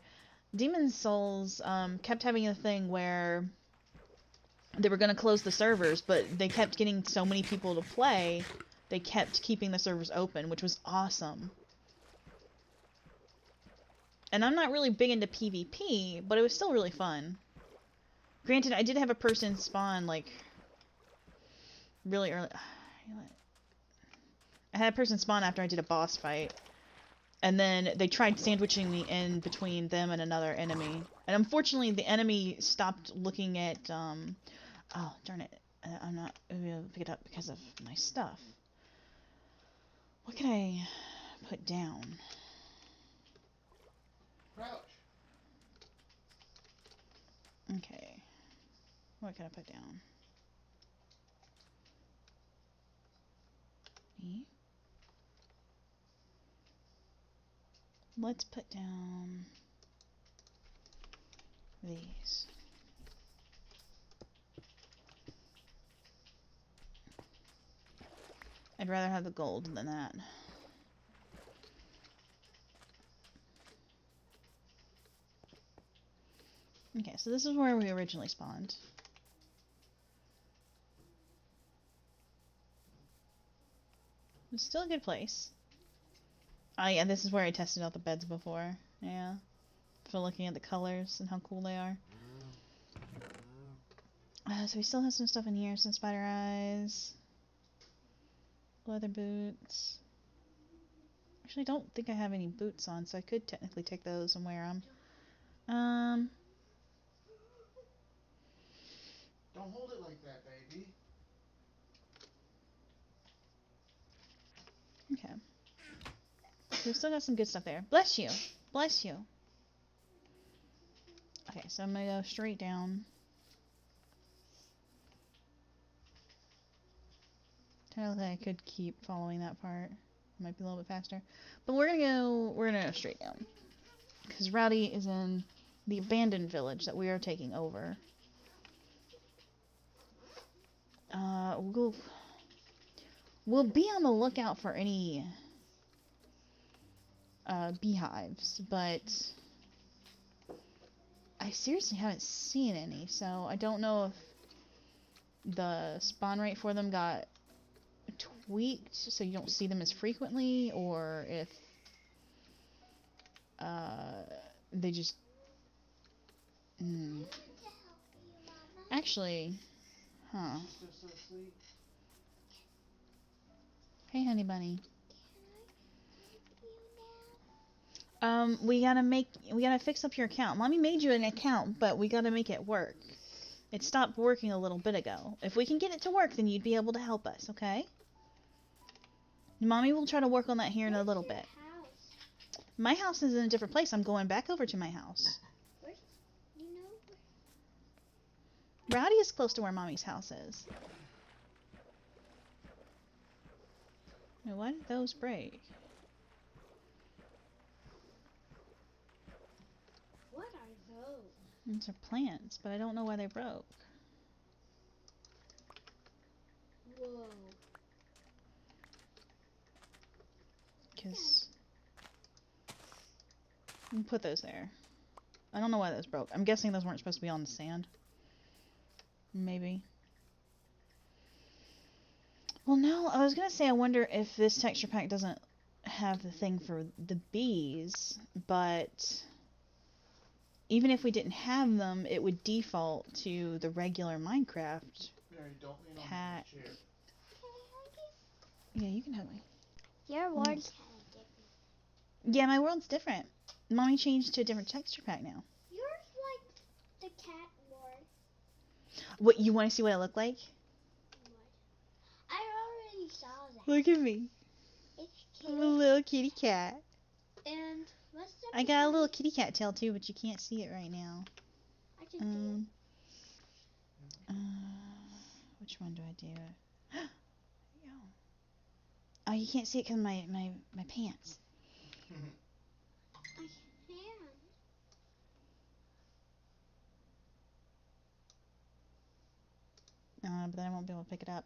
Demon Souls kept having a thing where they were gonna close the servers, but they kept getting so many people to play, they kept keeping the servers open, which was awesome. And I'm not really big into PvP, but it was still really fun. Granted, I did have a person spawn, like, really early. I had a person spawn after I did a boss fight. And then they tried sandwiching me in between them and another enemy. And unfortunately, the enemy stopped looking at, oh, darn it. I'm not able to pick it up because of my stuff. What can I put down? Crouch. Okay. What can I put down? E? Let's put down these. I'd rather have the gold than that. Okay, so this is where we originally spawned. It's still a good place. Oh yeah, this is where I tested out the beds before. Yeah. For looking at the colors and how cool they are. So we still have some stuff in here. Some spider eyes. Leather boots. Actually, I don't think I have any boots on, so I could technically take those and wear them. Don't hold it like that, baby. Okay. So we've still got some good stuff there. Bless you. Bless you. Okay, so I'm gonna go straight down. Technically, I could keep following that part. Might be a little bit faster. But we're gonna go straight down. Because Rowdy is in the abandoned village that we are taking over. We'll be on the lookout for any beehives, but I seriously haven't seen any, so I don't know if the spawn rate for them got tweaked so you don't see them as frequently, or if they just actually, huh? She's still so asleep. Hey, honey bunny. We gotta fix up your account. Mommy made you an account, but we gotta make it work. It stopped working a little bit ago. If we can get it to work, then you'd be able to help us, okay? Mommy will try to work on that here in a little bit. My house is in a different place. I'm going back over to my house. Rowdy is close to where Mommy's house is. Now, why did those break? What are those? Those are plants, but I don't know why they broke. Whoa. Because put those there. I don't know why those broke. I'm guessing those weren't supposed to be on the sand. Maybe. Well, no, I was gonna say I wonder if this texture pack doesn't have the thing for the bees, but even if we didn't have them, it would default to the regular Minecraft Mary, don't lean pack. on the chair. Yeah, you can hug me. Your world's kind of different. Yeah, my world's different. Mommy changed to a different texture pack now. Yours like the cat world. What, you want to see what I look like? I already saw that. Look at me. It's I'm a little kitty cat. And what's the I got a little kitty cat tail too, but you can't see it right now. I can do Which one do I do? There you go. Oh, you can't see it because my pants. I can. But then I won't be able to pick it up.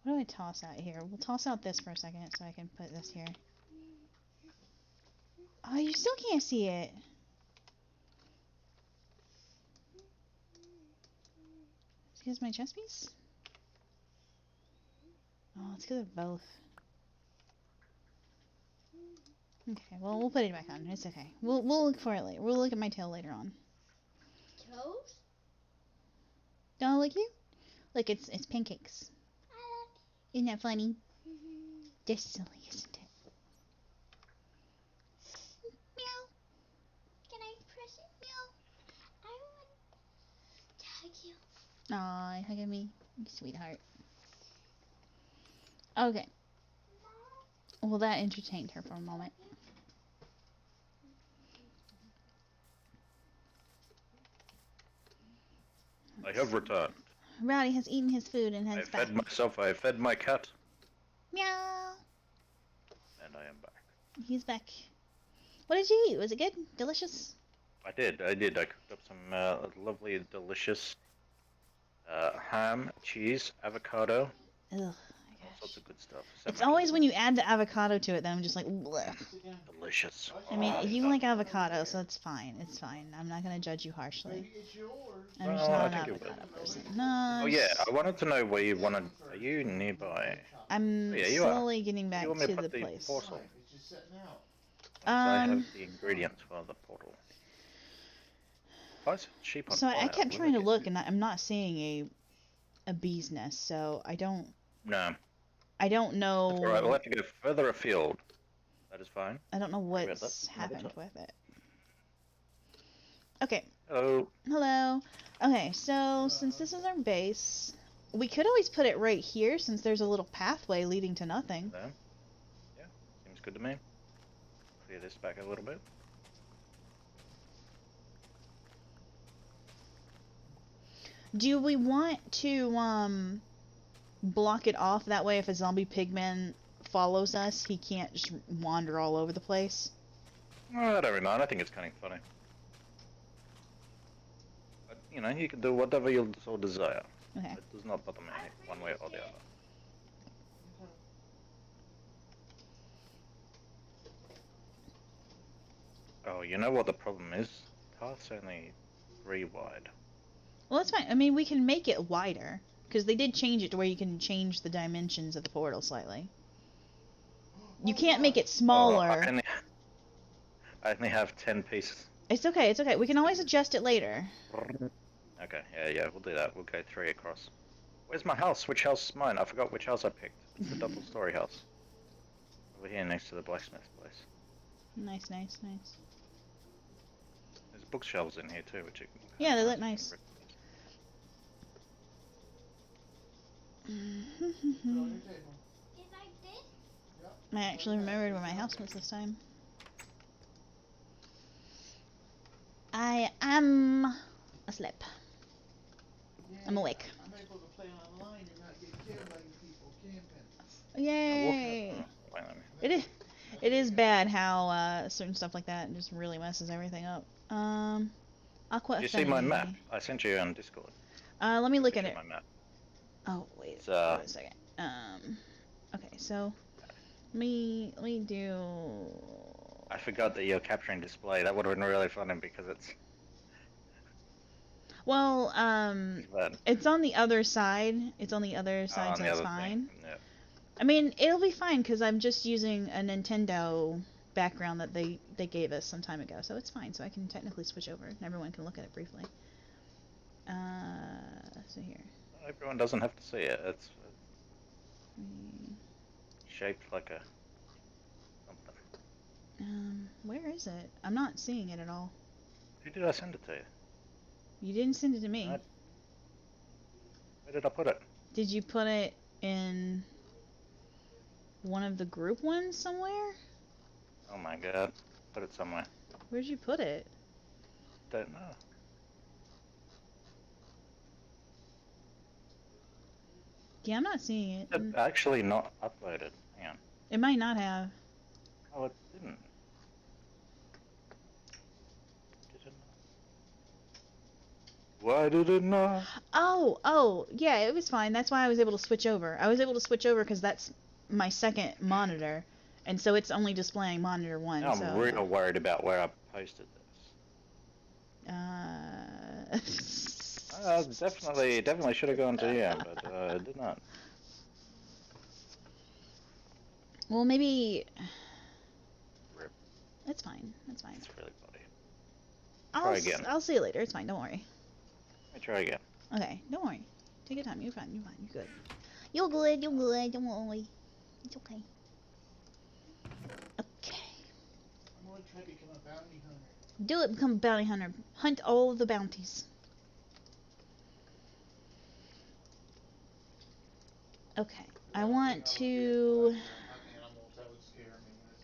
What do I toss out here? We'll toss out this for a second so I can put this here. Oh, you still can't see it. It's because my chest piece? Oh, it's because of both. Okay, well, we'll put it back on. It's okay. We'll look for it later. We'll look at my tail later on. Toes? Don't I like you? Look, it's pancakes. Isn't that funny? They're silly, isn't it? Meow. Can I press it? Meow. I want to hug you. Aw, hug at me, you sweetheart. Okay. Well, that entertained her for a moment. I have returned. Rowdy has eaten his food and I heads back. fed myself, I fed my cat, Meow. and I am back. He's back. What did you eat? Was it good? Delicious? I did. I cooked up some lovely, delicious ham, cheese, avocado, Ugh. all sorts of good stuff. It's always when you add the avocado to it that I'm just like, bleh. Delicious. I mean, you like avocado, so it's fine. It's fine. I'm not gonna judge you harshly. Maybe it's yours. I'm just Well, not I an think it avocado will. person. No. Oh yeah, I wanted to know where you wanted. Are you nearby? I'm Oh, yeah, you are. slowly getting back You want me to to the put the place. portal? It's just sitting out. I have Um. the ingredients for the portal. Why is it sheep on So fire? I kept What trying to did I look, and I'm not seeing a bee's nest. So I don't get? No, know. that's alright. We'll have to go further afield. That is fine. I don't know Worry about what's that another happened time. with it. Okay. Hello. Hello. Okay, so since this is our base, we could always put it right here since there's a little pathway leading to nothing. Hello. Yeah, seems good to me. Clear this back a little bit. Do we want to block it off that way if a zombie pigman follows us, he can't just wander all over the place? I don't really mind. I think it's kind of funny. But, you know, you can do whatever you so desire. Okay. It does not bother me one way or the other. Oh, you know what the problem is? The path's only 3 wide. Well, that's fine. I mean, we can make it wider because they did change it to where you can change the dimensions of the portal slightly. You can't make it smaller. I only have 10 pieces. It's okay, it's okay. We can always adjust it later. Okay, yeah, we'll do that. We'll go 3 across. Where's my house? Which house is mine? I forgot which house I picked. It's the double-story house. Over here next to the blacksmith place. Nice, nice, nice. There's bookshelves in here too, which you can... Yeah, they look nice. Put it on your table. Is like this? Yep. I actually remembered where my house was this time. I am asleep. I'm awake. I'm able to play online and not get killed by you people camping. Yay! Wait, let me... It is bad how certain stuff like that just really messes everything up. Aqua Did you see my map? I sent you on Discord. Let me look at Picture it. of my map. Oh wait, It's, wait a second. Okay, so let me do. I forgot that you're capturing display. That would have been really funny because it's... Well, bad. it's on the other side. It's on the other side, on so the it's other fine. thing. Yeah. I mean, it'll be fine because I'm just using a Nintendo background that they gave us some time ago, so it's fine. So I can technically switch over, and everyone can look at it briefly. So here. Everyone doesn't have to see it. It's Mm, shaped like a something. where is it? I'm not seeing it at all. Who did I send it to? You didn't send it to me. Where did I put it? Did you put it in one of the group ones somewhere? Oh my god. Put it somewhere. Where'd you put it? Don't know. Yeah, I'm not seeing it. It actually not uploaded. Hang on. It might not have. Oh, it didn't. Did it not? Why did it not? Oh, yeah, it was fine. That's why I was able to switch over. I was able to switch over because that's my second monitor, and so it's only displaying monitor 1. Now so, I'm real worried about where I posted this. Definitely should have gone to here, but it did not. Well, maybe. Rip. It's fine. It's fine. It's really funny. Try again. I'll see you later. It's fine. Don't worry. Let me try again. Okay. Don't worry. Take your time. You're fine. You're fine. You're good. You're good. You're good. Don't worry. It's okay. Okay. I'm gonna try to become a bounty hunter. Do it. Become a bounty hunter. Hunt all of the bounties. Okay. I want to. Hunt animals. That would scare me in this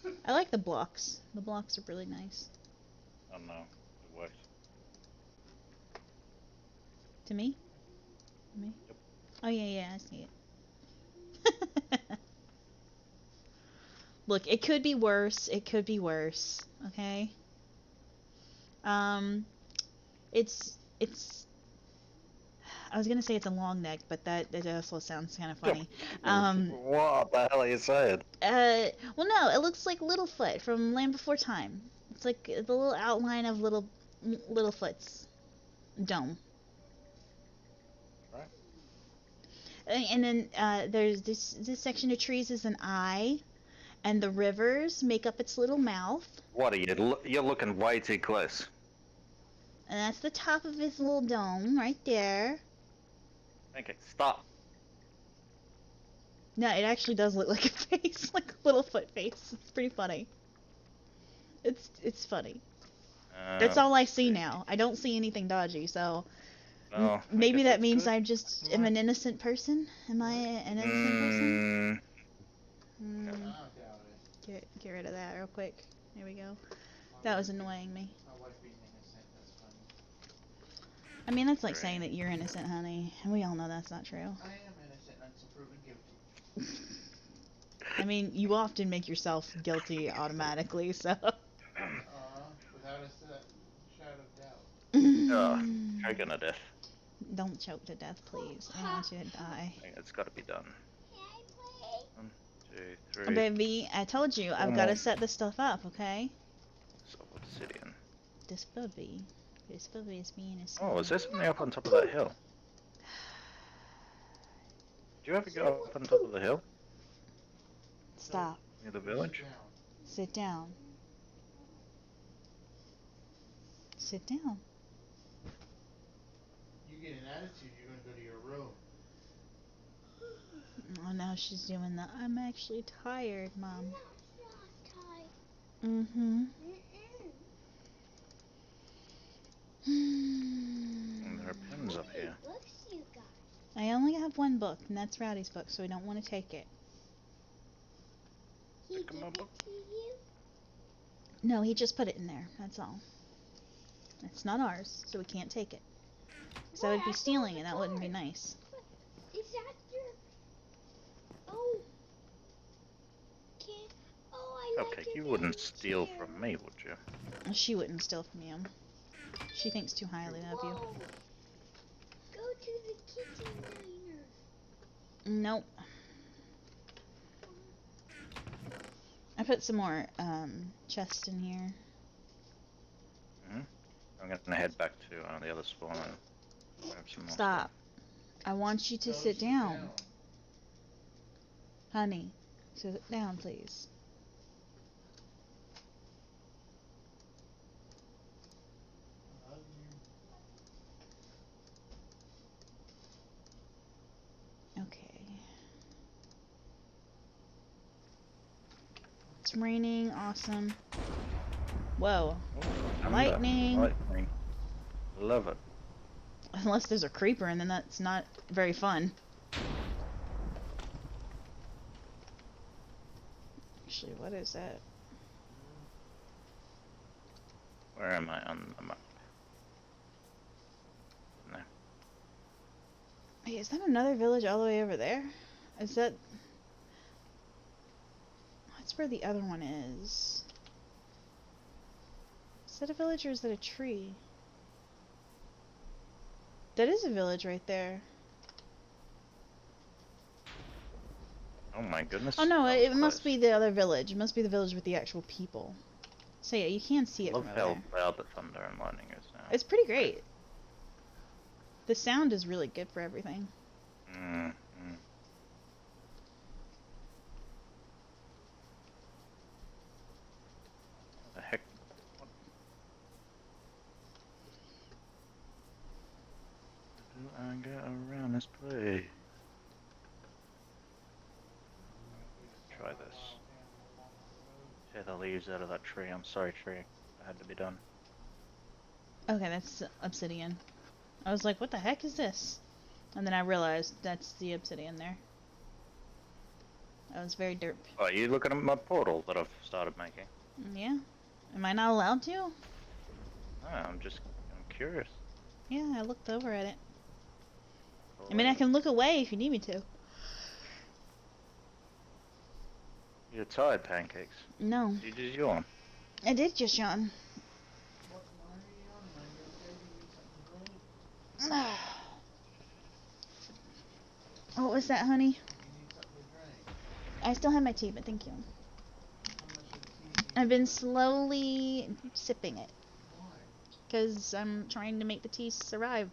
game. I like the blocks. The blocks are really nice. Oh no, it worked. To me? Me? Yep. Oh yeah, I see it. Look, it could be worse. It could be worse. Okay. It's. I was gonna say it's a long neck, but that also sounds kind of funny. What the hell are you saying? Well, no, it looks like Littlefoot from Land Before Time. It's like the little outline of Littlefoot's dome. Right. And then there's this section of trees is an eye, and the rivers make up its little mouth. What are you? You're looking way too close. And that's the top of his little dome right there. Okay, stop. No, it actually does look like a face, like a Littlefoot face. It's pretty funny. It's funny. That's all I see now. I don't see anything dodgy, so No, maybe that means good. I just am an innocent person. Am I an innocent person? I doubt it. Get rid of that real quick. There we go. That was annoying me. My wife being innocent. That's funny. I mean, that's like saying that you're innocent, honey. And we all know that's not true. I am innocent until proven guilty. I mean, you often make yourself guilty automatically, so. Without a shadow of doubt. Choking to death. Don't choke to death, please. I don't want you to die. I think it's got to be done. Can I play? 1, 2, 3. Baby, I told you, I've got to set this stuff up, okay? So obsidian. This bubby is being a Oh, is there something up on top of that hill? Do you ever go up on top of the hill Stop. near the village? Sit down. Sit down. You get an attitude, you're gonna go to your room. Oh, now she's doing the I'm actually tired, Mom. Not Mm-hmm. And there are pens up here. books you got? I only have one book, and that's Rowdy's book, so I don't want to take it. He Pick gave 'em up. it to you? No, he just put it in there, that's all. It's not ours, so we can't take it. Because I would be stealing, and that wouldn't be nice. Is that your... Oh. Can... Oh, I like Okay, your you wouldn't favorite steal chair. from me, would you? She wouldn't steal from you. She thinks too highly of you. Whoa. Go to the kitchen diner. Nope. I put some more chests in here. I'm gonna head back to the other spawn and grab some more Stop. I want you to Go sit down. Honey, sit down, please. I love you. Okay. It's raining. Awesome. Whoa. Thunder. Lightning. Lightning. Love it. Unless there's a creeper, and then that's not very fun. Actually, what is that? Where am I on the map? No. Hey, is that another village all the way over there? Is that... That's where the other one is. Is that a village or is that a tree? That is a village right there. Oh my goodness. Oh no, that was it must close. be the other village. It must be the village with the actual people. So yeah, you can see I it love from over how there. loud the thunder and lightning is now. It's pretty great. The sound is really good for everything. Mm, mm. What the heck? What? How do I get around this place? Try this. Tear the leaves out of that tree. I'm sorry, tree. That had to be done. Okay, that's obsidian. I was like, what the heck is this? And then I realized that's the obsidian there. That was very derp. Oh, you looking at my portal that I've started making? Yeah? Am I not allowed to? No, I'm curious. Yeah, I looked over at it. Cool. I mean, I can look away if you need me to. You're tired, pancakes. No. You just yawn. I did just yawn. Why are you yawning? Are you okay? Do you need something to drink? What was that, honey? You need something to drink. I still have my tea, but thank you. How much of the tea do you I've been drink? slowly sipping it. Why? Because I'm trying to make the tea survive.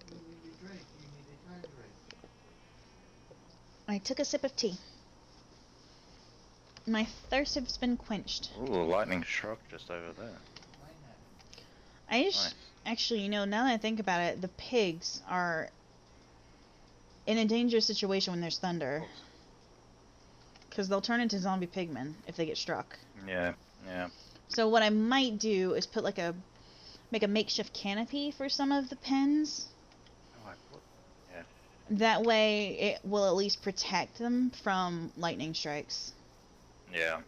When you drink, you need to hydrate. I took a sip of tea. My thirst has been quenched. Ooh, lightning struck just over there. Mine haven't. I just... Nice. Actually, you know, now that I think about it, the pigs are in a dangerous situation when there's thunder. Because they'll turn into zombie pigmen if they get struck. Yeah, yeah. So what I might do is put make a makeshift canopy for some of the pens. Oh, yeah. That way it will at least protect them from lightning strikes. Yeah.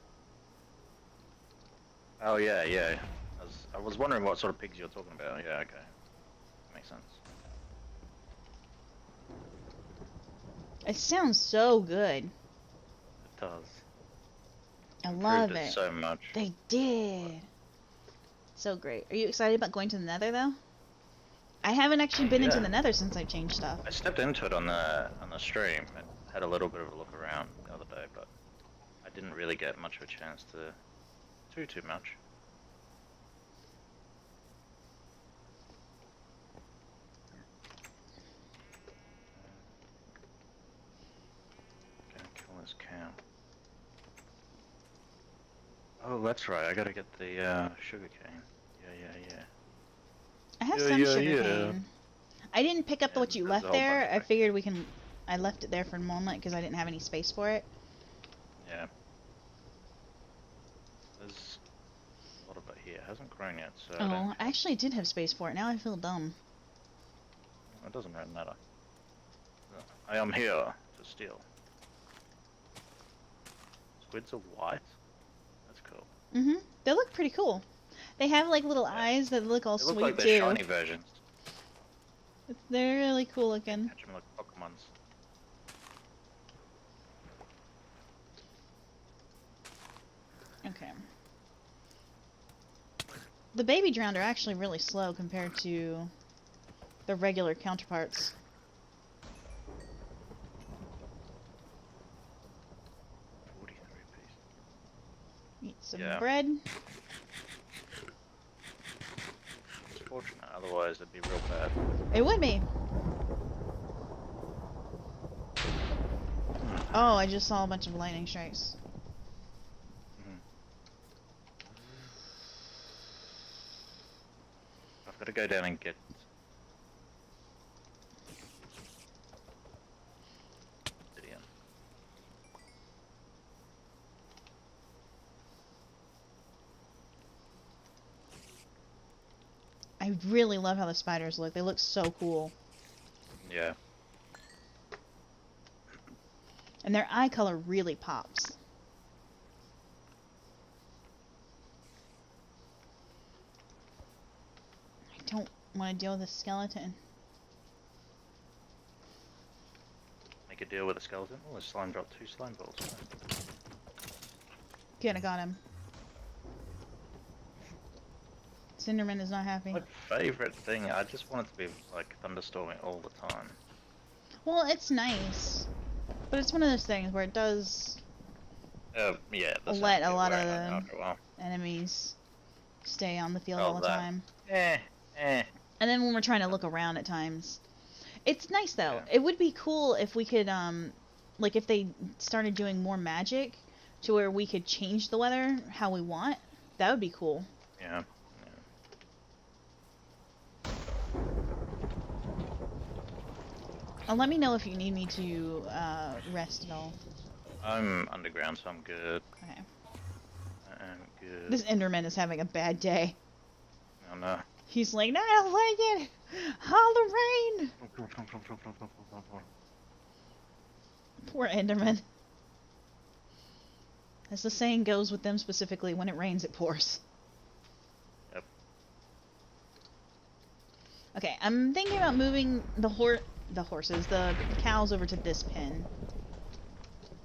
Oh, yeah, yeah. I was wondering what sort of pigs you're talking about. Yeah, okay. Makes sense. It sounds so good. It does. I Improved love it it. so much. They did. So great. Are you excited about going to the Nether though? I haven't actually been into Yeah. the Nether since I changed stuff. I stepped into it on the stream and had a little bit of a look around the other day, but I didn't really get much of a chance to do too much. Gonna kill this cow. Oh, that's right. I gotta get the sugar cane. Yeah. I have Yeah, some yeah, sugar yeah. cane. I didn't pick up Yeah, what you there's a left whole bunch there. of I things. figured I left it there for a moment because I didn't have any space for it. Yeah. There's a lot of it here. It hasn't grown yet, so Oh, I actually did have space for it. Now I feel dumb. it doesn't really matter. I am here to steal. Squids are white? That's cool. Mhm. They look pretty cool. They have like little Yeah. eyes that look all They look sweet like too. they're shiny versions. They're really cool looking. Catch them like Pokemons. Okay. The baby drowned are actually really slow compared to the regular counterparts. 43 pieces. Eat some Yeah. bread. It's fortunate, otherwise it'd be real bad. It would be. Oh, I just saw a bunch of lightning strikes. I've got to go down and get... obsidian. I really love how the spiders look. They look so cool. Yeah. And their eye color really pops. I don't want to deal with a skeleton. Make a deal with a skeleton. Oh, a slime dropped 2 slime balls. Good, I got him. Cinderman is not happy. My favorite thing, I just want it to be like thunderstorming all the time. Well, it's nice. But it's one of those things where it does Yeah, the let sound a get lot wearing of on you after a while. enemies stay on the field Oh, all the that. time. Eh. And then when we're trying to look around at times. It's nice though. Yeah. It would be cool if we could like if they started doing more magic to where we could change the weather how we want. That would be cool. Yeah. Let me know if you need me to rest at all. I'm underground, so I'm good. Okay. I'm good. This Enderman is having a bad day. Oh no. He's like, no, I don't like it. All the rain. Poor Enderman. As the saying goes with them specifically, when it rains, it pours. Yep. Okay, I'm thinking about moving the cows over to this pen.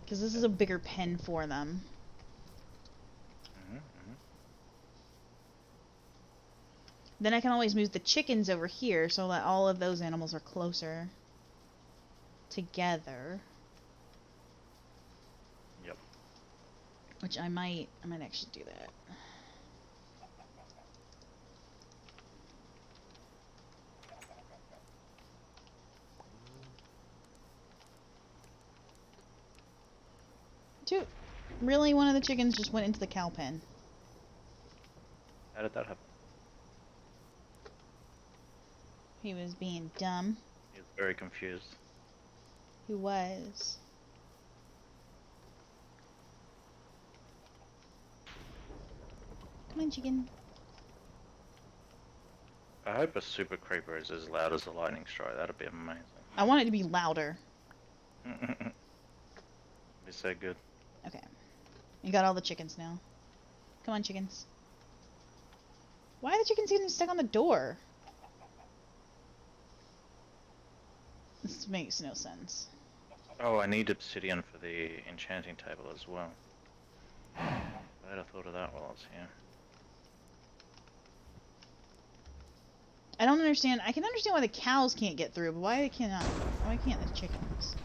Because this is a bigger pen for them. Then I can always move the chickens over here so that all of those animals are closer together. Yep. Which I might actually do that. Dude, really? One of the chickens just went into the cow pen. How did that happen? He was being dumb. He was very confused. He was. Come on, chicken. I hope a super creeper is as loud as a lightning strike. That'd be amazing. I want it to be louder. Be so good. Okay. You got all the chickens now. Come on, chickens. Why are the chickens getting stuck on the door? This makes no sense. Oh, I need obsidian for the enchanting table as well. Glad I thought of that while I was here. I don't understand. I can understand why the cows can't get through, but why can't the chickens?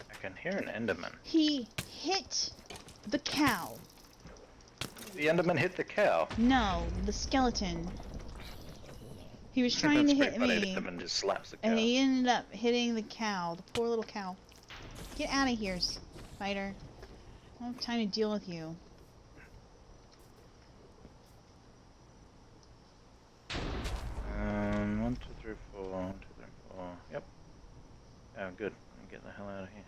I can hear an enderman. He hit the cow. The enderman hit the cow. No, the skeleton. He was trying to hit me, The enderman just slaps the cow. and he ended up hitting the cow. The poor little cow. Get out of here, spider. I don't have time to deal with you. One, two, three, four. 1, 2, 3, 4. Yep. Oh, good. I'm getting the hell out of here.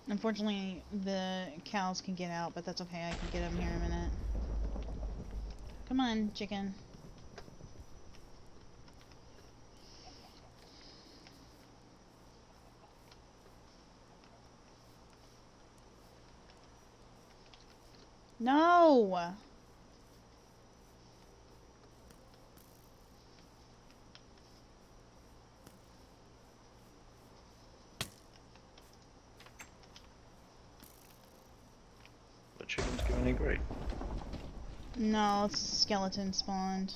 Unfortunately, the cows can get out, but that's okay. I can get them here in a minute. Come on, chicken. No! anything great? No, it's a skeleton spawned.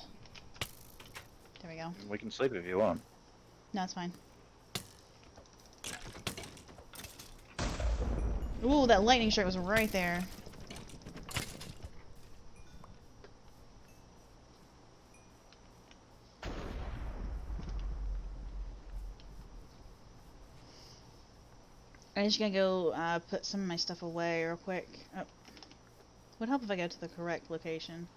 There we go. We can sleep if you want. No, it's fine. Ooh, that lightning strike was right there. I just gotta go put some of my stuff away real quick. Oh. Would help if I go to the correct location.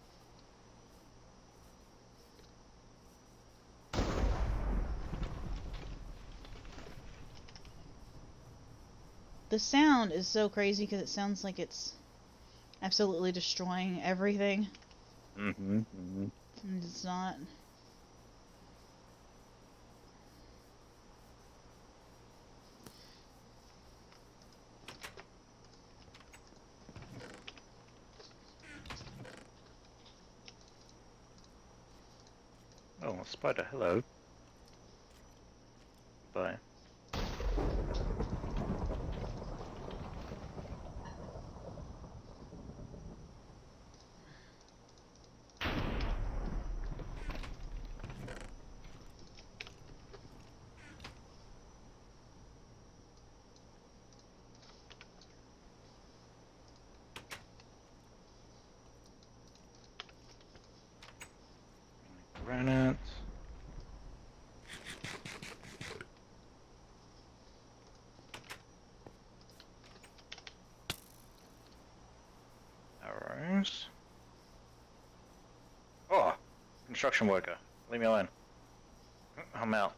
The sound is so crazy because it sounds like it's absolutely destroying everything. And it's not. Oh, a spider, hello. Bye. Granite. Arrows. Oh! Construction worker. Leave me alone. I'm out.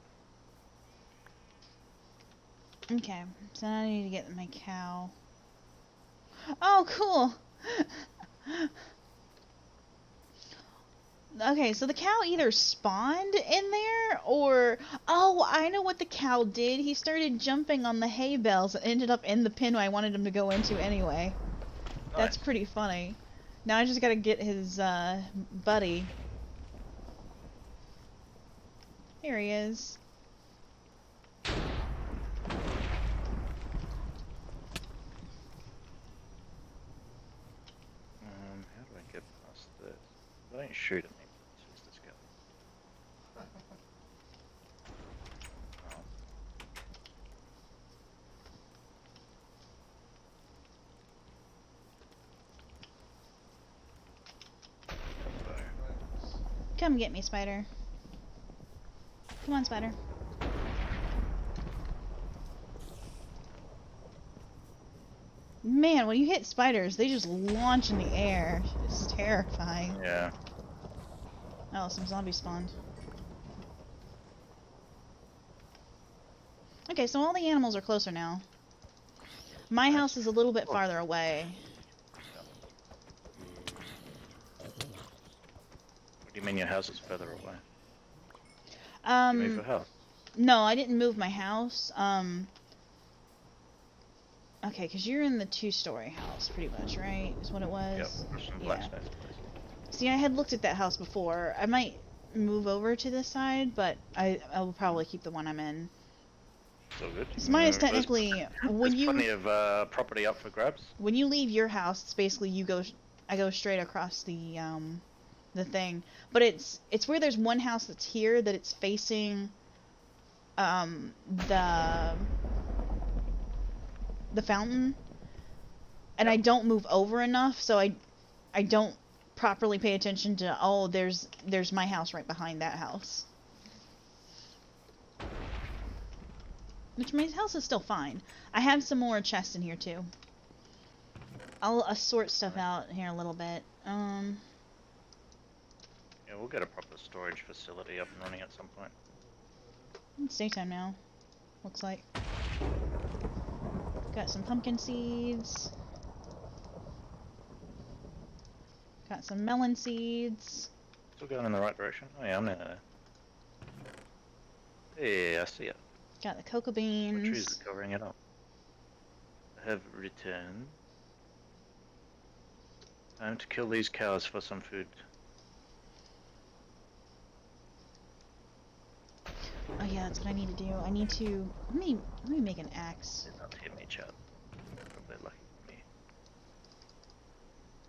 Okay, so now I need to get my cow. Oh, cool! Okay, so the cow either spawned in there, or... Oh, I know what the cow did. He started jumping on the hay bales and ended up in the pen I wanted him to go into anyway. Nice. That's pretty funny. Now I just gotta get his, buddy. Here he is. How do I get past this? Don't shoot at me. It's just this guy. Oh. Come get me, spider. Come on, spider. Man, when you hit spiders, they just launch in the air. It's terrifying. Yeah. Oh, some zombies spawned. Okay, so all the animals are closer now. My house is a little bit farther away. What do you mean your house is further away? You move your house? No, I didn't move my house. Okay, because you're in the 2-story house, pretty much, right? Is what it was? Yep, there's some blacksmith place. See, I had looked at that house before. I might move over to this side, but I will probably keep the one I'm in. So good. So mine is technically when There's you plenty of property up for grabs. when you leave your house, it's basically I go straight across the thing. But it's where there's one house that's here that it's facing the fountain, and I don't move over enough, so I don't properly pay attention to, oh, there's my house right behind that house. Which my house is still fine. I have some more chests in here too. I'll sort stuff out here a little bit. Yeah, we'll get a proper storage facility up and running at some point. It's daytime now. Looks like. Got some pumpkin seeds. Got some melon seeds. Still going in the right direction? Oh yeah, I'm there. Hey, I see it. Got the cocoa The trees beans. are covering it up. I have returned. Time to kill these cows for some food. Oh yeah, that's what I need to do. I need to let me make an axe. Did not hit me, Chad. Probably lucky for me.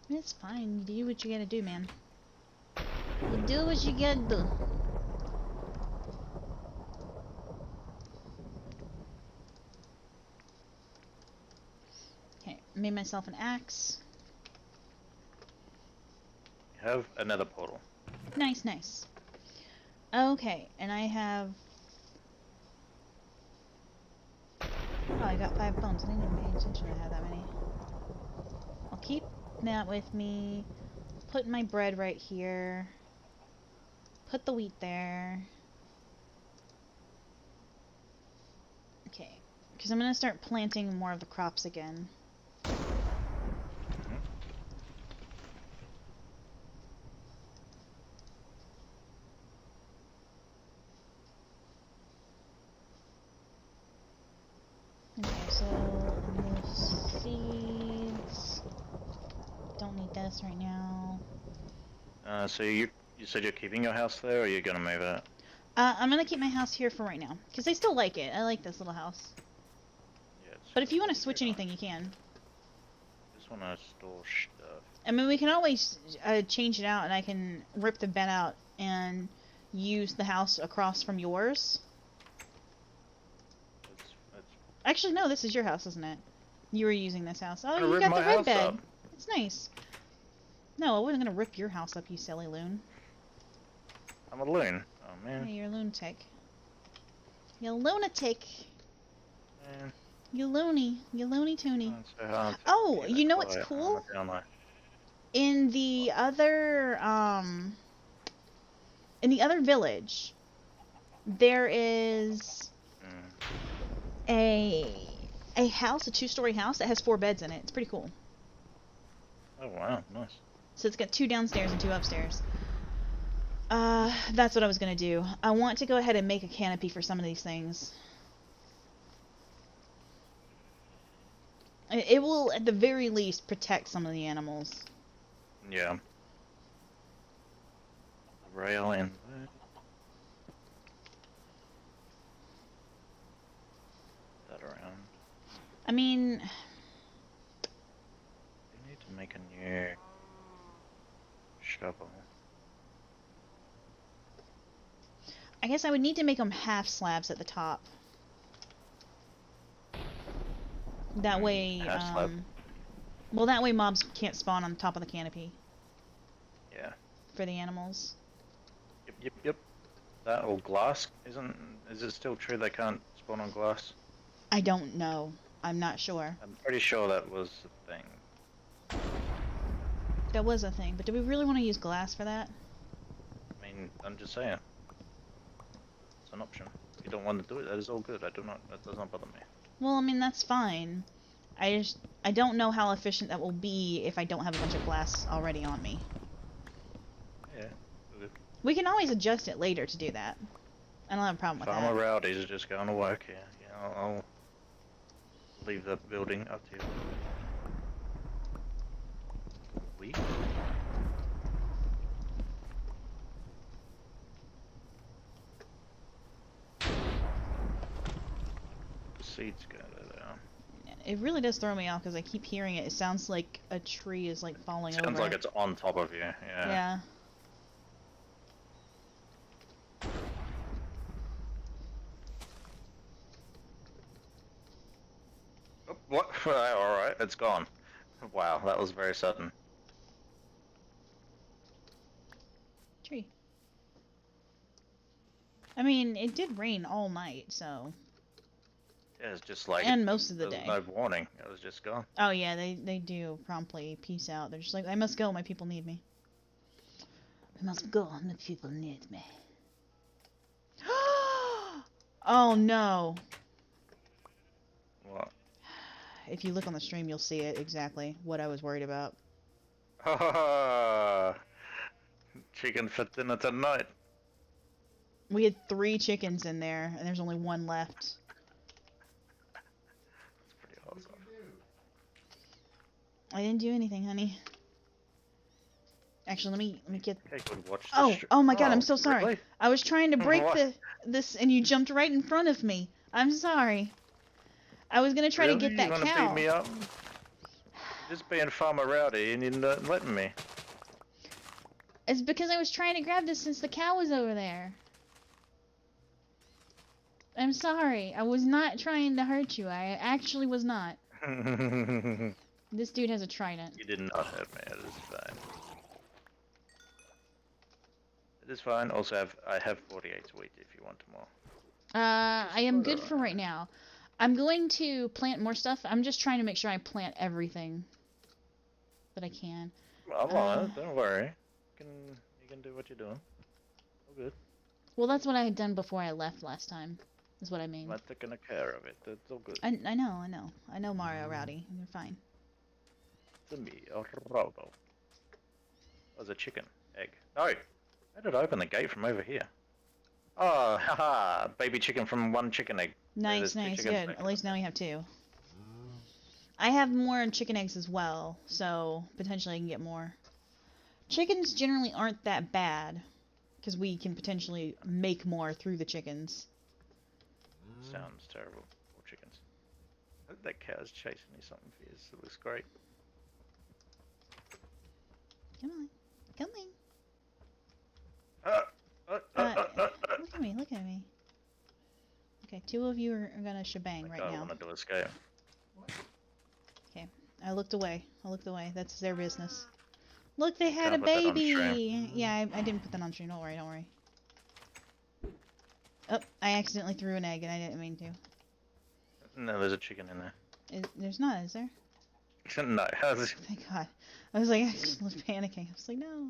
It's fine. You do what you gotta do, man. You do what you gotta do. Okay, made myself an axe. You have another portal. Nice, nice. Okay, and I have... Oh, I got 5 bones. I didn't even pay attention I had that many. I'll keep that with me. Put my bread right here. Put the wheat there. Okay, because I'm going to start planting more of the crops again. Okay, so the seeds. Don't need this right now. So you said you're keeping your house there, or you're gonna move it? I'm gonna keep my house here for right now, because I still like it. I like this little house. Yeah. It's But if you want to very switch nice. anything, you can. Just wanna store stuff. I mean, we can always change it out, and I can rip the bed out and use the house across from yours. It's Actually, no, this is your house, isn't it? You were using this house. Oh, gonna you rip got my the red house bed. up. It's nice. No, I wasn't gonna rip your house up, you silly loon. I'm a loon. Oh man. Hey, you're a lunatic. You lunatic. Man, You loony. You loony toony. it's so hard to Oh, keep you it know what's quiet cool? on the down low. In the other village, there is a house, a 2-story house that has 4 beds in it. It's pretty cool. Oh wow, nice. So it's got 2 downstairs and 2 upstairs. That's what I was gonna do. I want to go ahead and make a canopy for some of these things. It will, at the very least, protect some of the animals. Yeah. Rail and that around. I mean, We need to make a new shovel. I guess I would need to make them half slabs at the top. That way, Half slab. well, that way mobs can't spawn on the top of the canopy Yeah. for the animals. Yep. That or glass is it still true they can't spawn on glass? I don't know. I'm not sure. I'm pretty sure that was the thing. That was a thing, but do we really want to use glass for that? I mean, I'm just saying. It's an option. If you don't want to do it, that is all good. That does not bother me. Well, I mean, that's fine. I don't know how efficient that will be if I don't have a bunch of glass already on me. Yeah. Okay. We can always adjust it later to do that. I don't have a problem with Farmer that. Rowdy's just going to work here. Yeah, I'll leave the building up to you. We? The seeds go there. It really does throw me off because I keep hearing it. It sounds like a tree is like falling over. Sounds like it's on top of you. Yeah. Yeah. Oh, what? Alright, it's gone. Wow, that was very sudden. Tree. I mean, it did rain all night, so. Yeah, it's just like. And most of the there day. was no warning. It was just gone. Oh yeah, they do promptly peace out. They're just like, I must go, my people need me. I must go, my people need me. Oh no. What? If you look on the stream, you'll see it exactly what I was worried about. Chicken for dinner tonight. We had 3 chickens in there, and there's only 1 left. That's pretty awesome. I didn't do anything, honey. Actually, let me get. Okay, good. Watch Oh my God! I'm so sorry. Really? I was trying to break What? this, and you jumped right in front of me. I'm sorry. I was gonna try to get that You wanna cow. beat me up? Just being Farmer Rowdy and you're not letting me. It's because I was trying to grab this since the cow was over there. I'm sorry. I was not trying to hurt you. I actually was not. You This dude has a trident. did not hurt me. It is fine. It is fine. Also, I have 48 wheat if you want more. I am good for right now. I'm going to plant more stuff. I'm just trying to make sure I plant everything that I can. I'm on it. Don't worry. You can do what you're doing. All good. Well, that's what I had done before I left last time. Is what I mean. I'm taking care of it. It's all good. I know Mario Rowdy. You're fine. To me, a robo. There's a chicken egg. No! How did I open the gate from over here? Oh, haha! Baby chicken from one chicken egg. Nice, nice, good. At least now we have 2. I have more chicken eggs as well, so potentially I can get more. Chickens generally aren't that bad, because we can potentially make more through the chickens. Sounds terrible. Poor chickens. I hope that cow's chasing me something fierce. It looks great. Come on. Come Uh, Look at me, look at me. Okay, 2 of you are gonna shebang right I now. wanted to escape. Okay, I looked away. That's their business. Look, they had a Can't put that on baby! stream. Yeah, I didn't put that on stream. Don't worry, don't worry. Oh, I accidentally threw an egg and I didn't mean to. No, there's a chicken in there. There's not, is there? No, how's Thank God. I was like, I was panicking. I was like, no.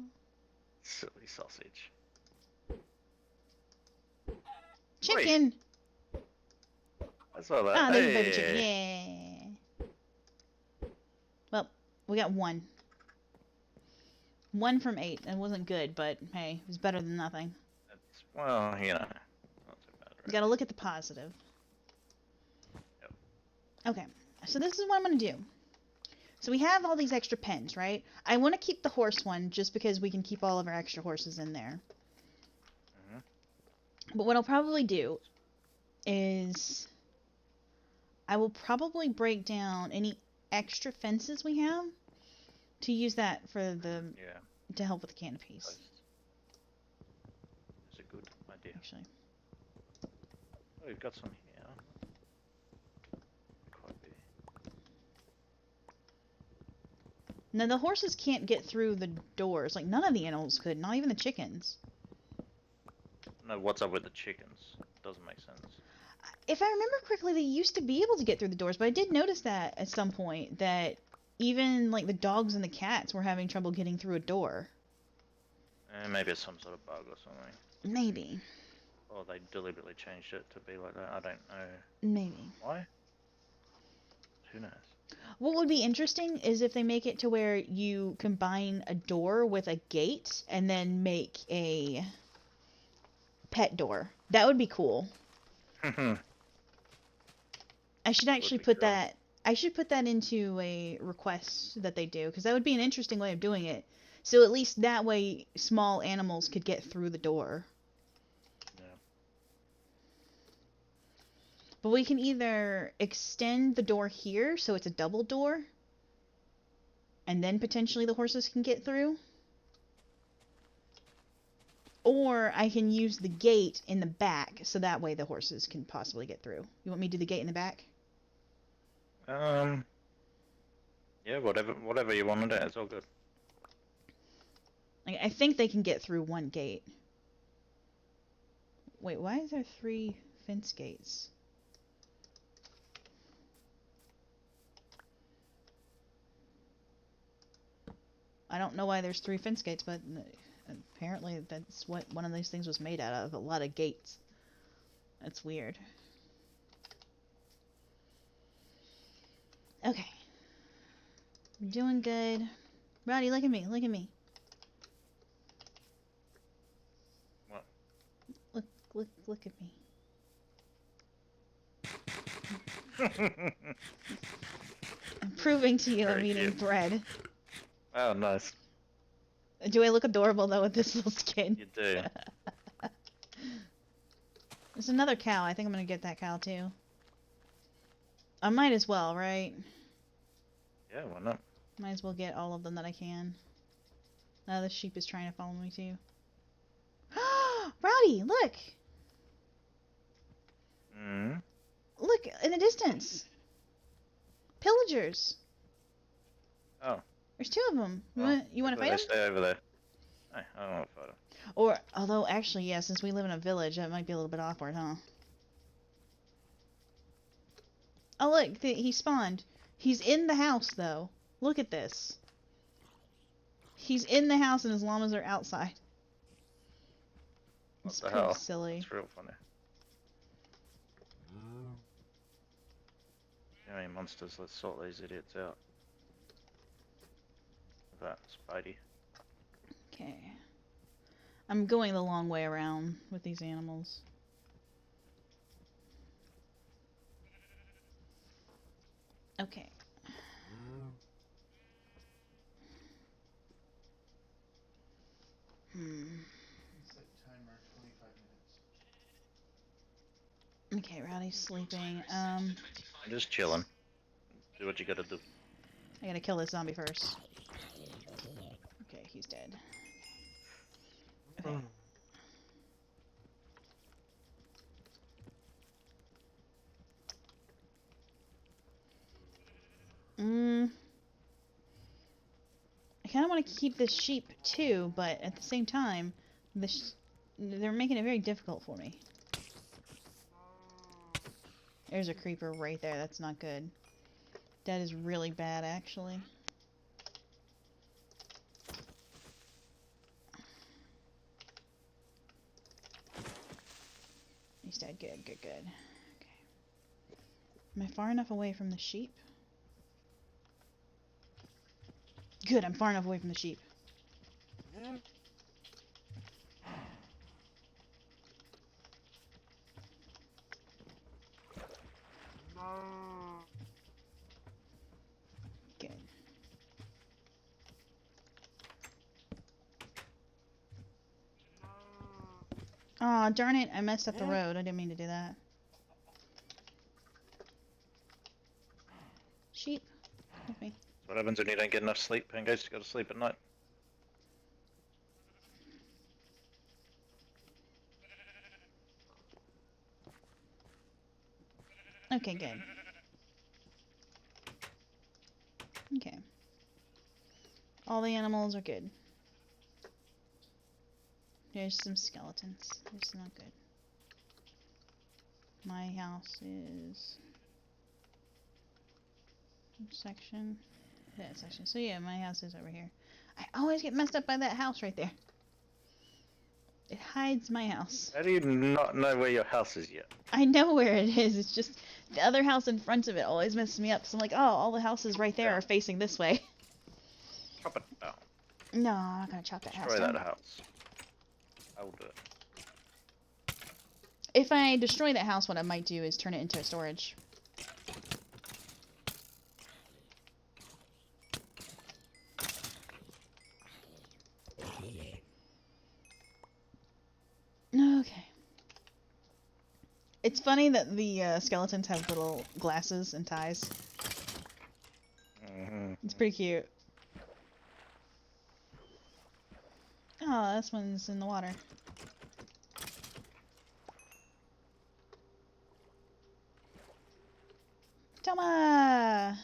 silly sausage. Chicken! I saw that. Ah, there's a baby chicken. Yeah. Well, we got 1. 1 from 8. It wasn't good, but hey, it was better than nothing. Well, you know. Not too bad, right? You gotta look at the positive. Yep. Okay, so this is what I'm gonna do. So we have all these extra pens, right? I want to keep the horse one just because we can keep all of our extra horses in there. But what I'll probably do is I will probably break down any extra fences we have to use that for the to help with the canopies. It's a good idea. Actually, Oh, you've got some here. Quite big. now the horses can't get through the doors. Like none of the animals could, not even the chickens. No, what's up with the chickens? Doesn't make sense. If I remember correctly, they used to be able to get through the doors, but I did notice that at some point that even like the dogs and the cats were having trouble getting through a door. Maybe it's some sort of bug or something. Maybe. Or they deliberately changed it to be like that. I don't know. Maybe. Why? Who knows? What would be interesting is if they make it to where you combine a door with a gate and then make a pet door. That would be cool. I should actually put that. I should put that into a request that they do, because that would be an interesting way of doing it. So at least that way, small animals could get through the door. Yeah. But we can either extend the door here so it's a double door, and then potentially the horses can get through. Or I can use the gate in the back, so that way the horses can possibly get through. You want me to do the gate in the back? Yeah, whatever you want to do, it's all good. I think they can get through one gate. Wait, why is there 3 fence gates? I don't know why there's 3 fence gates, but apparently that's what one of these things was made out of. A lot of gates. That's weird. Okay. I'm doing good. Rowdy, look at me. Look at me. What? Look at me. I'm proving to you I'm Very eating cute. bread. Oh, nice. Do I look adorable though with this little skin? You do. There's another cow. I think I'm gonna get that cow too. I might as well, right? Yeah, why not? Might as well get all of them that I can. Now the sheep is trying to follow me too. Rowdy, look! Mm. Look in the distance. Pillagers. Oh. There's two of them. Well, You want to hopefully fight they them? stay over there. No, I don't want to fight them. Or, although actually, yeah, since we live in a village, that might be a little bit awkward, huh? Oh look, he spawned. He's in the house though. Look at this. He's in the house and his llamas are outside. What It's the pretty hell? silly. It's real funny. How many monsters? Let's sort these idiots out. Look at that, Spidey. Okay. I'm going the long way around with these animals. Okay. Set timer 25 minutes. Okay, Rowdy's sleeping. I'm just chilling. Do what you gotta do. I gotta kill this zombie first. Okay, he's dead. Okay. I kind of want to keep this sheep too, but at the same time, they're making it very difficult for me. There's a creeper right there. That's not good. That is really bad, actually. He's dead. Good, good, good. Okay. Am I far enough away from the sheep? Good, I'm far enough away from the sheep. Good. Aw, darn it, I messed up the road. I didn't mean to do that. Sheep, with me. What happens when you don't get enough sleep? Pangos to go to sleep at night. Okay, good. Okay. All the animals are good. There's some skeletons. It's not good. My house is... section? That section. So yeah, my house is over here. I always get messed up by that house right there. It hides my house. How do you not know where your house is yet? I know where it is. It's just the other house in front of it always messes me up. So I'm like, oh, all the houses right there are facing this way. Chop it down. No, I'm not gonna chop that house Destroy down. that house. I will do it. If I destroy that house, what I might do is turn it into a storage. Okay. It's funny that the skeletons have little glasses and ties. It's pretty cute. Oh, this one's in the water. Toma!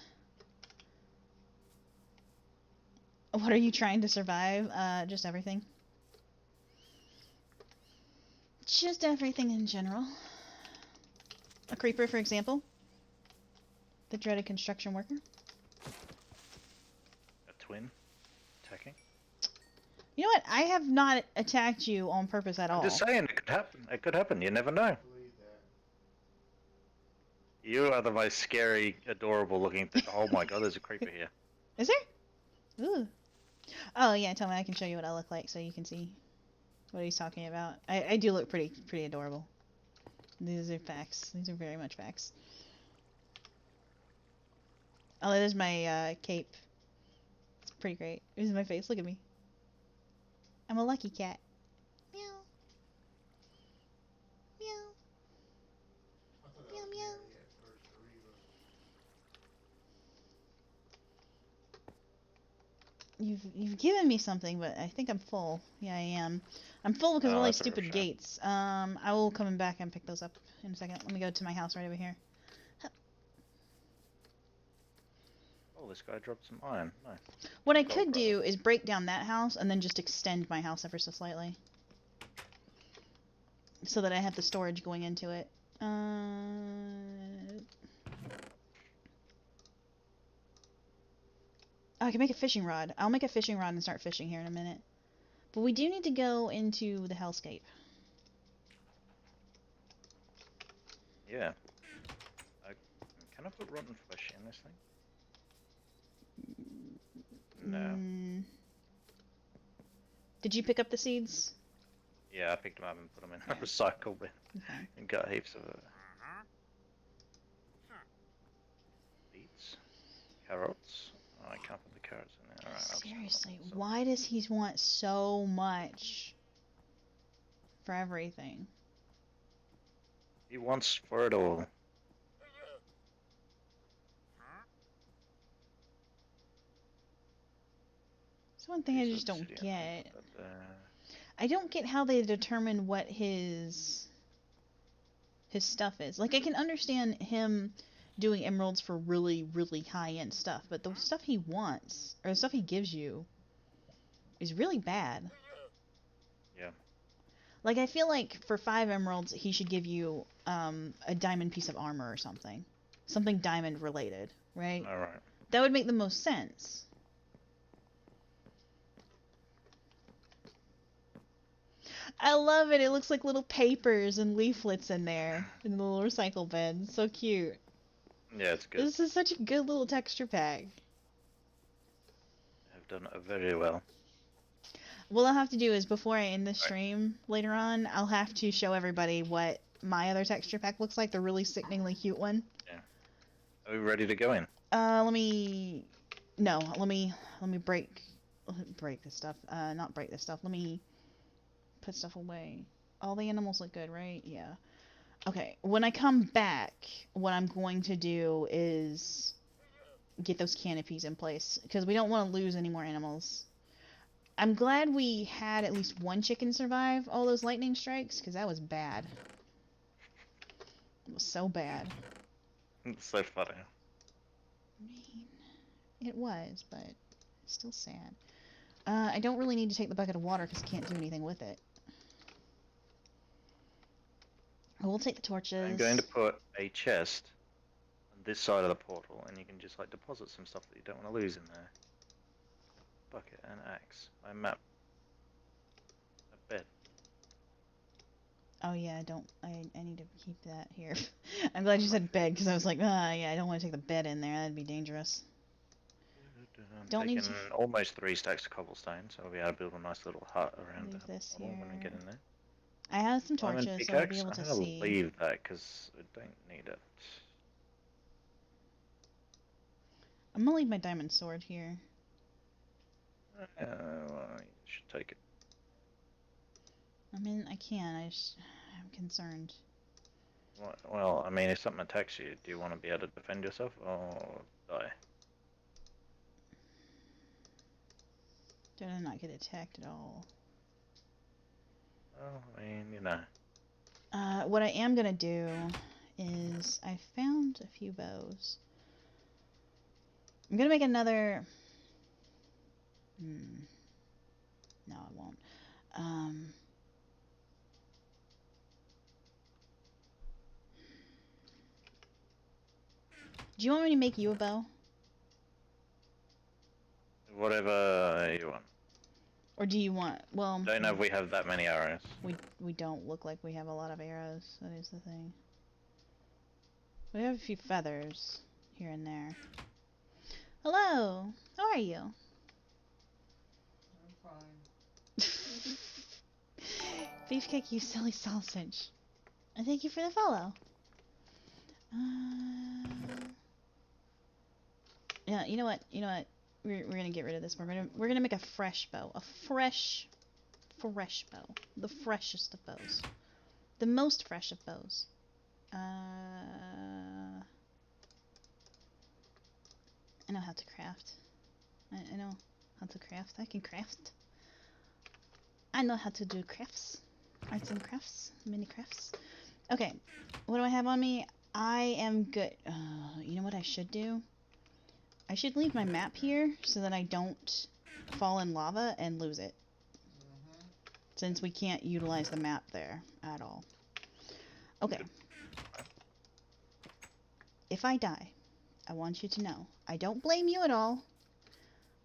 What are you trying to survive? Just everything. Just everything in general. A creeper, for example. The dreaded construction worker. A twin attacking. You know what? I have not attacked you on purpose at all. I'm just saying, it could happen. It could happen. You never know. Believe that. You are the most scary, adorable looking thing. Oh my god, there's a creeper here. Is there? Ooh. Oh yeah, tell me. I can show you what I look like so you can see what he's talking about. I do look pretty adorable. These are facts. These are very much facts. Oh, there's my cape. It's pretty great. Here's my face. Look at me. I'm a lucky cat. Meow. Meow. I thought that Meow, was meow. Mary at first, or Reva. You've given me something, but I think I'm full. Yeah, I am. I'm full because of Oh, all these that's a stupid shame. gates. I will come back and pick those up in a second. Let me go to my house right over here. Oh, this guy dropped some iron. Nice. What I Gold, could rather. do is break down that house and then just extend my house ever so slightly. So that I have the storage going into it. I can make a fishing rod. I'll make a fishing rod and start fishing here in a minute. But we do need to go into the hellscape. Yeah. Can I put rotten flesh in this thing? No. Did you pick up the seeds? Yeah, I picked them up and put them in Yeah. a recycle bin. Okay. And got heaps of beets, carrots. Oh, I can't put the carrots in there. Alright, Seriously, why does he want so much for everything? He wants for it all. That's one thing I just don't get. I don't get how they determine what his stuff is. Like, I can understand him doing emeralds for really, really high-end stuff, but the stuff he wants, or the stuff he gives you, is really bad. Yeah. Like, I feel like for 5 emeralds, he should give you a diamond piece of armor or something. Something diamond related, right? Alright. That would make the most sense. I love it. It looks like little papers and leaflets in there in the little recycle bin. So cute. Yeah, it's good. This is such a good little texture pack. I've done it very well. What I'll have to do is before I end the stream later on, I'll have to show everybody what my other texture pack looks like. The really sickeningly cute one. Yeah. Are we ready to go in? Let me break this stuff. Not break this stuff. Let me put stuff away. All the animals look good, right? Yeah. Okay, when I come back, what I'm going to do is get those canopies in place, because we don't want to lose any more animals. I'm glad we had at least one chicken survive all those lightning strikes, because that was bad. It was so bad. It's so funny. I mean, it was, but it's still sad. I don't really need to take the bucket of water, because I can't do anything with it. We'll take the torches. I'm going to put a chest on this side of the portal, and you can just like deposit some stuff that you don't want to lose in there. Bucket and axe. My map. A bed. Oh yeah, I need to keep that here. I'm glad you said bed, because I was like, yeah, I don't want to take the bed in there. That'd be dangerous. I'm Don't need taking almost 3 stacks of cobblestone, so I'll be able to build a nice little hut around Leave the this portal when I here. get in there. I have some Diamond torches, so I'll be pickaxe. able to I'm gonna see. leave that because I don't need it. I'm gonna leave my diamond sword here. Well, you should take it. I mean, I can. I'm concerned. Well, I mean, if something attacks you, do you want to be able to defend yourself or die? Did I not get attacked at all? Well, I mean, you know. What I am gonna do is I found a few bows. I'm gonna make another. No, I won't. Do you want me to make you a bow? Whatever you want. Or do you want? Well, Don't know if we have that many arrows. we don't look like we have a lot of arrows. That is the thing. We have a few feathers here and there. Hello. How are you? I'm fine. Beefcake, you silly sausage. And thank you for the follow. Yeah, you know what? We're gonna get rid of this. We're gonna make a fresh bow. A fresh bow. The freshest of bows. The most fresh of bows. I know how to craft. I know how to craft. I can craft. I know how to do crafts. Arts and crafts. Mini crafts. Okay. What do I have on me? I am good. You know what I should do? I should leave my map here so that I don't fall in lava and lose it. Since we can't utilize the map there at all. Okay. If I die, I want you to know, I don't blame you at all.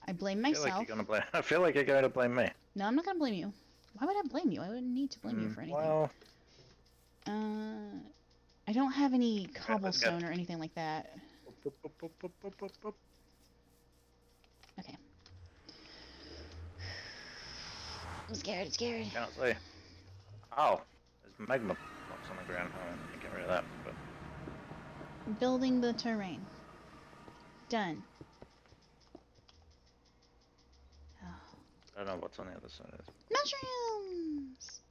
I blame myself. I feel like you're going to blame me. No, I'm not gonna blame you. Why would I blame you? I wouldn't need to blame you for anything. Well, I don't have any cobblestone or anything like that. Okay. I'm scared, scared. Can't see. Oh, there's magma blocks on the ground. I want to get rid of that. But Building the terrain. Done. Oh. I don't know what's on the other side of this. Mushrooms!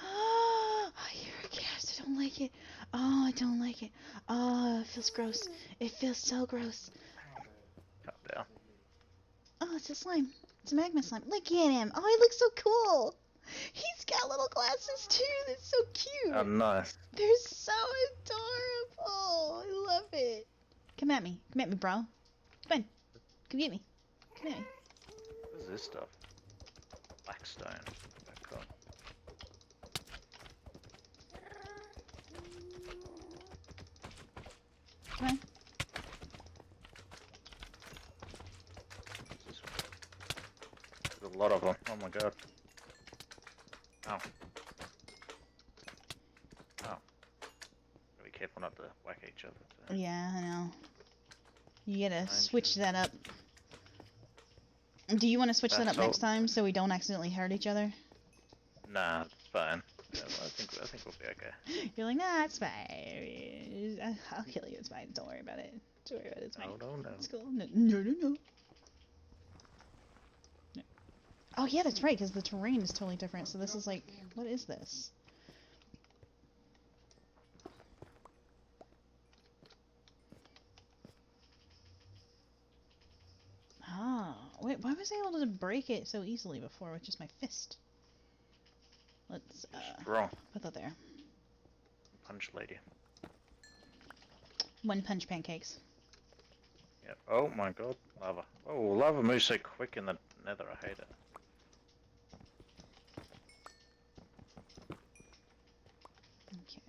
Oh, I hear a gas. I don't like it. Oh, I don't like it. Oh, it feels gross. It feels so gross. Calm down. Oh, it's a slime. It's a magma slime. Look at him. Oh, he looks so cool. He's got little glasses too. That's so cute. Oh, nice. They're so adorable. I love it. Come at me. Come at me, bro. Come on. Come get me. Come at me. What is this stuff? Blackstone. Cool. Come on. There's a lot of them. Oh my god. Ow. Oh. Be careful not to whack each other. So. Yeah, I know. You gotta switch that up. Do you want to switch that up next time so we don't accidentally hurt each other? Nah, it's fine. Yeah, well, I think we'll be okay. You're like, nah, it's fine. I'll kill you. It's fine. Don't worry about it. Don't worry about it. It's fine. No. It's cool. No. Oh yeah, that's right. Because the terrain is totally different. So this is like, what is this? Oh, wait. Why was I able to break it so easily before with just my fist? Let's Wrong. put that there. Punch lady. One punch pancakes. Yep. Oh my god, lava. Oh, lava moves so quick in the nether, I hate it. Okay.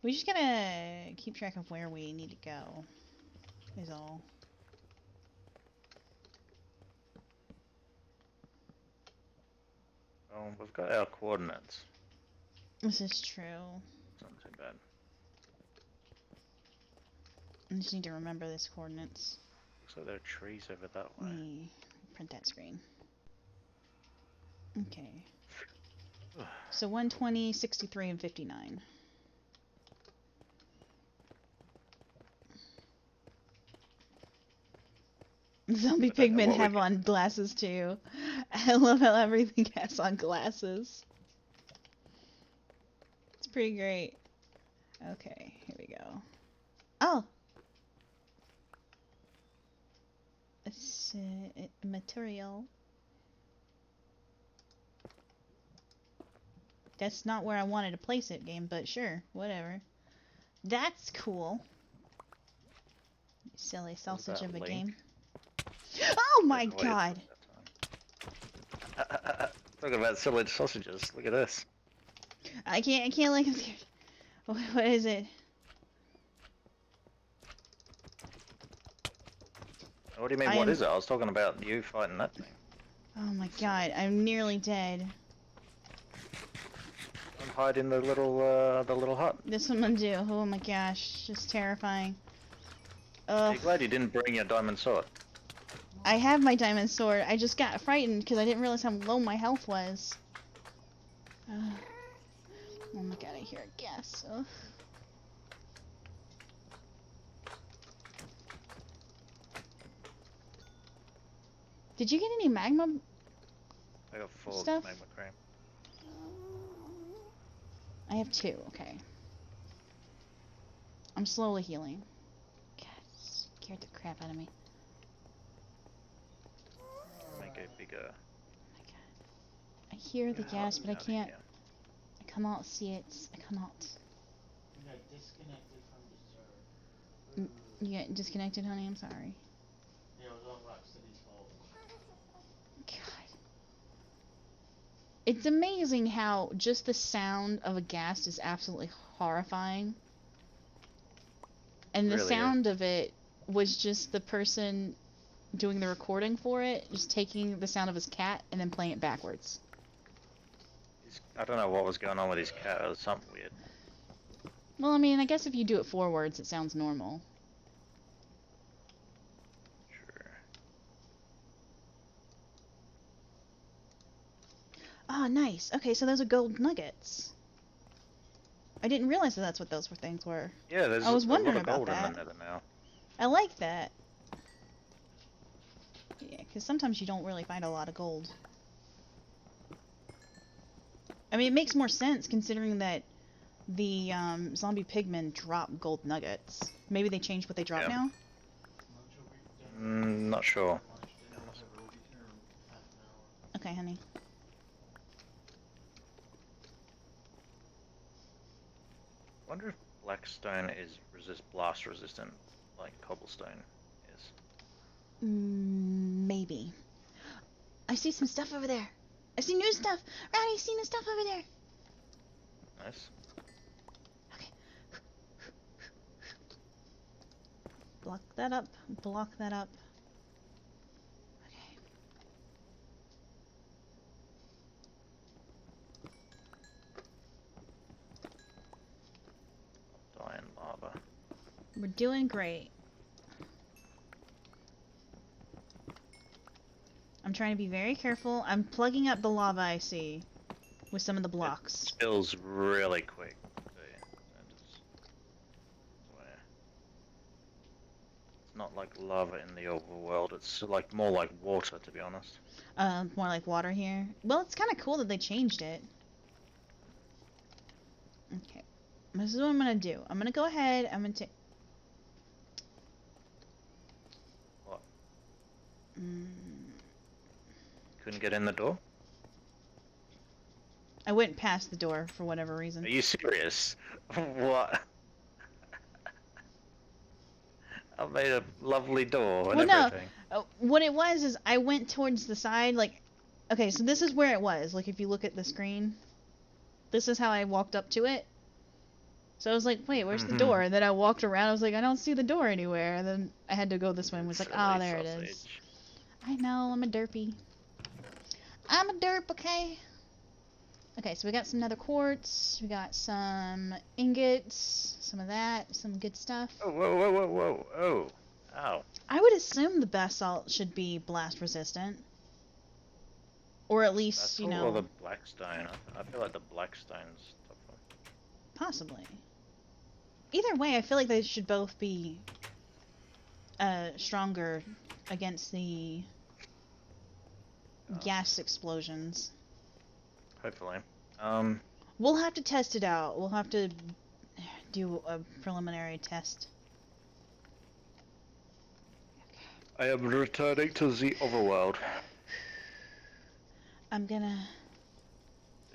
We just gotta keep track of where we need to go, is all. Oh, we've got our coordinates. This is true. It's not too bad. I just need to remember these coordinates. Looks like there are trees over that way. Let me print that screen. Okay. So 120, 63, and 59. Zombie pigmen have on glasses too. I love how everything has on glasses. It's pretty great. Okay, here we go. Oh! It's material. That's not where I wanted to place it, game, but sure, whatever. That's cool. You silly sausage of a game. Oh my god! Talking about silly sausages, look at this. I can't like, I'm scared. What is it? What do you mean, what is it? I was talking about you fighting that thing. Oh my god, I'm nearly dead. I'm hiding the little hut. This one I'm do. Oh my gosh, just terrifying. Are you glad you didn't bring your diamond sword? I have my diamond sword. I just got frightened because I didn't realize how low my health was. Oh my god, I hear a gas. Ugh. Did you get any magma? I got full Stuff? magma cream. I have 2, okay. I'm slowly healing. God, scared the crap out of me. Make it bigger. Oh my god. I hear the gas, but I Down can't. here. I cannot see it. I cannot. You got disconnected from the server. You get disconnected, honey? I'm sorry. Yeah, it was all Rocksteady's fault. God. It's amazing how just the sound of a ghast is absolutely horrifying. And the Really is. sound of it was just the person doing the recording for it, just taking the sound of his cat and then playing it backwards. I don't know what was going on with his cat. It was something weird. Well, I mean, I guess if you do it forwards, it sounds normal. Sure. Ah, nice. Okay, so those are gold nuggets. I didn't realize that that's what those things were. Yeah, there's I was a wondering lot of about gold that. in the nether now. I like that. Yeah, because sometimes you don't really find a lot of gold. I mean, it makes more sense considering that the zombie pigmen drop gold nuggets. Maybe they changed what they drop Yeah. now? Not sure. Okay, honey. Wonder if blackstone is blast resistant, like cobblestone is. Maybe. I see some stuff over there. I see new stuff. Rowdy, I see new stuff over there. Nice. Okay. Block that up. Block that up. Okay. Die in lava. We're doing great. I'm trying to be very careful. I'm plugging up the lava I see with some of the It blocks. spills really quick. It's not like lava in the overworld. It's like more like water, to be honest. More like water here. Well, it's kind of cool that they changed it. Okay. This is what I'm gonna do. I'm gonna go ahead. I'm gonna take. What? Mm, Couldn't get in the door? I went past the door for whatever reason. Are you serious? What? I made a lovely door and Well, no. everything. What it was is I went towards the side, like, okay, so this is where it was. Like, if you look at the screen, this is how I walked up to it. So I was like, wait, where's the door? And then I walked around. I was like, I don't see the door anywhere. And then I had to go this way and was like, oh, there it is. I know, I'm a derpy. I'm a derp, okay? Okay, so we got some nether quartz. We got some ingots. Some of that. Some good stuff. Oh, whoa, whoa, whoa, whoa. Oh. Ow. I would assume the basalt should be blast resistant. Or at least, That's you all know... Or the blackstone. I feel like the blackstone's tougher. Possibly. Either way, I feel like they should both be stronger against the gas explosions. Hopefully. We'll have to test it out. We'll have to do a preliminary test. I am returning to the overworld. I'm gonna...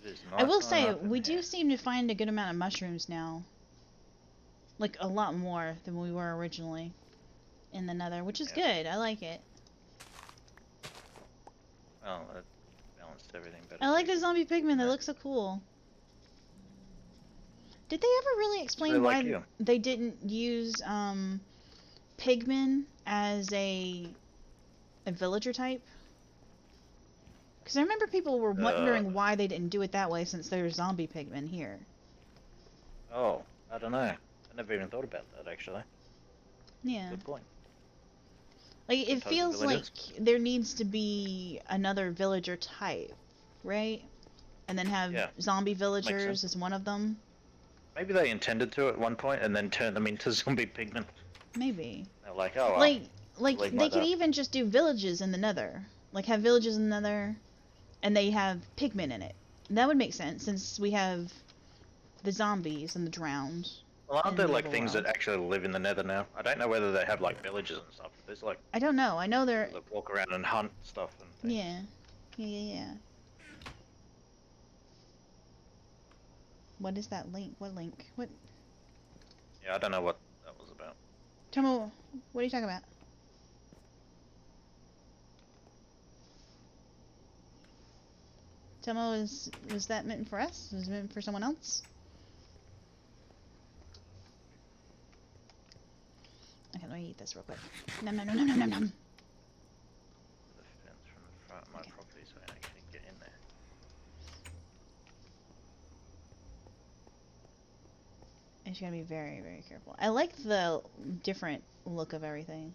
It is I will nice say, enough in we do here. seem to find a good amount of mushrooms now. Like, a lot more than we were originally in the nether, which is good. I like it. Oh, that balanced everything better. I like the zombie pigmen. They look so cool. Did they ever really explain They why like you. they didn't use pigmen as a villager type? Because I remember people were wondering why they didn't do it that way since there's zombie pigmen here. Oh, I don't know. I never even thought about that, actually. Yeah. Good point. Like, it Sometimes feels like villagers. there needs to be another villager type, right? And then have zombie villagers as one of them. Maybe they intended to at one point and then turned them into zombie pigmen. Maybe. They're like, oh, well. Like Like they could that. even just do villages in the nether. Like, have villages in the nether, and they have pigmen in it. That would make sense, since we have the zombies and the drowned. Well, aren't in there the like things that overworld. actually live in the Nether now? I don't know whether they have like villages and stuff. But there's like I don't know. I know they're. people that walk around and hunt stuff and things. Yeah. Yeah. What is that link? What link? What? Yeah, I don't know what that was about. Tomo, what are you talking about? Tomo, was that meant for us? Was it meant for someone else? Okay, let me eat this real quick. Nom nom nom nom nom nom nom. The fence from the front of my Okay. property so I can actually get in there. I just gotta be very, very careful. I like the different look of everything.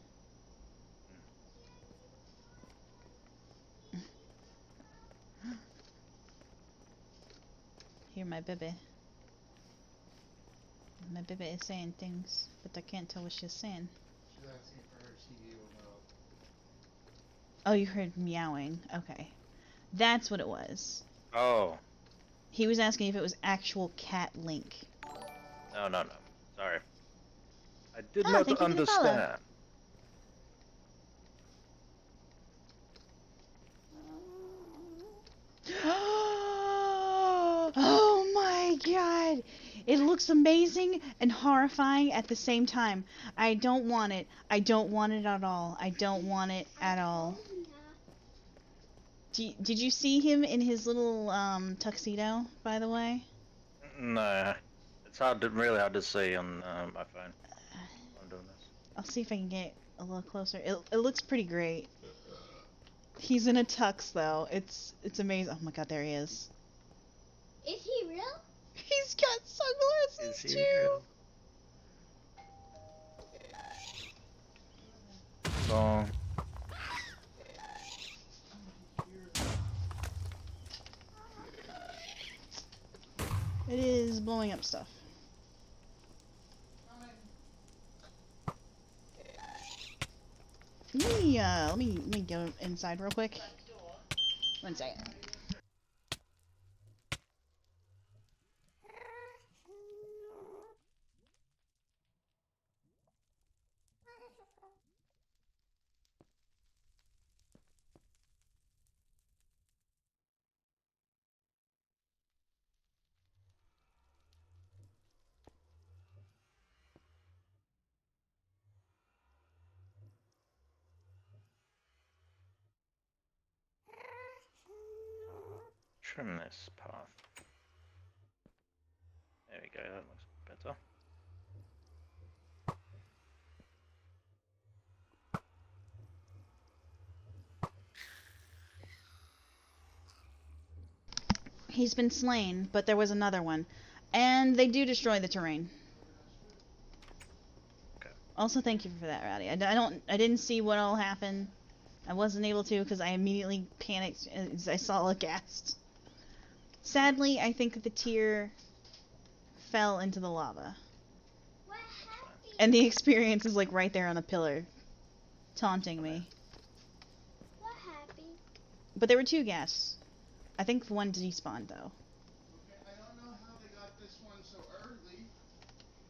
Here, my baby. My baby is saying things, but I can't tell what she's saying. She's asking for her TV remote. Oh, you heard meowing. Okay. That's what it was. Oh, He was asking if it was actual cat Link. no. Sorry. I did Oh, not thank you for the follow. understand. Oh my god! It looks amazing and horrifying at the same time. I don't want it. I don't want it at all. I don't want it at all. Did you see him in his little tuxedo, by the way? No, it's really hard to see on my phone. I'm doing this. I'll see if I can get a little closer. It looks pretty great. He's in a tux though. It's amazing. Oh my god, there he is. Is he real? He's got sunglasses Is he too. real? So, It is blowing up stuff. Let me go inside real quick. One second. trim this path. There we go, that looks better. He's been slain, but there was another one. And they do destroy the terrain. Okay. Also, thank you for that, Rowdy. I didn't see what all happened. I wasn't able to because I immediately panicked as I saw a ghast. Sadly, I think the tear fell into the lava. What happened? And the experience is like right there on the pillar, taunting me. What happened? But there were two ghasts. I think one despawned though. Okay, I don't know how they got this one so early.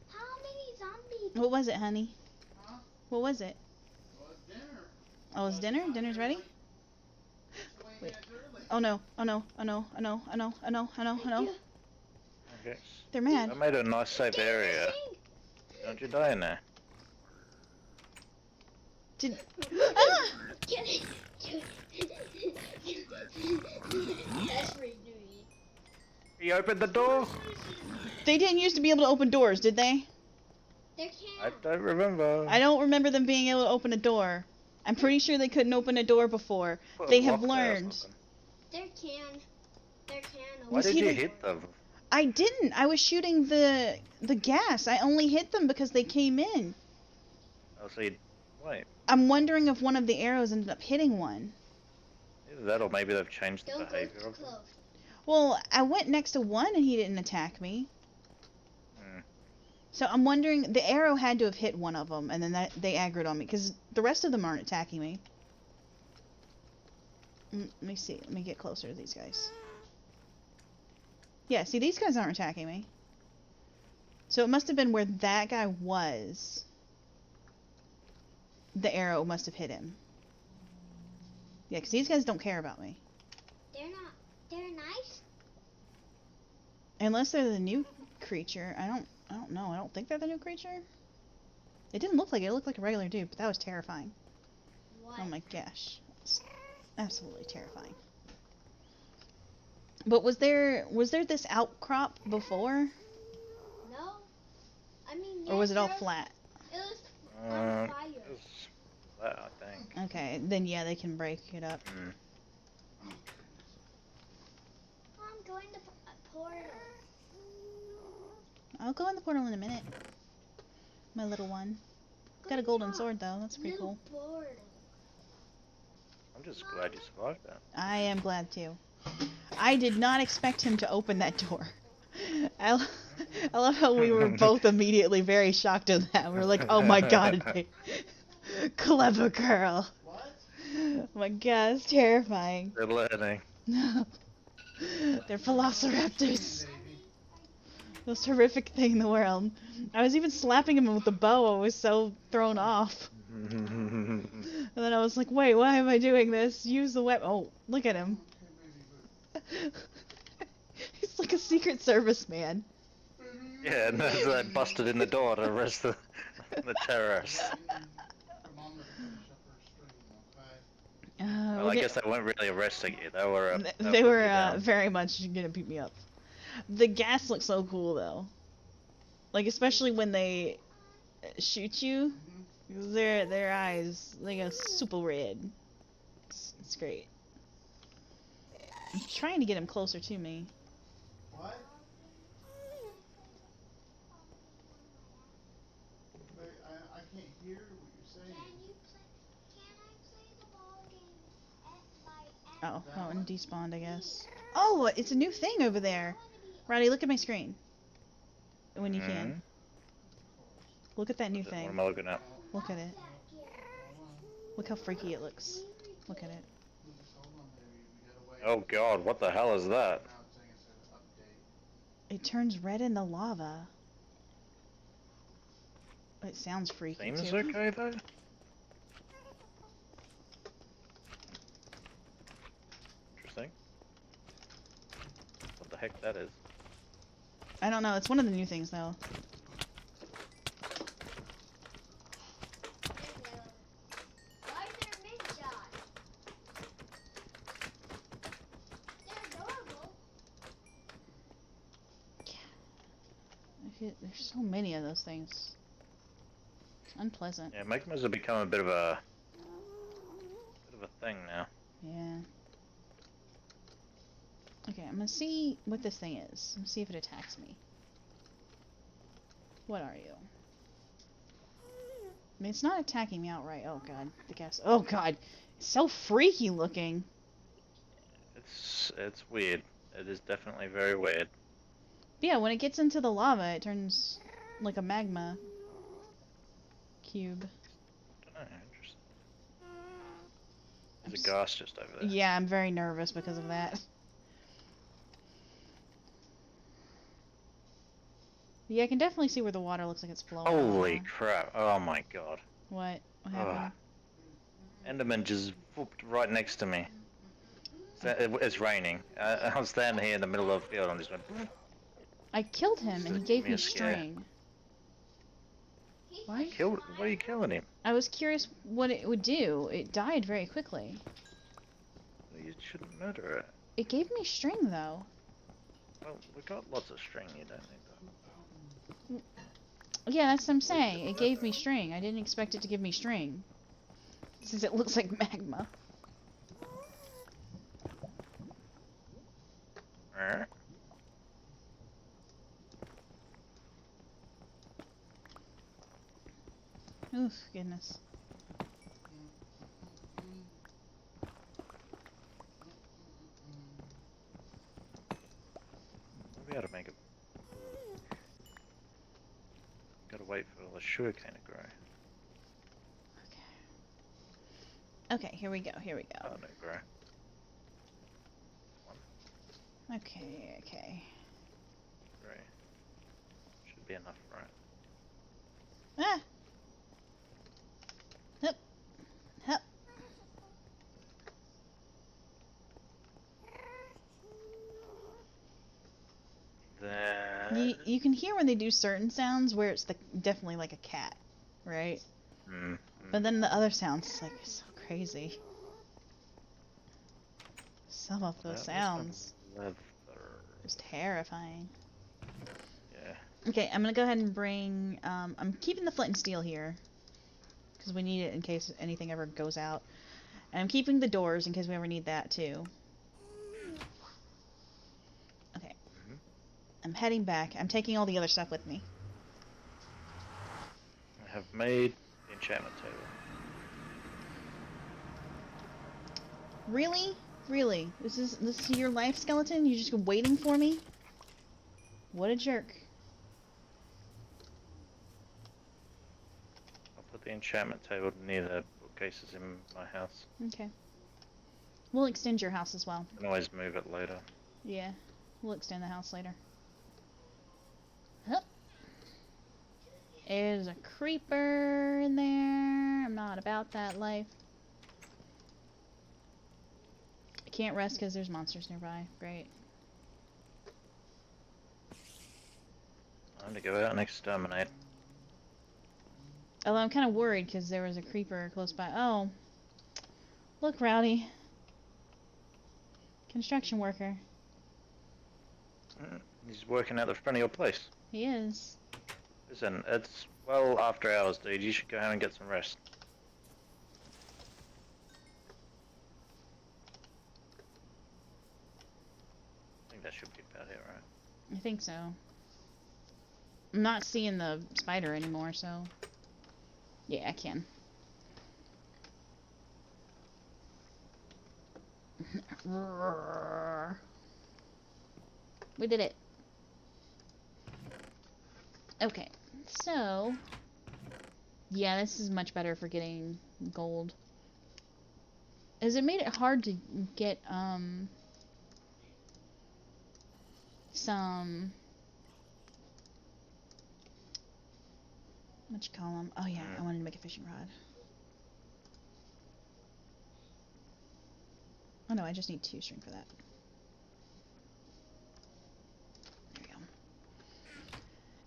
How many zombies? What was it, honey? Huh? What was it? Well, it's dinner. Oh, it's dinner? Dinner's ready? Wait. Oh no, oh no, oh no, oh no, oh no, oh no, oh no, oh no. Okay. They're mad. I made a nice safe area. Don't you die in there? Did... Ah! Get it. That's pretty neat. He opened the door? They didn't used to be able to open doors, did they? There I can. don't remember. I don't remember them being able to open a door. I'm pretty sure they couldn't open a door before. Put a They have lock there or learned. something. There can. There can. Why Was did he you the- hit them? I didn't. I was shooting the gas. I only hit them because they came in. Oh, so you... Wait. I'm wondering if one of the arrows ended up hitting one. Either that or maybe they've changed the Don't go behavior too of them. close. Well, I went next to one and he didn't attack me. So I'm wondering, the arrow had to have hit one of them, and then they aggroed on me, because the rest of them aren't attacking me. Let me see. Let me get closer to these guys. Yeah, see, these guys aren't attacking me. So it must have been where that guy was. The arrow must have hit him. Yeah, because these guys don't care about me. They're not. They're nice. Unless they're the new creature. I don't know. I don't think they're the new creature. It didn't look like it. It looked like a regular dude, but that was terrifying. What? Oh my gosh. It's absolutely terrifying. But was there this outcrop before? No. I mean, Or was it all there flat? It was on fire. It was that, I think. Okay, then yeah, they can break it up. Mm. I'm going to portal. I'll go in the portal in a minute. My little one. Got a golden sword though, that's pretty cool. Portal. I'm just glad you survived that. I am glad too. I did not expect him to open that door. I love how we were both immediately very shocked at that. We were like, oh my god. Clever girl. What? Oh my god, it's terrifying. They're learning. They're velociraptors. Baby. The most horrific thing in the world. I was even slapping him with the bow. I was so thrown off. And then I was like, wait, why am I doing this? Use the weapon. Oh, look at him. He's like a Secret Service man. Yeah, and that's that busted in the door to arrest the terrorists. Mom doesn't finish up her stream, okay? Well, I guess they weren't really arresting you. They were. They were very much gonna beat me up. The gas looks so cool though. Like especially when they shoot you, their eyes they go super red. It's great. I'm trying to get him closer to me. What? Wait, I can't hear what you're saying. Can I play the ball game at my Oh, and despawned I guess. Oh, it's a new thing over there. Rowdy, look at my screen. When you can. Look at that new What thing. am I looking at? Look at it. Look how freaky it looks. Look at it. Just hold on, baby. We gotta wait. Oh God, what the hell is that? Now it's saying it's an update. It turns red in the lava. It sounds freaky Seems too. okay though. Interesting. What the heck that is? I don't know. It's one of the new things though. Why is there a mid-shot? They're adorable. There's so many of those things. It's unpleasant. Yeah, magmas have become a bit of a thing now. Yeah. Okay, I'm gonna see what this thing is. I'm gonna see if it attacks me. What are you? I mean, it's not attacking me outright. Oh god, the gas. Oh god, it's so freaky looking. It's weird. It is definitely very weird. But yeah, when it gets into the lava, it turns like a magma cube. I don't know. Interesting. There's a ghast just over there. Yeah, I'm very nervous because of that. Yeah, I can definitely see where the water looks like it's flowing. Holy crap! Oh my God. What? What happened? Enderman just whooped right next to me. It's raining. I was standing here in the middle of the field and just went. I killed him and he Give gave me me a scare. string. Why? What are you killing him? I was curious what it would do. It died very quickly. You shouldn't murder it. It gave me string though. Well, we got lots of string. You don't need that. Yeah, that's what I'm saying. It gave me string. I didn't expect it to give me string. Since it looks like magma. Oof, goodness. We gotta make it. Gotta wait for the sugarcane to grow. Okay, here we go, here we Oh, go. no, grow. Okay, okay. Grow. Should be enough, right? Ah! Hup. Hup. Then... You can hear when they do certain sounds where it's definitely like a cat, right? Mm, But then the other sounds like so crazy. Some of those sounds Leather. is terrifying. Yeah. Okay, I'm gonna go ahead and bring. I'm keeping the flint and steel here because we need it in case anything ever goes out. And I'm keeping the doors in case we ever need that too. Okay. Mhm. I'm heading back. I'm taking all the other stuff with me. I have made the enchantment table. Really? Really? This is your life, skeleton? You're just waiting for me? What a jerk. I'll put the enchantment table near the bookcases in my house. Okay. We'll extend your house as well. I can always move it later. Yeah. We'll extend the house later. Hup. There's a creeper in there. I'm not about that life. I can't rest because there's monsters nearby. Great. Time to go out and exterminate. Although I'm kind of worried because there was a creeper close by. Oh. Look, Rowdy. Construction worker. He's working at the front of your place. He is. Listen, it's well after hours, dude. You should go home and get some rest. I think that should be about it, right? I think so. I'm not seeing the spider anymore, so... Yeah, I can. We did it. Okay, so... Yeah, this is much better for getting gold. Has it made it hard to get, some... What you call them? Oh yeah, I wanted to make a fishing rod. Oh no, I just need 2 string for that. There we go.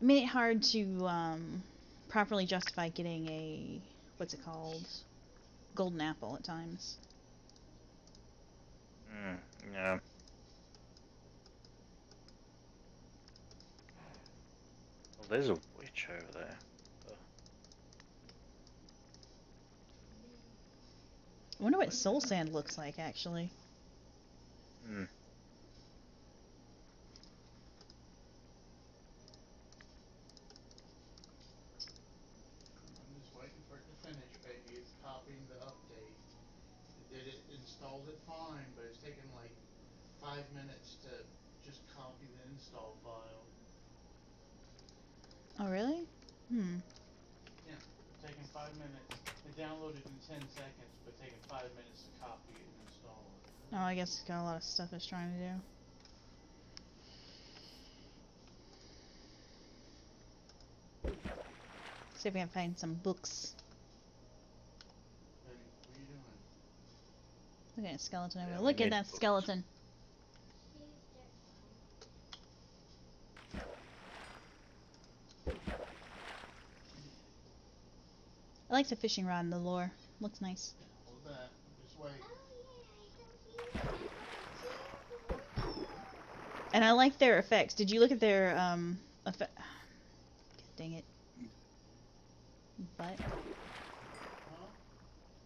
It made it hard to properly justify getting a, what's it called? Golden apple at times. Yeah. Well, there's a witch over there. Ugh. I wonder what soul sand looks like, actually. Hmm. I'm just waiting for it to finish, baby. It's copying the update. It did it, installed it fine, but it's taking like 5 minutes to just copy the install file. Oh, really? Hmm. Yeah, taking 5 minutes. It downloaded in 10 seconds, but taking 5 minutes to copy it and install it. Oh, I guess it's got a lot of stuff it's trying to do. See if we can find some books. Benny, what are you doing? Look at that skeleton over Yeah, there. we Look at need that books. skeleton. I like the fishing rod in the lore. Looks nice. Hold that. Just wait. And I like their effects. Did you look at their effect? Dang it. Butt. Huh?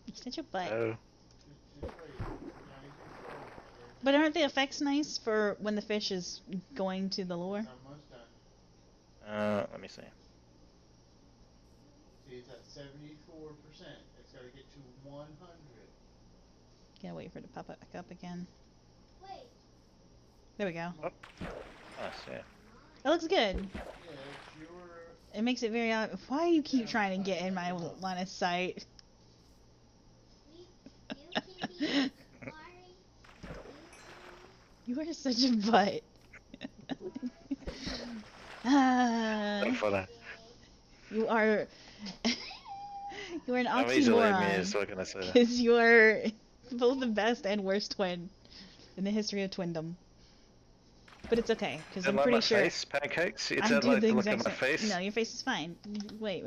You're such a butt. Oh. Just wait. Daddy's control. But aren't the effects nice for when the fish is going to the lure? It's almost done. Let me see. See, it's at 74%. It's got to get to 100. Gotta wait for it to pop back up again. Wait. There we go. Oh. Nice, yeah. It looks good. Yeah, it's your... It makes it very obvious. Why do you keep trying to get in my line of sight? You can be You are such a butt. So Ah, funny. you are you are an I'm easily oxymoron. amused, what can I say? Because you are both the best and worst twin in the history of twindom. But it's okay, because Don't I'm like pretty my sure face, pancakes? You I don't do like the to look at exact my same. face? No, your face is fine. Wait.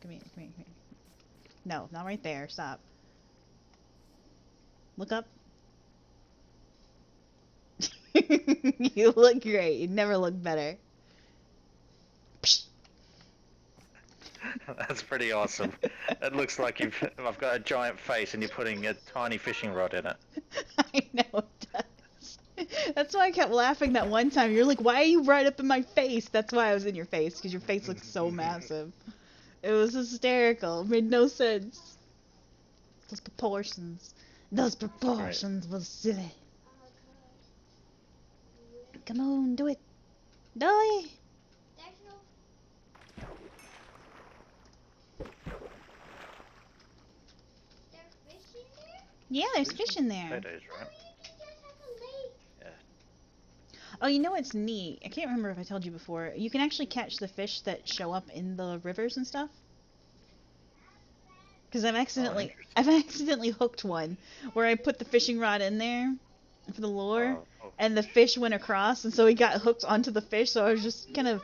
Come here, come here, come here. No, not right there. Stop. Look up. You look great. You never look better. Psh. That's pretty awesome. It looks like I've got a giant face and you're putting a tiny fishing rod in it. I know it does. That's why I kept laughing that one time. You're like, why are you right up in my face? That's why I was in your face, because your face looks so massive. It was hysterical. It made no sense. Those proportions. Those proportions was silly. Come on, do it. Dolly! There's no. There's fish in there? Yeah, there's These fish ones in are there. potatoes, Oh, right? you can just have a lake. Yeah. Oh, you know what's neat? I can't remember if I told you before. You can actually catch the fish that show up in the rivers and stuff. Because Oh, interesting. I've accidentally hooked one where I put the fishing rod in there for the lure, Oh. and the fish went across, and so he got hooked onto the fish. So I was just kind of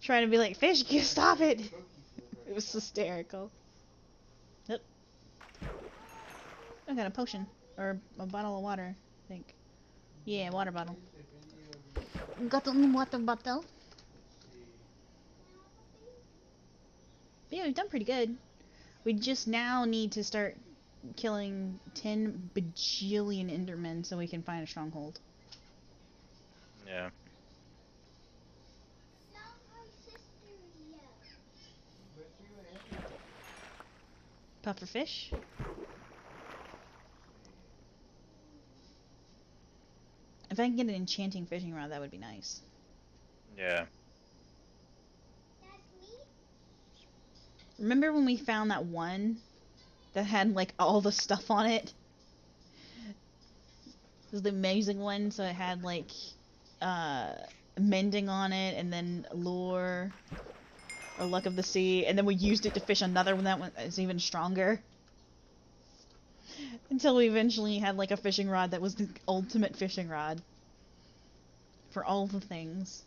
trying to be like, "Fish, you stop it!" It was hysterical. Yep. I got a potion or a bottle of water, I think. Yeah, water bottle. Got a water bottle. But yeah, we've done pretty good. We just now need to start killing 10 bajillion Endermen so we can find a stronghold. Yeah. Not my sister yet. Puffer fish. If I can get an enchanting fishing rod, that would be nice. Yeah. That's me? Remember when we found that one that had like all the stuff on it? It was the amazing one, so it had like mending on it, and then lure or luck of the sea, and then we used it to fish another one that was even stronger. Until we eventually had like a fishing rod that was the ultimate fishing rod for all the things.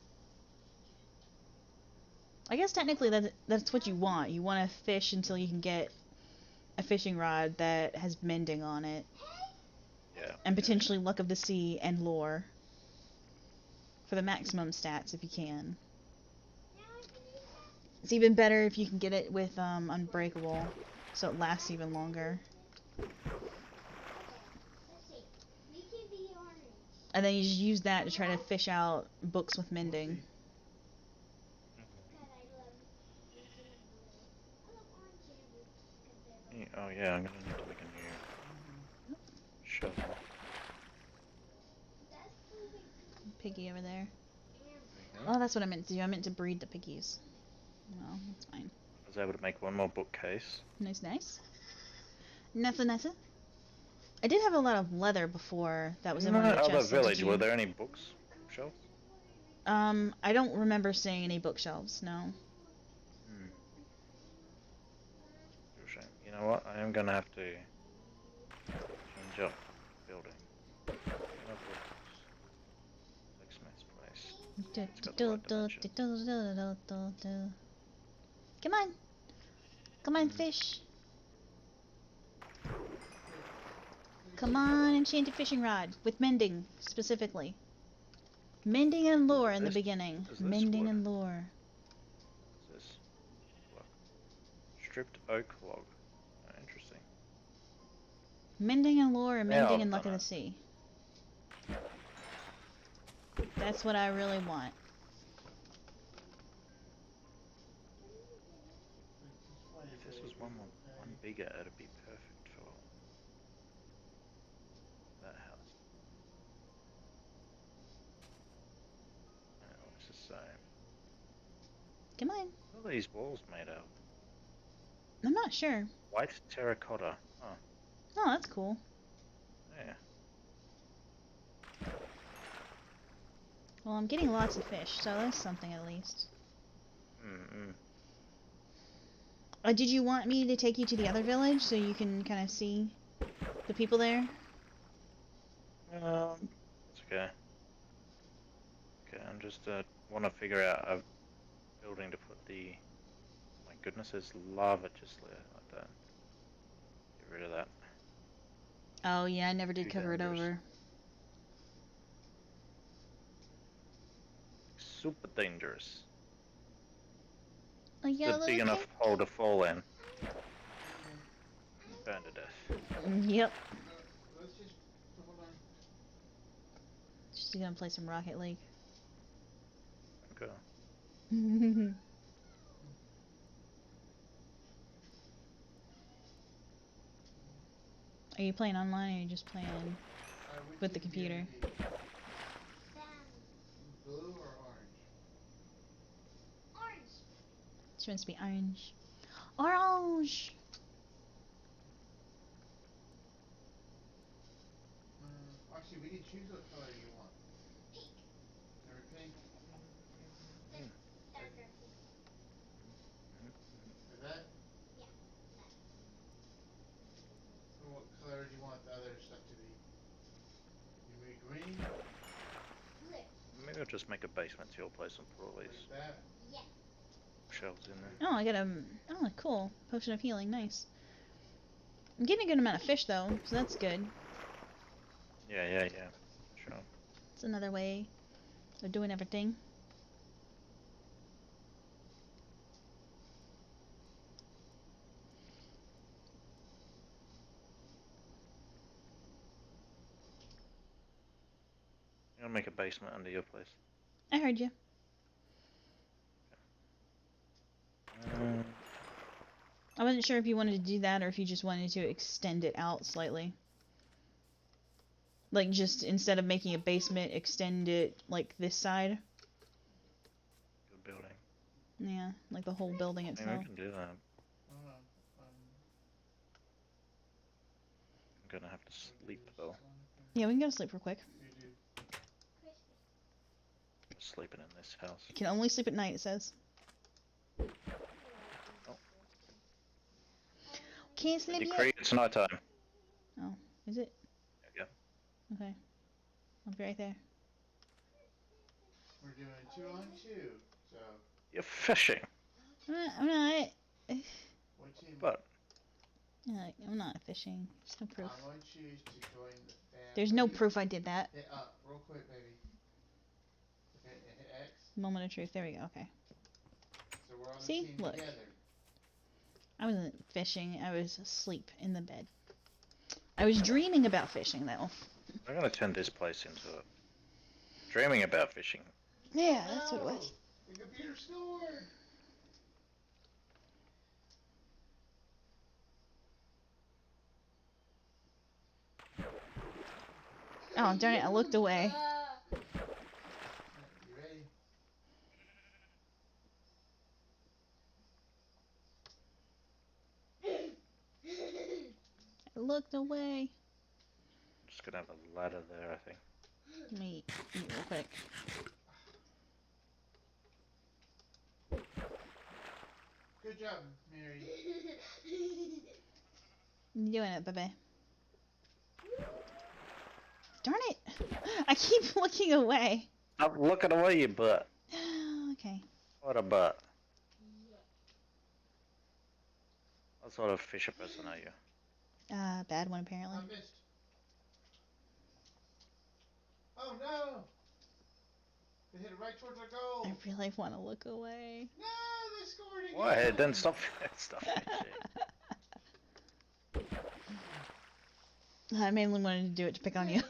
I guess technically that's what you want. You want to fish until you can get a fishing rod that has mending on it. Yeah. And potentially luck of the sea and lore. For the maximum stats if you can. It's even better if you can get it with unbreakable, so it lasts even longer. Okay, let's see. We can be orange. And then you just use that to try to fish out books with mending. God, I love making blue. I love orange and blue because they're both. Oh yeah, I'm gonna need to make a new shovel. That's blue and Piggy over there. There you go. Oh, that's what I meant to do. I meant to breed the piggies. Well, that's fine. I was able to make one more bookcase. Nice, nice. Nice. I did have a lot of leather before that was in one of the other chests. So did village, you? were there any books? Shelves? I don't remember seeing any bookshelves, no. Real shame. You know what? I am gonna have to change up building. No books. Blacksmith's place. It's got the right dimensions. Come on. Come on, fish. Come on, enchanted fishing rod. With mending, specifically. Mending and lure in the beginning. Is this Mending wood? and lure. What's this? What? Stripped oak log. Oh, interesting. Mending and lure and Yeah, mending I've and luck done of the it. sea. That's what I really want. If this was one bigger, it'd be perfect for that house. Oh, it's the same. Come on. What are these walls made out of? I'm not sure. White terracotta. Oh, Oh, that's cool. yeah. Well, I'm getting lots of fish, so that's something at least. Mm-mm. Did you want me to take you to the other village so you can kind of see the people there? It's okay. Okay, I'm just want to figure out a building to put the. My goodness, there's lava just there like that. Get rid of that. Oh yeah, I never did Too cover it dangerous. over. Super dangerous. Like, It's yeah, a big little enough kid. hole to fall in. Okay. Burn to death. Yep. Let's just hold on. She's gonna play some Rocket League. Okay. Are you playing online or are you just playing Which with the team do you want computer? to be? Them. Blue or orange? Orange. She wants to be orange. Orange! Actually, we can choose what color you want. Pink. Or pink. Like Mm. darker pink. Like that? Yeah. That. Or what color do you want the other stuff to be? You make green? Blue. Maybe I'll just make a basement to your place and put all Like these that? Yeah. shelves in there. Oh, I got a. Oh, cool. Potion of healing. Nice. I'm getting a good amount of fish though, so that's good. Yeah. Sure. It's another way of doing everything. I'll make a basement under your place. I heard you. Um, I wasn't sure if you wanted to do that or if you just wanted to extend it out slightly. Like, just instead of making a basement, extend it like this side. good building. Yeah, like the whole building I mean, I itself. can do that. Hold on. I'm gonna have to sleep Produce though. one thing. Yeah, we can go to sleep real quick. You do. Crispy. I'm sleeping in this house. You can only sleep at night, it says. Oh. Can't I sleep decree yet. it's nighttime. Oh, is it? There we Okay. I'll be right there. We're doing 2-on-2. So, You're fishing, I'm not. what team? but I'm not fishing. There's no proof. I'm going to choose to join the family. There's no proof I did that. Hit up, real quick, baby. Okay, hit X. Moment of truth. There we go. Okay. So we're on the See? team Look. together. I wasn't fishing. I was asleep in the bed. I was dreaming about fishing, though. I'm gonna turn this place into a dreaming about fishing. Yeah, that's what it was. The computer scored. Oh, darn it. I looked away. You ready? I looked away. I'm just gonna have a ladder there, I think. Let me eat real quick. Good job, Mary. You doing it, baby? Darn it! I keep looking away. Stop looking away, you butt. Okay. What a butt. What sort of fisher person are you? Bad one apparently. I missed. Oh no! They hit it right towards our goal. I really want to look away. No, they scored again. Why? Then stop fishing. I mainly wanted to do it to pick on you.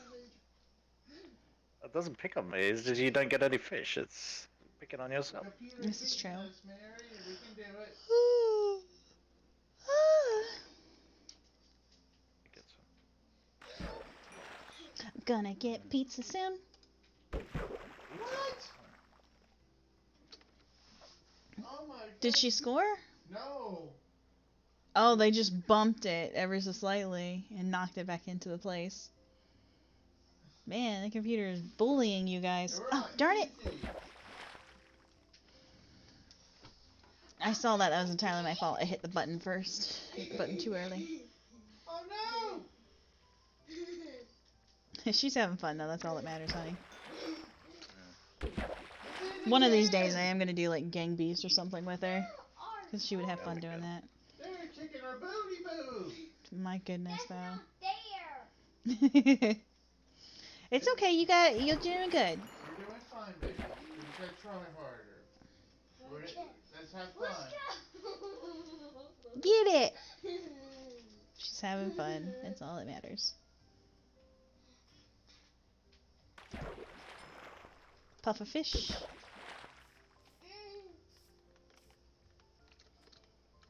It doesn't pick on me. It's just you don't get any fish. It's picking on The yourself. computer This is beating true. us, Mary. We can do it. Get some. I'm gonna get pizza soon. What? Oh my god. Did she score? No. Oh, they just bumped it ever so slightly and knocked it back into the place. Man, the computer is bullying you guys. We're Oh, on darn it! easy. I saw that. That was entirely my fault. I hit the button first. Hit the button too early. Oh She's having fun though. That's all that matters, honey. no! One of these days, I am gonna do like Gang Beasts or something with her, because she would have fun That'd be doing good. that. They're kicking our booty boo. My goodness, That's not though. fair. It's okay. You're doing good. You're doing fine, baby. We just gotta try harder. Let's have fun. Get it. She's having fun. That's all that matters. Puff of fish.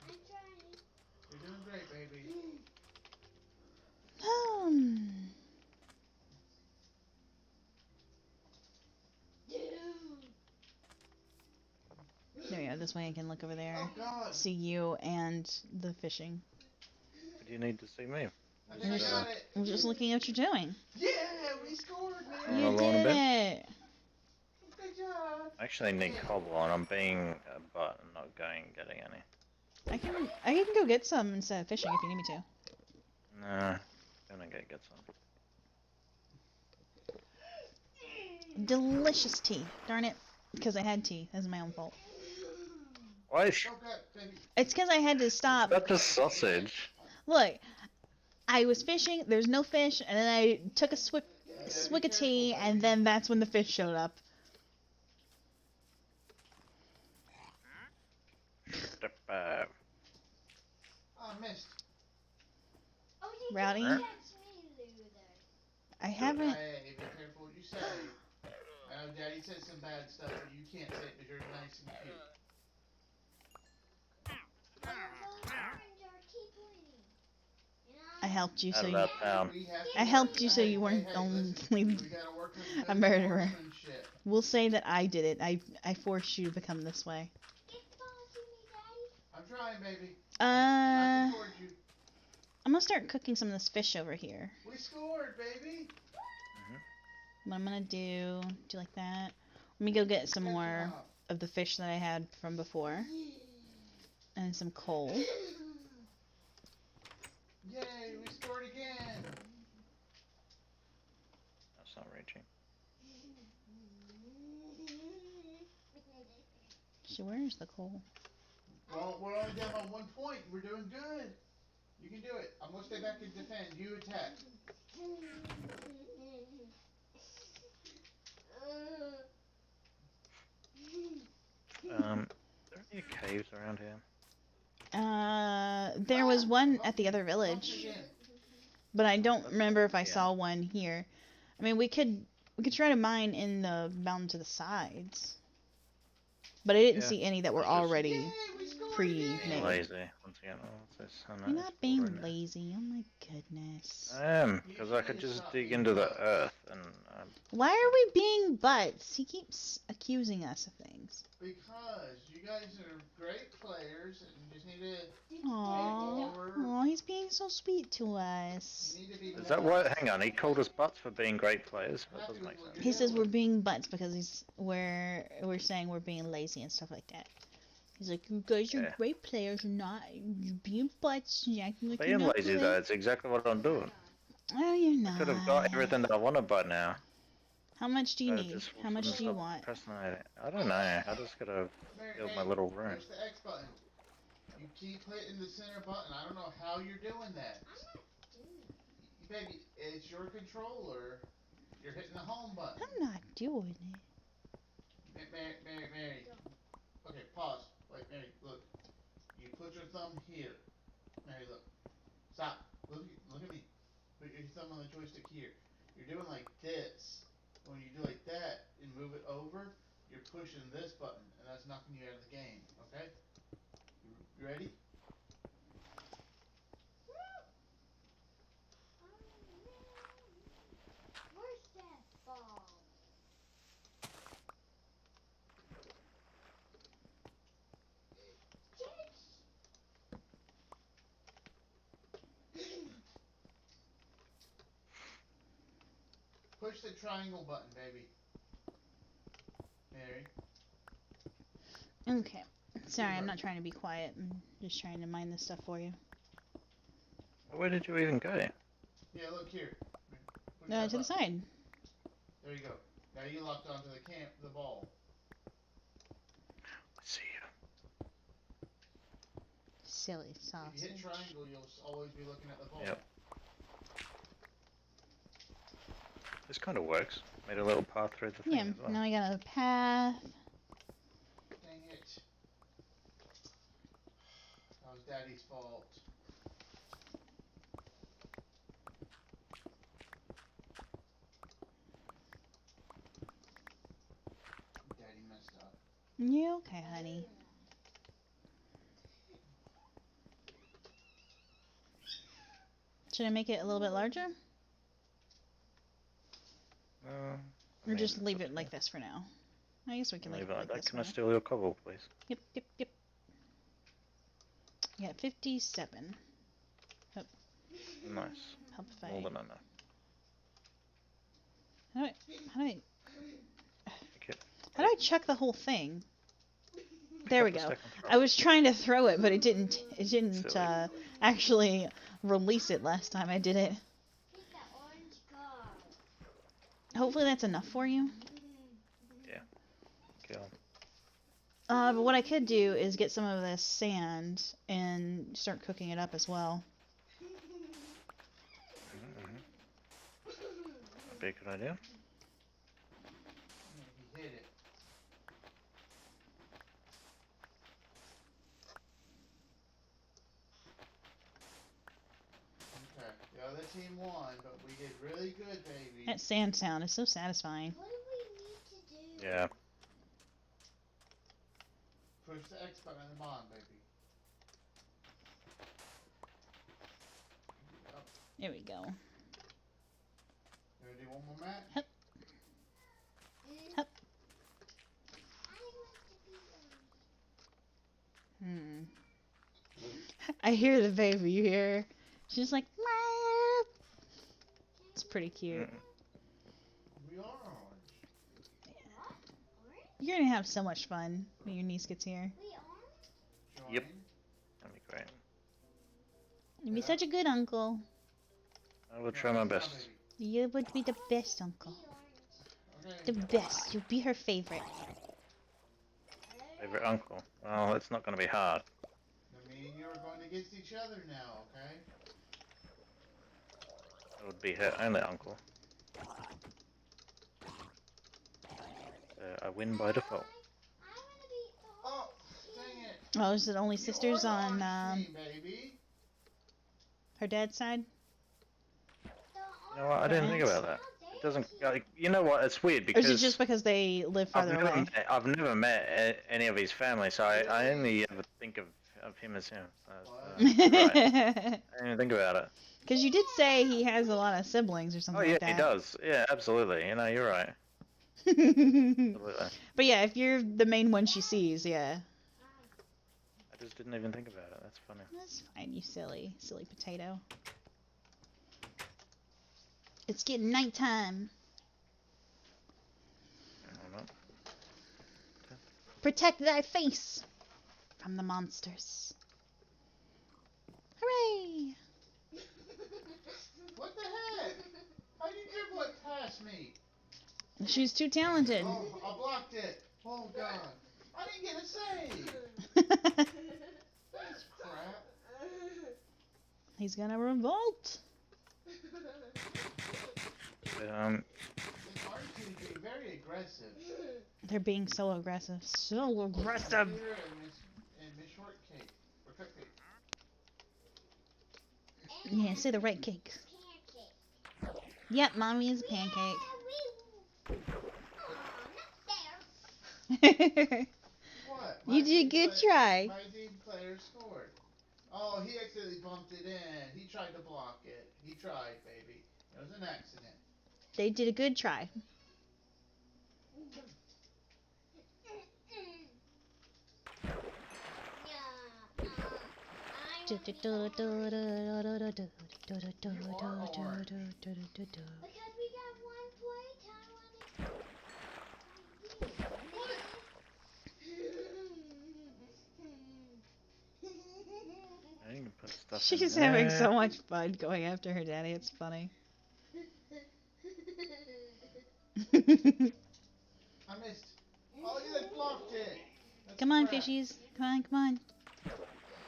I'm trying. You're doing great, baby. There we go. This way I can look over there, Oh God! see you and the fishing. Do you need to see me? I think I got it. I'm just looking at what you're doing. Yeah, we scored, Oh, man. You along a did bit? it. Good job. I actually need cobble and I'm being a butt and not getting any. I can go get some instead of fishing if you need me to. Nah, gonna get some. Delicious tea. Darn it. Because I had tea. That's my own fault. Why is Oh God, baby. It's because I had to stop. that just sausage? Look, I was fishing, there's no fish, and then I took a swig of tea, and then that's when the fish showed up. Step Oh, I missed. Oh, you Rowdy? don't catch me, loser. I haven't. Hey, be careful what you say. I know Daddy said some bad stuff, but you can't say it because you're nice and cute. Oh, those orange are keep winning. You know? I helped you Out so of you. that town. We have to I helped work- you so hey, you weren't listen, only we gotta work on a good murderer. sportsmanship. We'll say that I did it. I forced you to become this way. Get the ball to me, Daddy. I'm trying, baby. Uh, Knocking towards you. I'm gonna start cooking some of this fish over here. We scored, baby. What I'm gonna do like that. Let me go get some Good more job. of the fish that I had from before, and some coal. Yay, we scored again. That's not reaching. So where's the coal? Well, we're only down by 1 point. We're doing good. You can do it. I'm gonna stay back and defend. You attack. There any caves around here? There was one at the other village, Again. but I don't remember if I Yeah. saw one here. I mean, we could try to mine in the mountain to the sides, but I didn't Yeah, see any that were I just- already Yay, we scored pre-made. Being Maybe. lazy. Once again, oh, what's this? Oh, no, You're it's not being water in there. lazy. Oh my goodness. I am, because I could just dig into the earth and Why are we being butts? He keeps accusing us of things. Because you guys are great players and you just need to Aww. Aww, he's being so sweet to us. you need to be is that more- what? Hang on, he called us butts for being great players. That doesn't make sense. He says we're being butts because we're saying we're being lazy and stuff like that. He's like, you guys are Yeah. great players, you're being butts, you're acting like Being you're not lazy playing. though, it's exactly what I'm doing. Oh, you're not. I could have got everything that I wanted by now. How much do you I need? just How much wouldn't do you stop want? procrastinating. I don't know. I just gotta build my little room. Push the X button. You keep hitting the center button. I don't know how you're doing that. Baby, it's your controller. You're hitting the home button. I'm not doing it. Mary. Okay, pause. Wait, Mary, look. You put your thumb here. Mary, look. Stop. Look at me. Put your thumb on the joystick here. You're doing like this. When you do like that and move it over, you're pushing this button, and that's knocking you out of the game. Okay? You ready? Where's that ball? Push the triangle button, baby. Mary. Okay. Sorry, I'm not trying to be quiet. I'm just trying to mine this stuff for you. Where did you even go? Yeah, look here. Push To that the button. side. There you go. Now you locked onto the ball. I see you. Silly If sausage. you hit triangle, you'll always be looking at the ball. Yep. This kind of works. Made a little path through the thing Yeah, as well. now I got a path. Dang it. That was Daddy's fault. Daddy messed up. You okay, honey? Should I make it a little bit larger? Or mean, just it's leave up it to like you. this for now? I guess we can leave Leave it it like like that. this Can I for now. steal your cobble, please? Yep. Yeah, 57. Nice. Help if More I... than enough. How do I chuck the whole thing? There we Pick up go. the second throw. I was trying to throw it, but it didn't Silly. actually release it last time I did it. Get that orange car. Hopefully that's enough for you. Yeah. Kill. But what I could do is get some of this sand and start cooking it up as well. That'd be a good idea. He hit it. Okay. The other team won, but we did really good, baby. That sand sound is so satisfying. What do we need to do? Yeah. Push the X button on the bottom, baby. Up. There we go. You wanna do one more match? Hup. Hup. I want to be I hear the baby. You hear her? She's like, meow. It's pretty cute. We are orange. Orange? You're gonna have so much fun when your niece gets here. We orange? Join. Yep. That'd be great. You'd be such a good uncle. I will try my best. You would be the best uncle. We orange. The Okay. best. You'll be her favorite. Favorite uncle. Well, it's not going to be hard. Me and you are going against each other now, okay? It would be her only uncle. So I win by default. I want to be the Oh, dang it. Oh, is it only sisters You are on the orange team, baby. her dad's side? You know what? I didn't think about that. It doesn't. Like, you know what? It's weird Or because is it just because they live farther away? I've never met any of his family, so I only ever think of him as him. So, right. I didn't even think about it. Because you did say he has a lot of siblings or Oh something yeah, like he that. does. Yeah, absolutely. You know, you're right. But Absolutely. yeah, if you're the main one she sees, yeah. I just didn't even think about it. That's funny. That's fine, you silly potato. It's getting nighttime. I don't know. Protect thy face from the monsters. Hooray! What the heck? How did you dribble it past me? She's too talented. Oh, I blocked it. Oh, God. I didn't get a save. That's crap. He's gonna revolt. This orange team is being very aggressive. They're being so aggressive. So aggressive. Here and Miss Shortcake. Or Cupcake. Yeah, say the right cake. pancake. Yep, mommy is a pancake. Yeah, not there. What? You did a good try. My team player scored. Oh, he accidentally bumped it in. He tried to block it. He tried, baby. It was an accident. They did a good try. Because we got 1 point. Put stuff She's in having there. so much fun going after her daddy. It's funny. I missed. Oh, you had blocked it. That's Come on, crap. fishies. Come on, come on.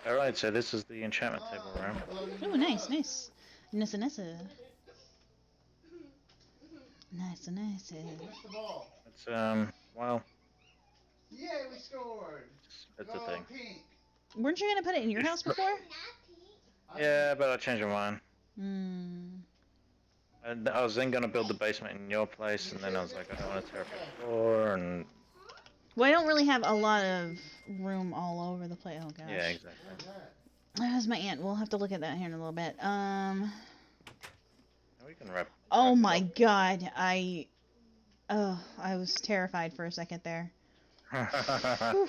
Alright, so this is the enchantment table room. I'm blowing Oh, you nice, up. nice. Nice, nice. Nice, nice. Missed the ball. It's, well, Yay, we scored. it's a Go thing. pink. Weren't you gonna put it in your house before? Not pink. Yeah, but I changed my mind. Hmm. And I was then gonna build the basement in your place, and then I was like, I don't want to tear up your floor, and Well, I don't really have a lot of room all over the place. Oh gosh. yeah, exactly. What was that? That's my aunt. We'll have to look at that here in a little bit. And we can wrap. Oh wrap it my up. god. I was terrified for a second there. Whew.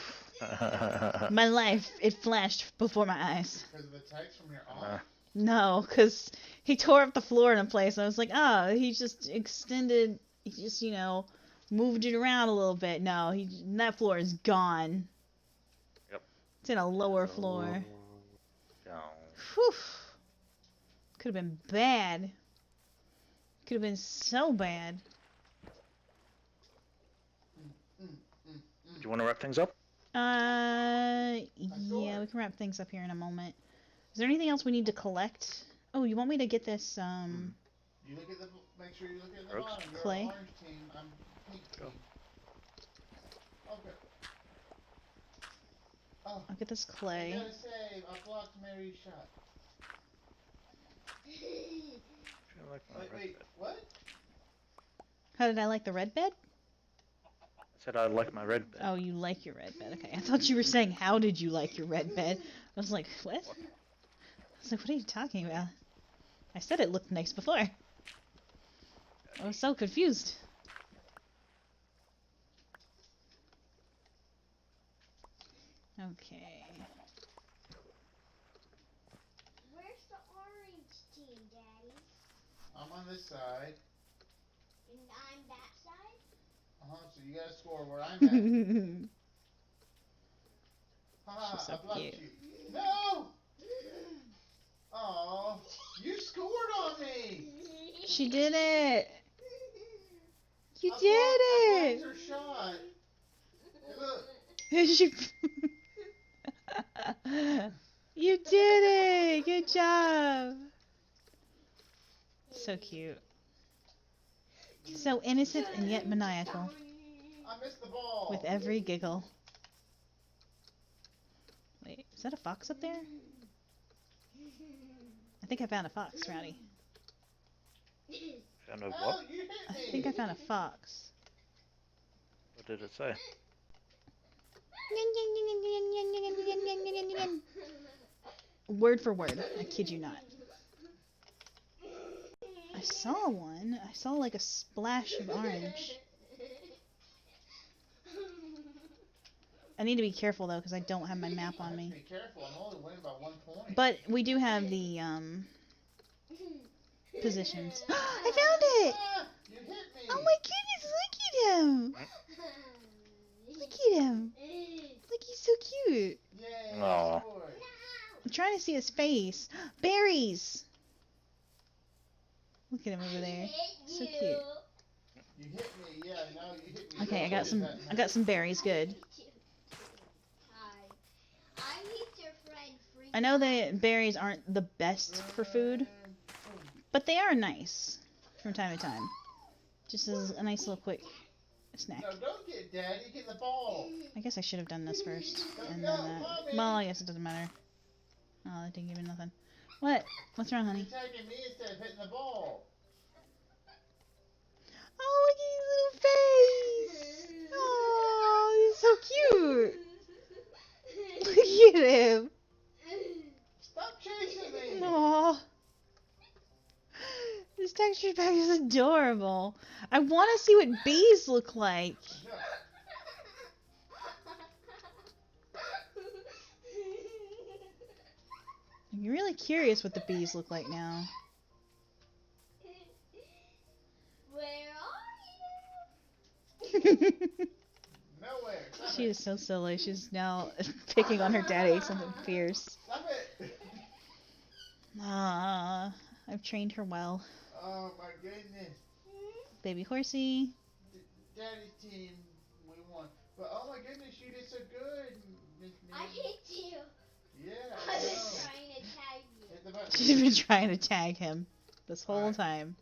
My life, it flashed before my eyes. Because of the text from your aunt? No, because he tore up the floor in a place. I was like, oh, he just extended, he just, moved it around a little bit. No, that floor is gone. Yep. It's in a lower floor. Down. Whew. Could have been bad. Could have been so bad. Do you want to wrap things up? Yeah, we can wrap things up here in a moment. Is there anything else we need to collect? Oh, you want me to get this, You look at the. Make sure you look at the Brooks? bottom. You're Clay? orange team. I'm pink Go. team. Okay. Oh, I'll get this I clay. gotta save. I blocked Mary's shot. I feel like my red Wait, bed. what? How did I like the red bed? I said I like my red bed. Oh, you like your red bed. Okay, I thought you were saying, how did you like your red bed? I was like, what? I was like, what are you talking about? I said it looked nice before. I was so confused. Okay. Where's the orange team, Daddy? I'm on this side. And I'm that side? So you gotta score where I'm at. Haha, She's so I blocked cute. you. No! Aw, you scored on me! She did it! You I did blocked her shot. Hey, look. it! She... You did it! Good job! So cute. So innocent and yet maniacal. I missed the ball. With every giggle. Wait, is that a fox up there? I think I found a fox, Rowdy. Found a Oh, what? you hit I me. think I found a fox. What did it say? Word for word. I kid you not. I saw one. I saw like a splash of orange. I need to be careful though because I don't have my map on me. Be careful, I'm only winning by 1 point. But we do have the positions. I found it! Ah, you hit me. Oh my goodness, look at him! Look at him! Look, he's so cute. Yay, Aw. I scored. I'm trying to see his face. Berries! Look at him over there. So cute. You hit me, yeah, no, you hit me. Okay, So I got some berries. Good. I hit your friend free. I know that berries aren't the best for food, but they are nice from time to time. Just as a nice little quick snack. No, don't get daddy, get the ball. I guess I should have done this first, and then Go, that. Mommy. Well, I guess it doesn't matter. Oh, that didn't give me nothing. What? What's wrong, honey? You're tagging me instead of hitting the ball. Oh, look at his little face! Oh, he's so cute! Look at him! Stop chasing me. Aww. This texture pack is adorable. I want to see what bees look like. I'm really curious what the bees look like now. Where are Nowhere. Stop She it. is so silly. She's now picking on her daddy, something fierce. Stop it. Ah, I've trained her well. Oh my goodness. Baby horsey. Daddy's team, we won. But oh my goodness, you did so good, Miss I Minnie. hit you. Yeah, I I was know. trying to tag you. Hit the button. She's been trying to tag him this whole Alright. time.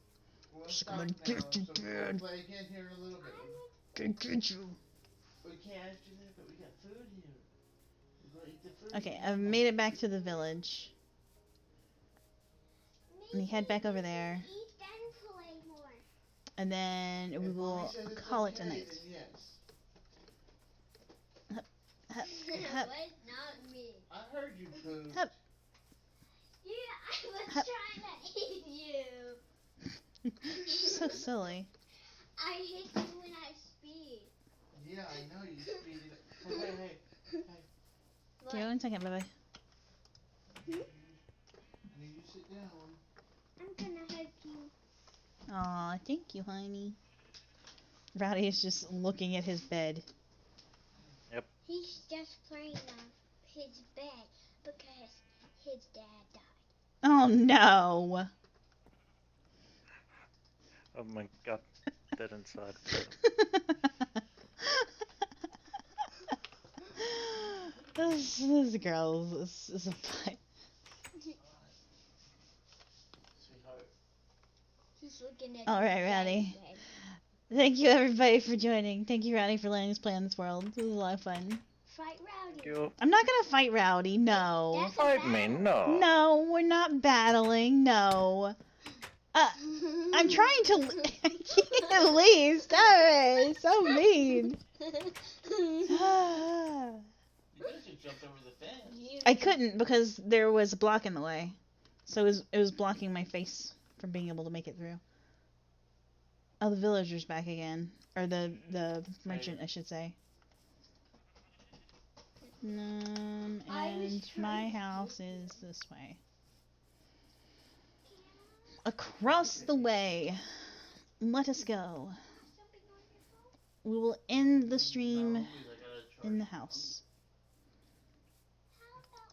We'll She's stop gonna now, get so you, we'll Dad. play again here in a little bit. Get you. We can't answer that, but we got food here. We're gonna eat the food. Okay, I've made it back to the village. And you head back over there. Eat then play more. And then we If will Mommy says it's call it a okay, night. then yes. Hup, What? Not me. I heard you pooped. Hup. Yeah, I was Hup. trying to eat you. She's so silly. I hit you when I speed. Yeah, I know you speeded up. Hey. What? Okay, 1 second, bye-bye. I need you to sit down. I'm gonna help you. Aw, thank you, honey. Rowdy is just looking at his bed. He's just playing on his bed because his dad died. Oh no! Oh my god, dead inside. this girl is a fight. Sweetheart. He's looking at Alright, his Rowdy. bed. Thank you everybody for joining. Thank you, Rowdy, for letting us play on this world. This was a lot of fun. Fight Rowdy. Thank you. I'm not gonna fight Rowdy, no. That's a Fight me, battle. no. No, we're not battling, no. I'm trying to. I can't leave. Stop it. So mean. You could have just jumped over the fence. I couldn't because there was a block in the way. So it was blocking my face from being able to make it through. Oh, the villager's back again. Or the merchant, I should say. And my house is this way. Across the way. Let us go. We will end the stream in the house.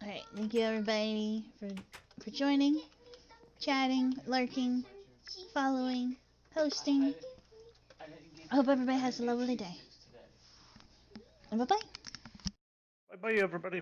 Alright, thank you everybody for joining, chatting, lurking, following, hosting. I hope everybody has a lovely day. And bye-bye. Bye bye, everybody.